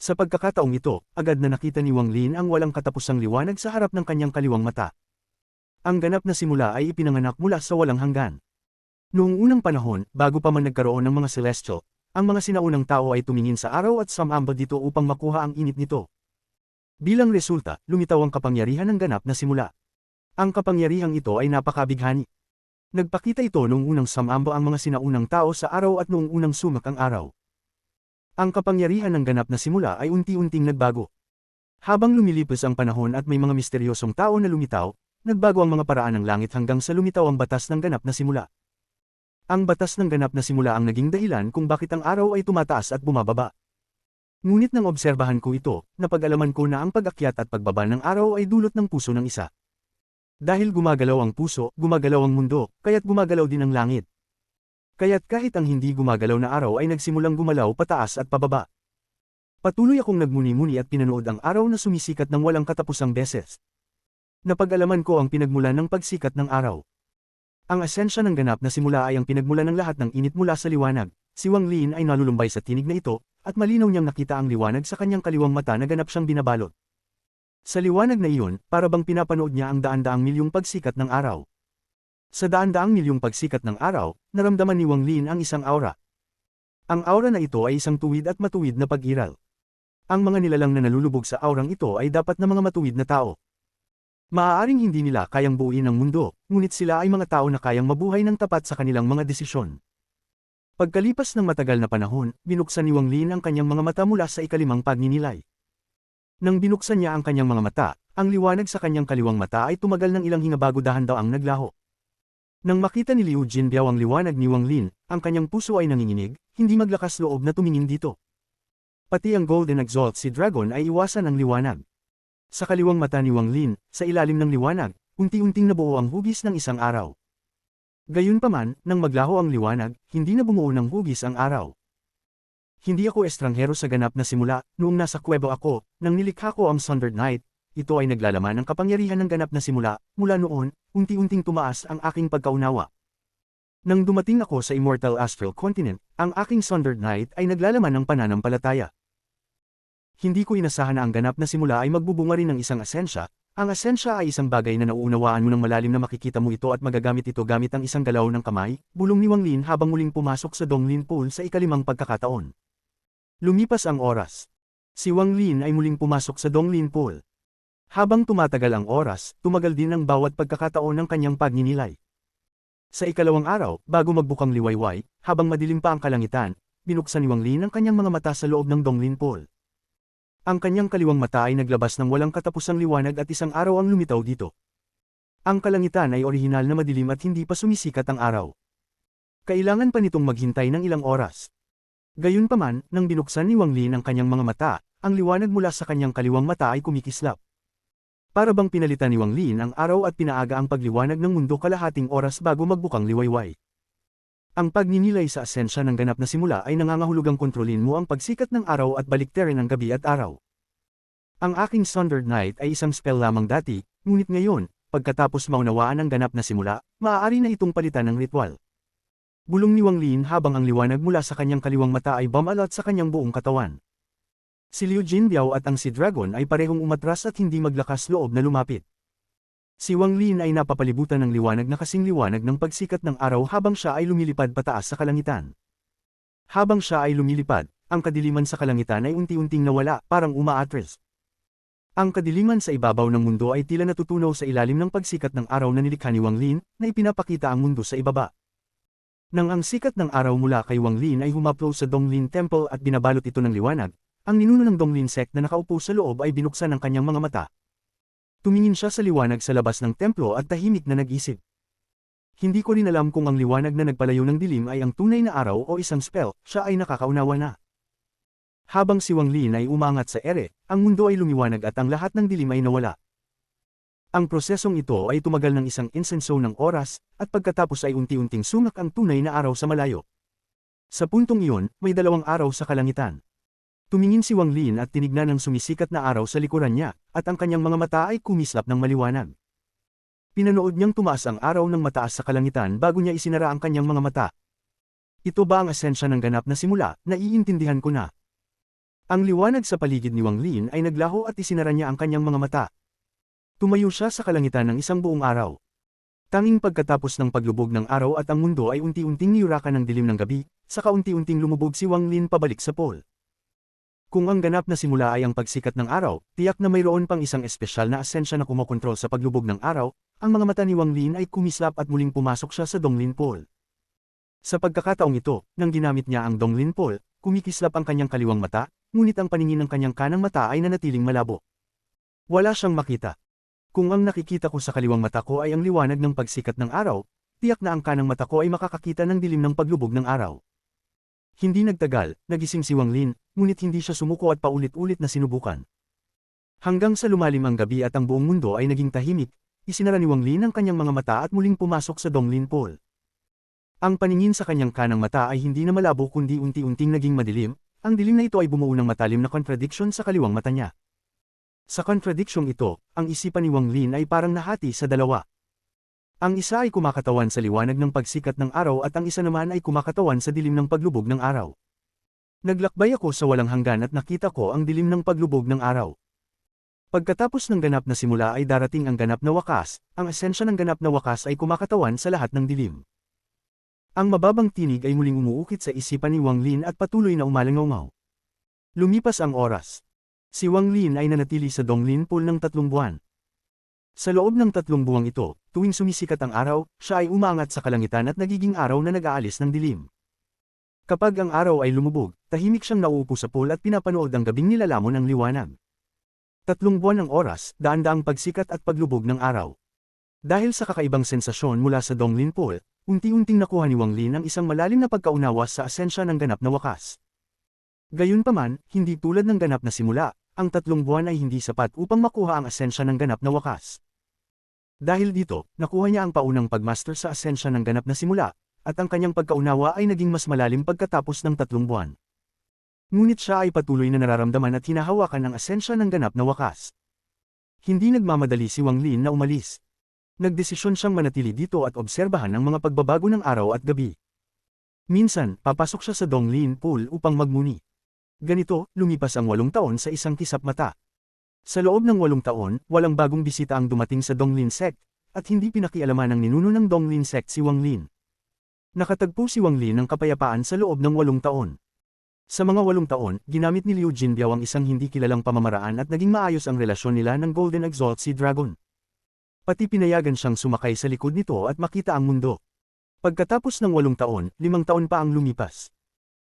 Sa pagkakataong ito, agad na nakita ni Wang Lin ang walang katapusang liwanag sa harap ng kanyang kaliwang mata. Ang ganap na simula ay ipinanganak mula sa walang hanggan. Noong unang panahon, bago pa man nagkaroon ng mga celestial, Ang mga sinaunang tao ay tumingin sa araw at sumamba dito upang makuha ang init nito. Bilang resulta, lumitaw ang kapangyarihan ng ganap na simula. Ang kapangyarihang ito ay napakabighani. Nagpakita ito noong unang sumamba ang mga sinaunang tao sa araw at noong unang sumak ang araw. Ang kapangyarihan ng ganap na simula ay unti-unting nagbago. Habang lumilipas ang panahon at may mga misteryosong tao na lumitaw, nagbago ang mga paraan ng langit hanggang sa lumitaw ang batas ng ganap na simula. Ang batas ng ganap na simula ang naging dahilan kung bakit ang araw ay tumataas at bumababa. Ngunit nang obserbahan ko ito, napag-alaman ko na ang pag-akyat at pagbaba ng araw ay dulot ng puso ng isa. Dahil gumagalaw ang puso, gumagalaw ang mundo, kaya't gumagalaw din ang langit. Kaya't kahit ang hindi gumagalaw na araw ay nagsimulang gumalaw pataas at pababa. Patuloy akong nagmuni-muni at pinanood ang araw na sumisikat ng walang katapusang beses. Napag-alaman ko ang pinagmulan ng pagsikat ng araw. Ang asensya ng ganap na simula ay ang pinagmulan ng lahat ng init mula sa liwanag. Si Wang Lin ay nalulumbay sa tinig na ito, at malinaw niyang nakita ang liwanag sa kanyang kaliwang mata na ganap siyang binabalot. Sa liwanag na iyon, para bang pinapanood niya ang daan-daang milyong pagsikat ng araw. Sa daan-daang milyong pagsikat ng araw, naramdaman ni Wang Lin ang isang aura. Ang aura na ito ay isang tuwid at matuwid na pag-iral. Ang mga nilalang na nalulubog sa aurang ito ay dapat na mga matuwid na tao. Maaaring hindi nila kayang buuin ang mundo, ngunit sila ay mga tao na kayang mabuhay ng tapat sa kanilang mga desisyon. Pagkalipas ng matagal na panahon, binuksan ni Wang Lin ang kanyang mga mata mula sa ikalimang pagninilay. Nang binuksan niya ang kanyang mga mata, ang liwanag sa kanyang kaliwang mata ay tumagal ng ilang hinga bago dahan-daang naglaho. Nang makita ni Liu Jinbiao ang liwanag ni Wang Lin, ang kanyang puso ay nanginginig, hindi maglakas loob na tumingin dito. Pati ang Golden Exalt si Dragon ay iwasan ang liwanag. Sa kaliwang mata ni Wang Lin, sa ilalim ng liwanag, unti-unting nabuo ang hugis ng isang araw. Gayunpaman, nang maglaho ang liwanag, hindi na bumuo ng hugis ang araw. Hindi ako estranghero sa ganap na simula, noong nasa kuwebo ako, nang nilikha ko ang Sundered Night, ito ay naglalaman ng kapangyarihan ng ganap na simula, mula noon, unti-unting tumaas ang aking pagkaunawa. Nang dumating ako sa Immortal Astral Continent, ang aking Sundered Night ay naglalaman ng pananampalataya. Hindi ko inasahan na ang ganap na simula ay magbubunga rin ng isang asensya. Ang asensya ay isang bagay na nauunawaan mo ng malalim na makikita mo ito at magagamit ito gamit ang isang galaw ng kamay, bulong ni Wang Lin habang muling pumasok sa Donglin Pool sa ikalimang pagkakataon. Lumipas ang oras. Si Wang Lin ay muling pumasok sa Donglin Pool. Habang tumatagal ang oras, tumagal din ang bawat pagkakataon ng kanyang pagninilay. Sa ikalawang araw, bago magbukang liwayway, habang madilim pa ang kalangitan, binuksan ni Wang Lin ang kanyang mga mata sa loob ng Donglin Pool. Ang kanyang kaliwang mata ay naglabas ng walang katapusang liwanag at isang araw ang lumitaw dito. Ang kalangitan ay orihinal na madilim at hindi pa sumisikat ang araw. Kailangan pa nitong maghintay ng ilang oras. Gayunpaman, nang binuksan ni Wang Lin ang kanyang mga mata, ang liwanag mula sa kanyang kaliwang mata ay kumikislap. Para bang pinalitan ni Wang Lin ang araw at pinaaga ang pagliwanag ng mundo kalahating oras bago magbukang liwayway. Ang pagninilay sa asensya ng ganap na simula ay nangangahulugang kontrolin mo ang pagsikat ng araw at baliktarin ang gabi at araw. Ang aking Sundered Night ay isang spell lamang dati, ngunit ngayon, pagkatapos maunawaan ang ganap na simula, maaari na itong palitan ng ritual. Bulong ni Wang Lin habang ang liwanag mula sa kanyang kaliwang mata ay bumalat sa kanyang buong katawan. Si Liu Jinbiao at ang si Dragon ay parehong umatras at hindi maglakas loob na lumapit. Si Wang Lin ay napapalibutan ng liwanag na kasing liwanag ng pagsikat ng araw habang siya ay lumilipad pataas sa kalangitan. Habang siya ay lumilipad, ang kadiliman sa kalangitan ay unti-unting nawala, parang umaatras. Ang kadiliman sa ibabaw ng mundo ay tila natutunaw sa ilalim ng pagsikat ng araw na nilikha ni Wang Lin, na ipinapakita ang mundo sa ibaba. Nang ang sikat ng araw mula kay Wang Lin ay humaplo sa Donglin Temple at binabalot ito ng liwanag, ang ninuno ng Donglin sect na nakaupo sa loob ay binuksan ang kanyang mga mata. Tumingin siya sa liwanag sa labas ng templo at tahimik na nag-isip. Hindi ko rin alam kung ang liwanag na nagpalayo ng dilim ay ang tunay na araw o isang spell, siya ay nakakaunawa na. Habang si Wang Lin ay umangat sa ere, ang mundo ay lumiwanag at ang lahat ng dilim ay nawala. Ang prosesong ito ay tumagal ng isang insenso ng oras, at pagkatapos ay unti-unting sumak ang tunay na araw sa malayo. Sa puntong iyon, may dalawang araw sa kalangitan. Tumingin si Wang Lin at tinignan ang sumisikat na araw sa likuran niya, at ang kanyang mga mata ay kumislap ng maliwanag. Pinanood niyang tumaas ang araw ng mataas sa kalangitan bago niya isinara ang kanyang mga mata. Ito ba ang asensya ng ganap na simula? Naiintindihan ko na. Ang liwanag sa paligid ni Wang Lin ay naglaho at isinara niya ang kanyang mga mata. Tumayo siya sa kalangitan ng isang buong araw. Tanging pagkatapos ng paglubog ng araw at ang mundo ay unti-unting niyurakan ng dilim ng gabi, saka unti-unting lumubog si Wang Lin pabalik sa pole. Kung ang ganap na simula ay ang pagsikat ng araw, tiyak na mayroon pang isang espesyal na asensya na kumokontrol sa paglubog ng araw, ang mga mata ni Wang Lin ay kumislap at muling pumasok siya sa Donglin Pole. Sa pagkakataong ito, nang ginamit niya ang Donglin Pole, kumikislap ang kanyang kaliwang mata, ngunit ang paningin ng kanyang kanang mata ay nanatiling malabo. Wala siyang makita. Kung ang nakikita ko sa kaliwang mata ko ay ang liwanag ng pagsikat ng araw, tiyak na ang kanang mata ko ay makakakita ng dilim ng paglubog ng araw. Hindi nagtagal, nagising si Wang Lin, ngunit hindi siya sumuko at paulit-ulit na sinubukan. Hanggang sa lumalim ang gabi at ang buong mundo ay naging tahimik, isinara ni Wang Lin ang kanyang mga mata at muling pumasok sa Donglin Pole. Ang paningin sa kanyang kanang mata ay hindi na malabo kundi unti-unting naging madilim, ang dilim na ito ay bumuo ng matalim na contradiction sa kaliwang mata niya. Sa kontradiksyong ito, ang isipan ni Wang Lin ay parang nahati sa dalawa. Ang isa ay kumakatawan sa liwanag ng pagsikat ng araw at ang isa naman ay kumakatawan sa dilim ng paglubog ng araw. Naglakbay ako sa walang hanggan at nakita ko ang dilim ng paglubog ng araw. Pagkatapos ng ganap na simula ay darating ang ganap na wakas, ang esensya ng ganap na wakas ay kumakatawan sa lahat ng dilim. Ang mababang tinig ay muling umuukit sa isipan ni Wang Lin at patuloy na umalangaw. Lumipas ang oras. Si Wang Lin ay nanatili sa Donglin Pole ng 3 buwan. Sa loob ng 3 buwang ito, tuwing sumisikat ang araw, siya ay umaangat sa kalangitan at nagiging araw na nag-aalis ng dilim. Kapag ang araw ay lumubog, tahimik siyang nauupo sa pole at pinapanood ang gabing nilalamon ng liwanag. 3 buwan ng oras, daan-daang pagsikat at paglubog ng araw. Dahil sa kakaibang sensasyon mula sa Donglin Pole, unti-unting nakuha ni Wang Lin ang isang malalim na pagkaunawa sa asensya ng ganap na wakas. Gayunpaman, hindi tulad ng ganap na simula, ang 3 buwan ay hindi sapat upang makuha ang asensya ng ganap na wakas. Dahil dito, nakuha niya ang paunang pagmaster sa asensya ng ganap na simula, at ang kanyang pagkaunawa ay naging mas malalim pagkatapos ng 3 buwan. Ngunit siya ay patuloy na nararamdaman at hinahawakan ang asensya ng ganap na wakas. Hindi nagmamadali si Wang Lin na umalis. Nagdesisyon siyang manatili dito at obserbahan ang mga pagbabago ng araw at gabi. Minsan, papasok siya sa Donglin Pole upang magmuni. Ganito, lumipas ang 8 taon sa isang kisap mata. Sa loob ng 8 taon, walang bagong bisita ang dumating sa Donglin Sect, at hindi pinakialaman ng ninuno ng Donglin Sect si Wang Lin. Nakatagpo si Wang Lin ng kapayapaan sa loob ng 8 taon. Sa mga 8 taon, ginamit ni Liu Jinbiao ang isang hindi kilalang pamamaraan at naging maayos ang relasyon nila ng Golden Exalt Sea Dragon. Pati pinayagan siyang sumakay sa likod nito at makita ang mundo. Pagkatapos ng 8 taon, 5 taon pa ang lumipas.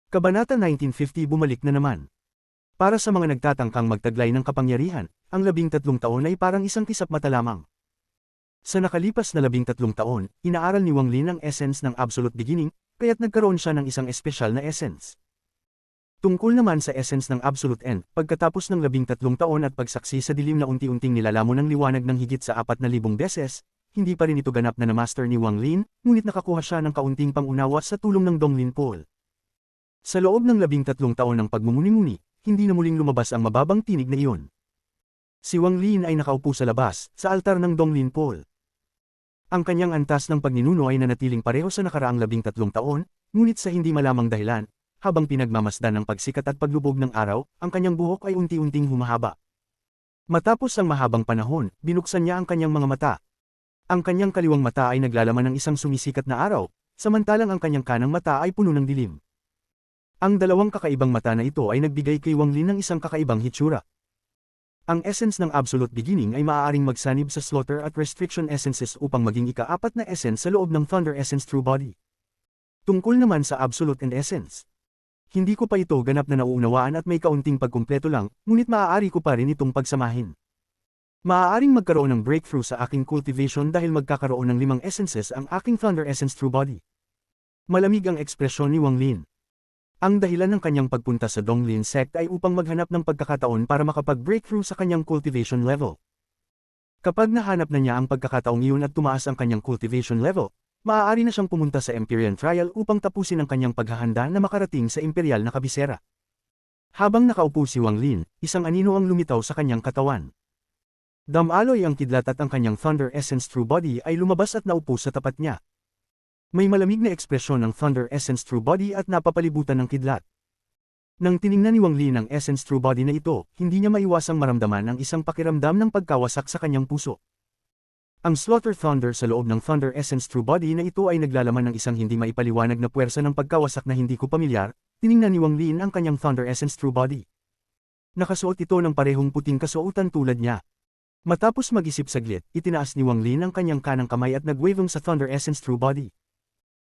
Kabanata 1950 bumalik na naman. Para sa mga nagtatangkang magtaglay ng kapangyarihan, ang 13 taon ay parang isang kisap mata lamang. Sa nakalipas na 13 taon, inaaral ni Wang Lin ang essence ng Absolute Beginning, kaya't nagkaroon siya ng isang espesyal na essence. Tungkol naman sa essence ng Absolute End, pagkatapos ng 13 taon at pagsaksi sa dilim na unti-unting nilalamon ng liwanag ng higit sa 4,000 beses, hindi pa rin ito ganap na na-master ni Wang Lin, ngunit nakakuha siya ng kaunting pangunawa sa tulong ng Donglin Pole. Sa loob ng 13 taon ng pagmumuni-muni, hindi na muling lumabas ang mababang tinig na iyon. Si Wang Lin ay nakaupo sa labas, sa altar ng Donglin Pole. Ang kanyang antas ng pagninuno ay nanatiling pareho sa nakaraang 13 taon, ngunit sa hindi malamang dahilan, habang pinagmamasdan ng pagsikat at paglubog ng araw, ang kanyang buhok ay unti-unting humahaba. Matapos ang mahabang panahon, binuksan niya ang kanyang mga mata. Ang kanyang kaliwang mata ay naglalaman ng isang sumisikat na araw, samantalang ang kanyang kanang mata ay puno ng dilim. Ang dalawang kakaibang mata na ito ay nagbigay kay Wang Lin ng isang kakaibang hitsura. Ang essence ng Absolute Beginning ay maaaring magsanib sa Slaughter at Restriction Essences upang maging ika-4 na essence sa loob ng Thunder Essence True Body. Tungkol naman sa Absolute and Essence. Hindi ko pa ito ganap na nauunawaan at may kaunting pagkumpleto lang, ngunit maaari ko pa rin itong pagsamahin. Maaaring magkaroon ng breakthrough sa aking cultivation dahil magkakaroon ng 5 essences ang aking Thunder Essence True Body. Malamig ang ekspresyon ni Wang Lin. Ang dahilan ng kanyang pagpunta sa Donglin Sect ay upang maghanap ng pagkakataon para makapag-breakthrough sa kanyang cultivation level. Kapag nahanap na niya ang pagkakataong iyon at tumaas ang kanyang cultivation level, maaari na siyang pumunta sa Empyrean Trial upang tapusin ang kanyang paghahanda na makarating sa imperial na kabisera. Habang nakaupo si Wang Lin, isang anino ang lumitaw sa kanyang katawan. Damaloy ang kidlat at ang kanyang Thunder Essence True Body ay lumabas at naupo sa tapat niya. May malamig na ekspresyon ng Thunder Essence True Body at napapalibutan ng kidlat. Nang tiningnan ni Wang Lin ang Essence True Body na ito, hindi niya maiwasang maramdaman ang isang pakiramdam ng pagkawasak sa kanyang puso. Ang Slaughter Thunder sa loob ng Thunder Essence True Body na ito ay naglalaman ng isang hindi maipaliwanag na puwersa ng pagkawasak na hindi ko pamilyar. Tiningnan ni Wang Lin ang kanyang Thunder Essence True Body. Nakasuot ito ng parehong puting kasuotan tulad niya. Matapos mag-isip saglit, itinaas ni Wang Lin ang kanyang kanang kamay at nagwaving sa Thunder Essence True Body.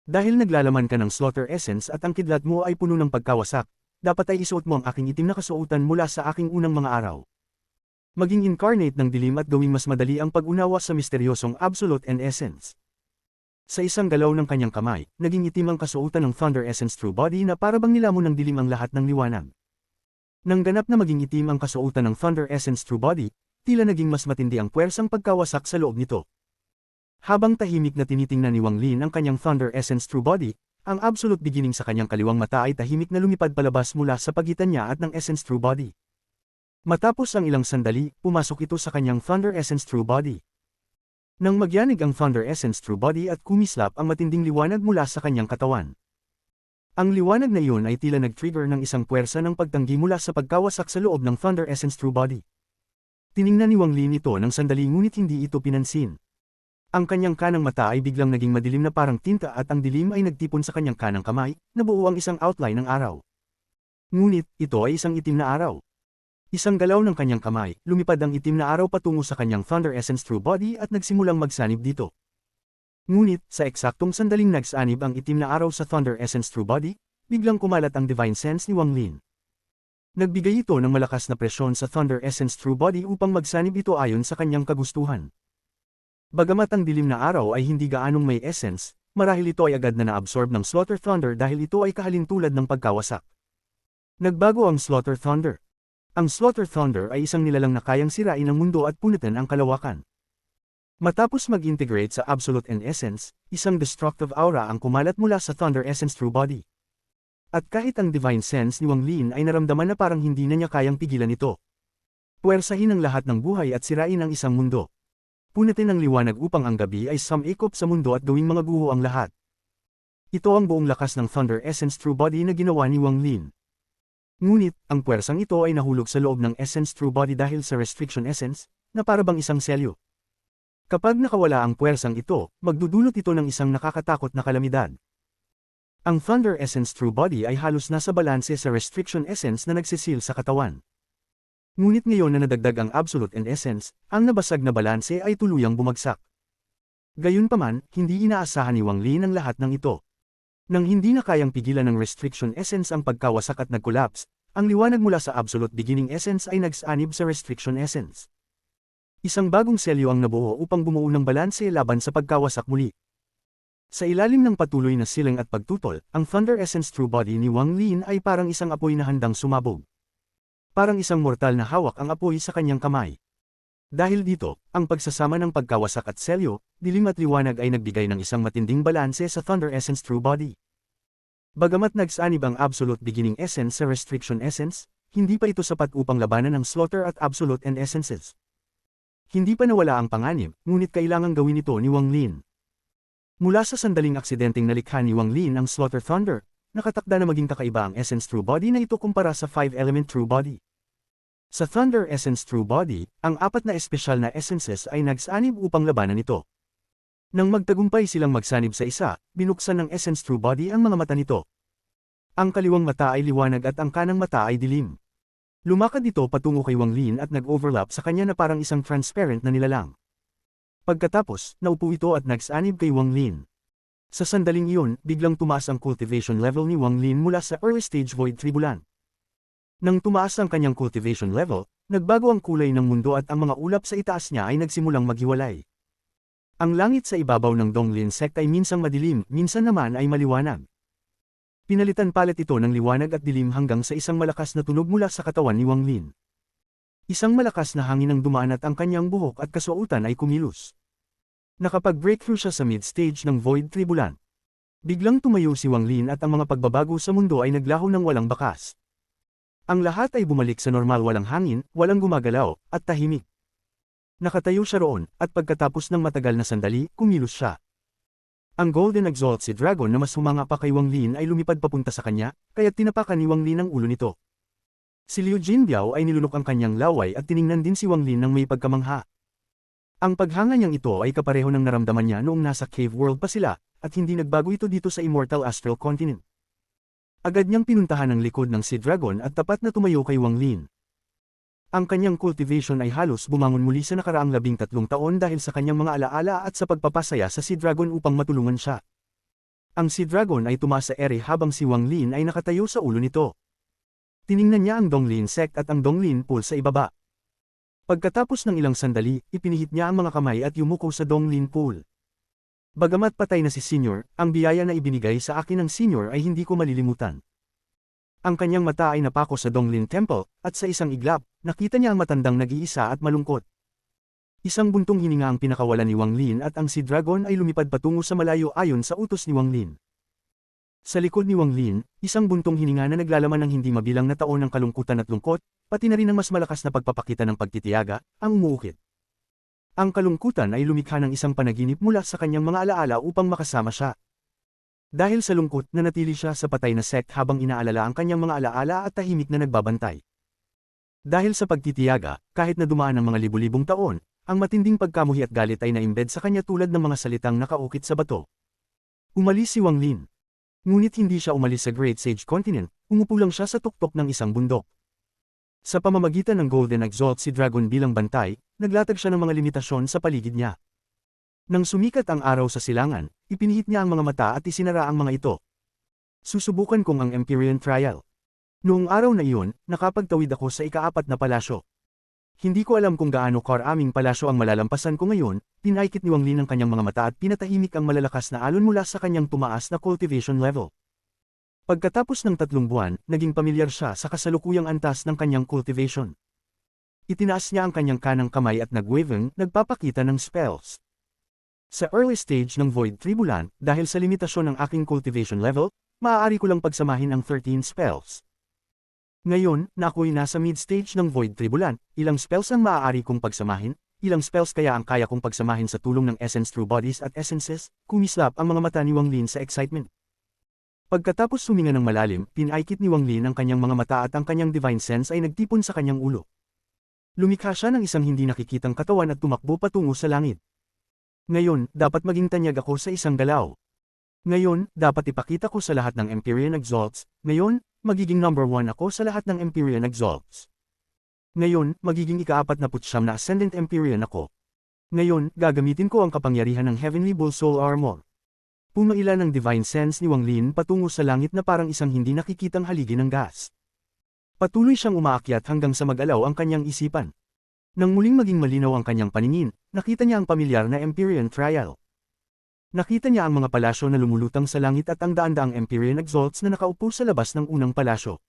Dahil naglalaman ka ng Slaughter Essence at ang kidlat mo ay puno ng pagkawasak, dapat ay isuot mo ang aking itim na kasuotan mula sa aking unang mga araw. Maging incarnate ng dilim at gawing mas madali ang pag-unawa sa misteryosong Absolute and Essence. Sa isang galaw ng kanyang kamay, naging itim ang kasuotan ng Thunder Essence True Body na parabang nilamon ng dilim ang lahat ng liwanag. Nang ganap na maging itim ang kasuotan ng Thunder Essence True Body, tila naging mas matindi ang puwersang pagkawasak sa loob nito. Habang tahimik na tinitingnan ni Wang Lin ang kanyang Thunder Essence True Body, ang Absolute Beginning sa kanyang kaliwang mata ay tahimik na lumipad palabas mula sa pagitan niya at ng Essence True Body. Matapos ang ilang sandali, pumasok ito sa kanyang Thunder Essence True Body. Nang magyanig ang Thunder Essence True Body at kumislap ang matinding liwanag mula sa kanyang katawan. Ang liwanag na iyon ay tila nag-trigger ng isang puwersa ng pagtanggi mula sa pagkawasak sa loob ng Thunder Essence True Body. Tiningnan ni Wang Lin ito ng sandali ngunit hindi ito pinansin. Ang kanyang kanang mata ay biglang naging madilim na parang tinta at ang dilim ay nagtipon sa kanyang kanang kamay, nabuo ang isang outline ng araw. Ngunit, ito ay isang itim na araw. Isang galaw ng kanyang kamay, lumipad ang itim na araw patungo sa kanyang Thunder Essence True Body at nagsimulang magsanib dito. Ngunit, sa eksaktong sandaling nagsanib ang itim na araw sa Thunder Essence True Body, biglang kumalat ang Divine Sense ni Wang Lin. Nagbigay ito ng malakas na presyon sa Thunder Essence True Body upang magsanib ito ayon sa kanyang kagustuhan. Bagamat ang dilim na araw ay hindi gaanong may essence, marahil ito ay agad na naabsorb ng Slaughter Thunder dahil ito ay kahalintulad ng pagkawasak. Nagbago ang Slaughter Thunder. Ang Slaughter Thunder ay isang nilalang na kayang sirain ang mundo at punitin ang kalawakan. Matapos mag-integrate sa Absolute and Essence, isang destructive aura ang kumalat mula sa Thunder Essence True Body. At kahit ang Divine Sense ni Wang Lin ay naramdaman na parang hindi na niya kayang pigilan ito. Puwersahin ang lahat ng buhay at sirain ang isang mundo. Punitin ang liwanag upang ang gabi ay sumikop sa mundo at gawing mga guho ang lahat. Ito ang buong lakas ng Thunder Essence True Body na ginawa ni Wang Lin. Ngunit, ang puwersang ito ay nahulog sa loob ng Essence True Body dahil sa Restriction Essence, na parabang isang selyo. Kapag nakawala ang puwersang ito, magdudulot ito ng isang nakakatakot na kalamidad. Ang Thunder Essence True Body ay halos nasa balanse sa Restriction Essence na nagsisil sa katawan. Ngunit ngayon na nadagdag ang Absolute and Essence, ang nabasag na balanse ay tuluyang bumagsak. Gayunpaman, hindi inaasahan ni Wang Lin ang lahat ng ito. Nang hindi na kayang pigilan ng Restriction Essence ang pagkawasak at nag-collapse, ang liwanag mula sa Absolute Beginning Essence ay nagsanib sa Restriction Essence. Isang bagong selyo ang nabuo upang bumuo ng balanse laban sa pagkawasak muli. Sa ilalim ng patuloy na silang at pagtutol, ang Thunder Essence True Body ni Wang Lin ay parang isang apoy na handang sumabog. Parang isang mortal na hawak ang apoy sa kanyang kamay. Dahil dito, ang pagsasama ng pagkawasak at selyo, dilim at liwanag ay nagbigay ng isang matinding balanse sa Thunder Essence True Body. Bagamat nagsanib ang Absolute Beginning Essence sa Restriction Essence, hindi pa ito sapat upang labanan ng Slaughter at Absolute and Essences. Hindi pa nawala ang panganib, ngunit kailangang gawin ito ni Wang Lin. Mula sa sandaling aksidenteng nalikha ni Wang Lin ang Slaughter Thunder, nakatakda na maging kakaiba ang Essence True Body na ito kumpara sa 5-element True Body. Sa Thunder Essence True Body, ang apat na espesyal na essences ay nagsanib upang labanan ito. Nang magtagumpay silang magsanib sa isa, binuksan ng Essence True Body ang mga mata nito. Ang kaliwang mata ay liwanag at ang kanang mata ay dilim. Lumakad ito patungo kay Wang Lin at nag-overlap sa kanya na parang isang transparent na nilalang. Pagkatapos, naupo ito at nagsanib kay Wang Lin. Sa sandaling iyon, biglang tumaas ang cultivation level ni Wang Lin mula sa early stage Void Tribulan. Nang tumaas ang kanyang cultivation level, nagbago ang kulay ng mundo at ang mga ulap sa itaas niya ay nagsimulang maghiwalay. Ang langit sa ibabaw ng Donglin Sect ay minsang madilim, minsan naman ay maliwanag. Pinalitan palit ito ng liwanag at dilim hanggang sa isang malakas na tunog mula sa katawan ni Wang Lin. Isang malakas na hangin ang dumaan at ang kanyang buhok at kasuotan ay kumilos. Nakapag-breakthrough siya sa mid-stage ng Void Tribulan. Biglang tumayo si Wang Lin at ang mga pagbabago sa mundo ay naglaho ng walang bakas. Ang lahat ay bumalik sa normal, walang hangin, walang gumagalaw, at tahimik. Nakatayo siya roon, at pagkatapos ng matagal na sandali, kumilos siya. Ang Golden Exalted Dragon na mas humanga pa kay Wang Lin ay lumipad papunta sa kanya, kaya't tinapakan ni Wang Lin ang ulo nito. Si Liu Jinbiao ay nilunok ang kanyang laway at tiningnan din si Wang Lin ng may pagkamangha. Ang paghanga niyang ito ay kapareho ng naramdaman niya noong nasa cave world pa sila, at hindi nagbago ito dito sa Immortal Astral Continent. Agad niyang pinuntahan ang likod ng Sea Dragon at tapat na tumayo kay Wang Lin. Ang kanyang cultivation ay halos bumangon muli sa nakaraang 13 taon dahil sa kanyang mga alaala at sa pagpapasaya sa Sea Dragon upang matulungan siya. Ang Sea Dragon ay tumaas sa ere habang si Wang Lin ay nakatayo sa ulo nito. Tiningnan niya ang Donglin Sect at ang Donglin Pool sa ibaba. Pagkatapos ng ilang sandali, ipinihit niya ang mga kamay at yumuko sa Donglin Pool. Bagamat patay na si Senior, ang biyaya na ibinigay sa akin ng Senior ay hindi ko malilimutan. Ang kanyang mata ay napako sa Donglin Temple, at sa isang iglap, nakita niya ang matandang nag-iisa at malungkot. Isang buntong hininga ang pinakawalan ni Wang Lin at ang Sea Dragon ay lumipad patungo sa malayo ayon sa utos ni Wang Lin. Sa likod ni Wang Lin, isang buntong hininga na naglalaman ng hindi mabilang na taon ng kalungkutan at lungkot, pati na rin ang mas malakas na pagpapakita ng pagtitiyaga, ang umuukit. Ang kalungkutan ay lumikha ng isang panaginip mula sa kanyang mga alaala upang makasama siya. Dahil sa lungkot, nanatili siya sa patay na sect habang inaalala ang kanyang mga alaala at tahimik na nagbabantay. Dahil sa pagtitiyaga, kahit na dumaan ang mga libu-libong taon, ang matinding pagkamuhi at galit ay naimbed sa kanya tulad ng mga salitang nakaukit sa bato. Umalis si Wang Lin. Ngunit hindi siya umalis sa Great Sage Continent, umupo lang siya sa tuktok ng isang bundok. Sa pamamagitan ng Golden Exalt si Dragon bilang bantay, naglatag siya ng mga limitasyon sa paligid niya. Nang sumikat ang araw sa silangan, ipinihit niya ang mga mata at isinara ang mga ito. Susubukan kong ang Empyrean Trial. Noong araw na iyon, nakapagtawid ako sa ika-4 na palasyo. Hindi ko alam kung gaano karaming palasyo ang malalampasan ko ngayon, pinaikit ni Wang Lin ang kanyang mga mata at pinatahimik ang malalakas na alon mula sa kanyang tumaas na cultivation level. Pagkatapos ng 3 buwan, naging pamilyar siya sa kasalukuyang antas ng kanyang cultivation. Itinaas niya ang kanyang kanang kamay at nagwaving, nagpapakita ng spells. Sa early stage ng Void Tribulan, dahil sa limitasyon ng aking cultivation level, maaari ko lang pagsamahin ang 13 spells. Ngayon, na ako'y nasa mid-stage ng Void Tribulan, ilang spells ang maaari kong pagsamahin, ilang spells kaya ang kaya kong pagsamahin sa tulong ng Essence True Bodies at Essences, kumislap ang mga mata ni Wang Lin sa excitement. Pagkatapos suminga ng malalim, pinaikit ni Wang Lin ang kanyang mga mata at ang kanyang Divine Sense ay nagtipon sa kanyang ulo. Lumikha siya ng isang hindi nakikitang katawan at tumakbo patungo sa langit. Ngayon, dapat maging tanyag ako sa isang galaw. Ngayon, dapat ipakita ko sa lahat ng Empyrean Exalts. Ngayon, magiging number 1 ako sa lahat ng Empyrean Exalts. Ngayon, magiging ika-49 na Ascendant Empyrean ako. Ngayon, gagamitin ko ang kapangyarihan ng Heavenly Bull Soul Armor. Pumaila ng Divine Sense ni Wang Lin patungo sa langit na parang isang hindi nakikitang haligi ng gas. Patuloy siyang umaakyat hanggang sa mag-alaw ang kanyang isipan. Nang muling maging malinaw ang kanyang paningin, nakita niya ang pamilyar na Empyrean Trial. Nakita niya ang mga palasyo na lumulutang sa langit at ang daan-daang Empyrean Exalts na nakaupo sa labas ng unang palasyo.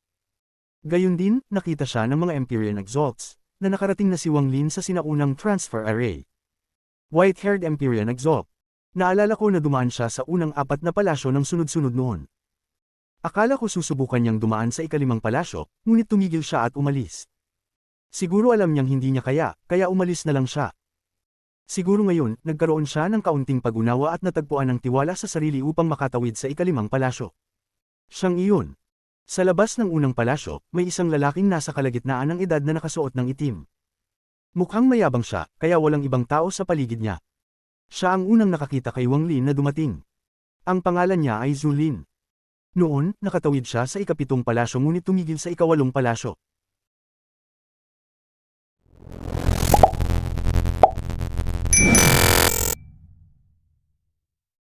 Gayon din, nakita siya ng mga Empyrean Exalts, na nakarating na si Wang Lin sa sinaunang transfer array. White-haired Empyrean Exalt. Naalala ko na dumaan siya sa unang 4 na palasyo ng sunod-sunod noon. Akala ko susubukan niyang dumaan sa ika-5 palasyo, ngunit tumigil siya at umalis. Siguro alam niyang hindi niya kaya umalis na lang siya. Siguro ngayon, nagkaroon siya ng kaunting pag-unawa at natagpuan ng tiwala sa sarili upang makatawid sa ika-5 palasyo. Siyang iyon. Sa labas ng unang palasyo, may isang lalaking nasa kalagitnaan ng edad na nakasuot ng itim. Mukhang mayabang siya, kaya walang ibang tao sa paligid niya. Siya ang unang nakakita kay Wang Lin na dumating. Ang pangalan niya ay Zhu Lin. Noon, nakatawid siya sa ika-7 palasyo ngunit tumigil sa ika-8 palasyo.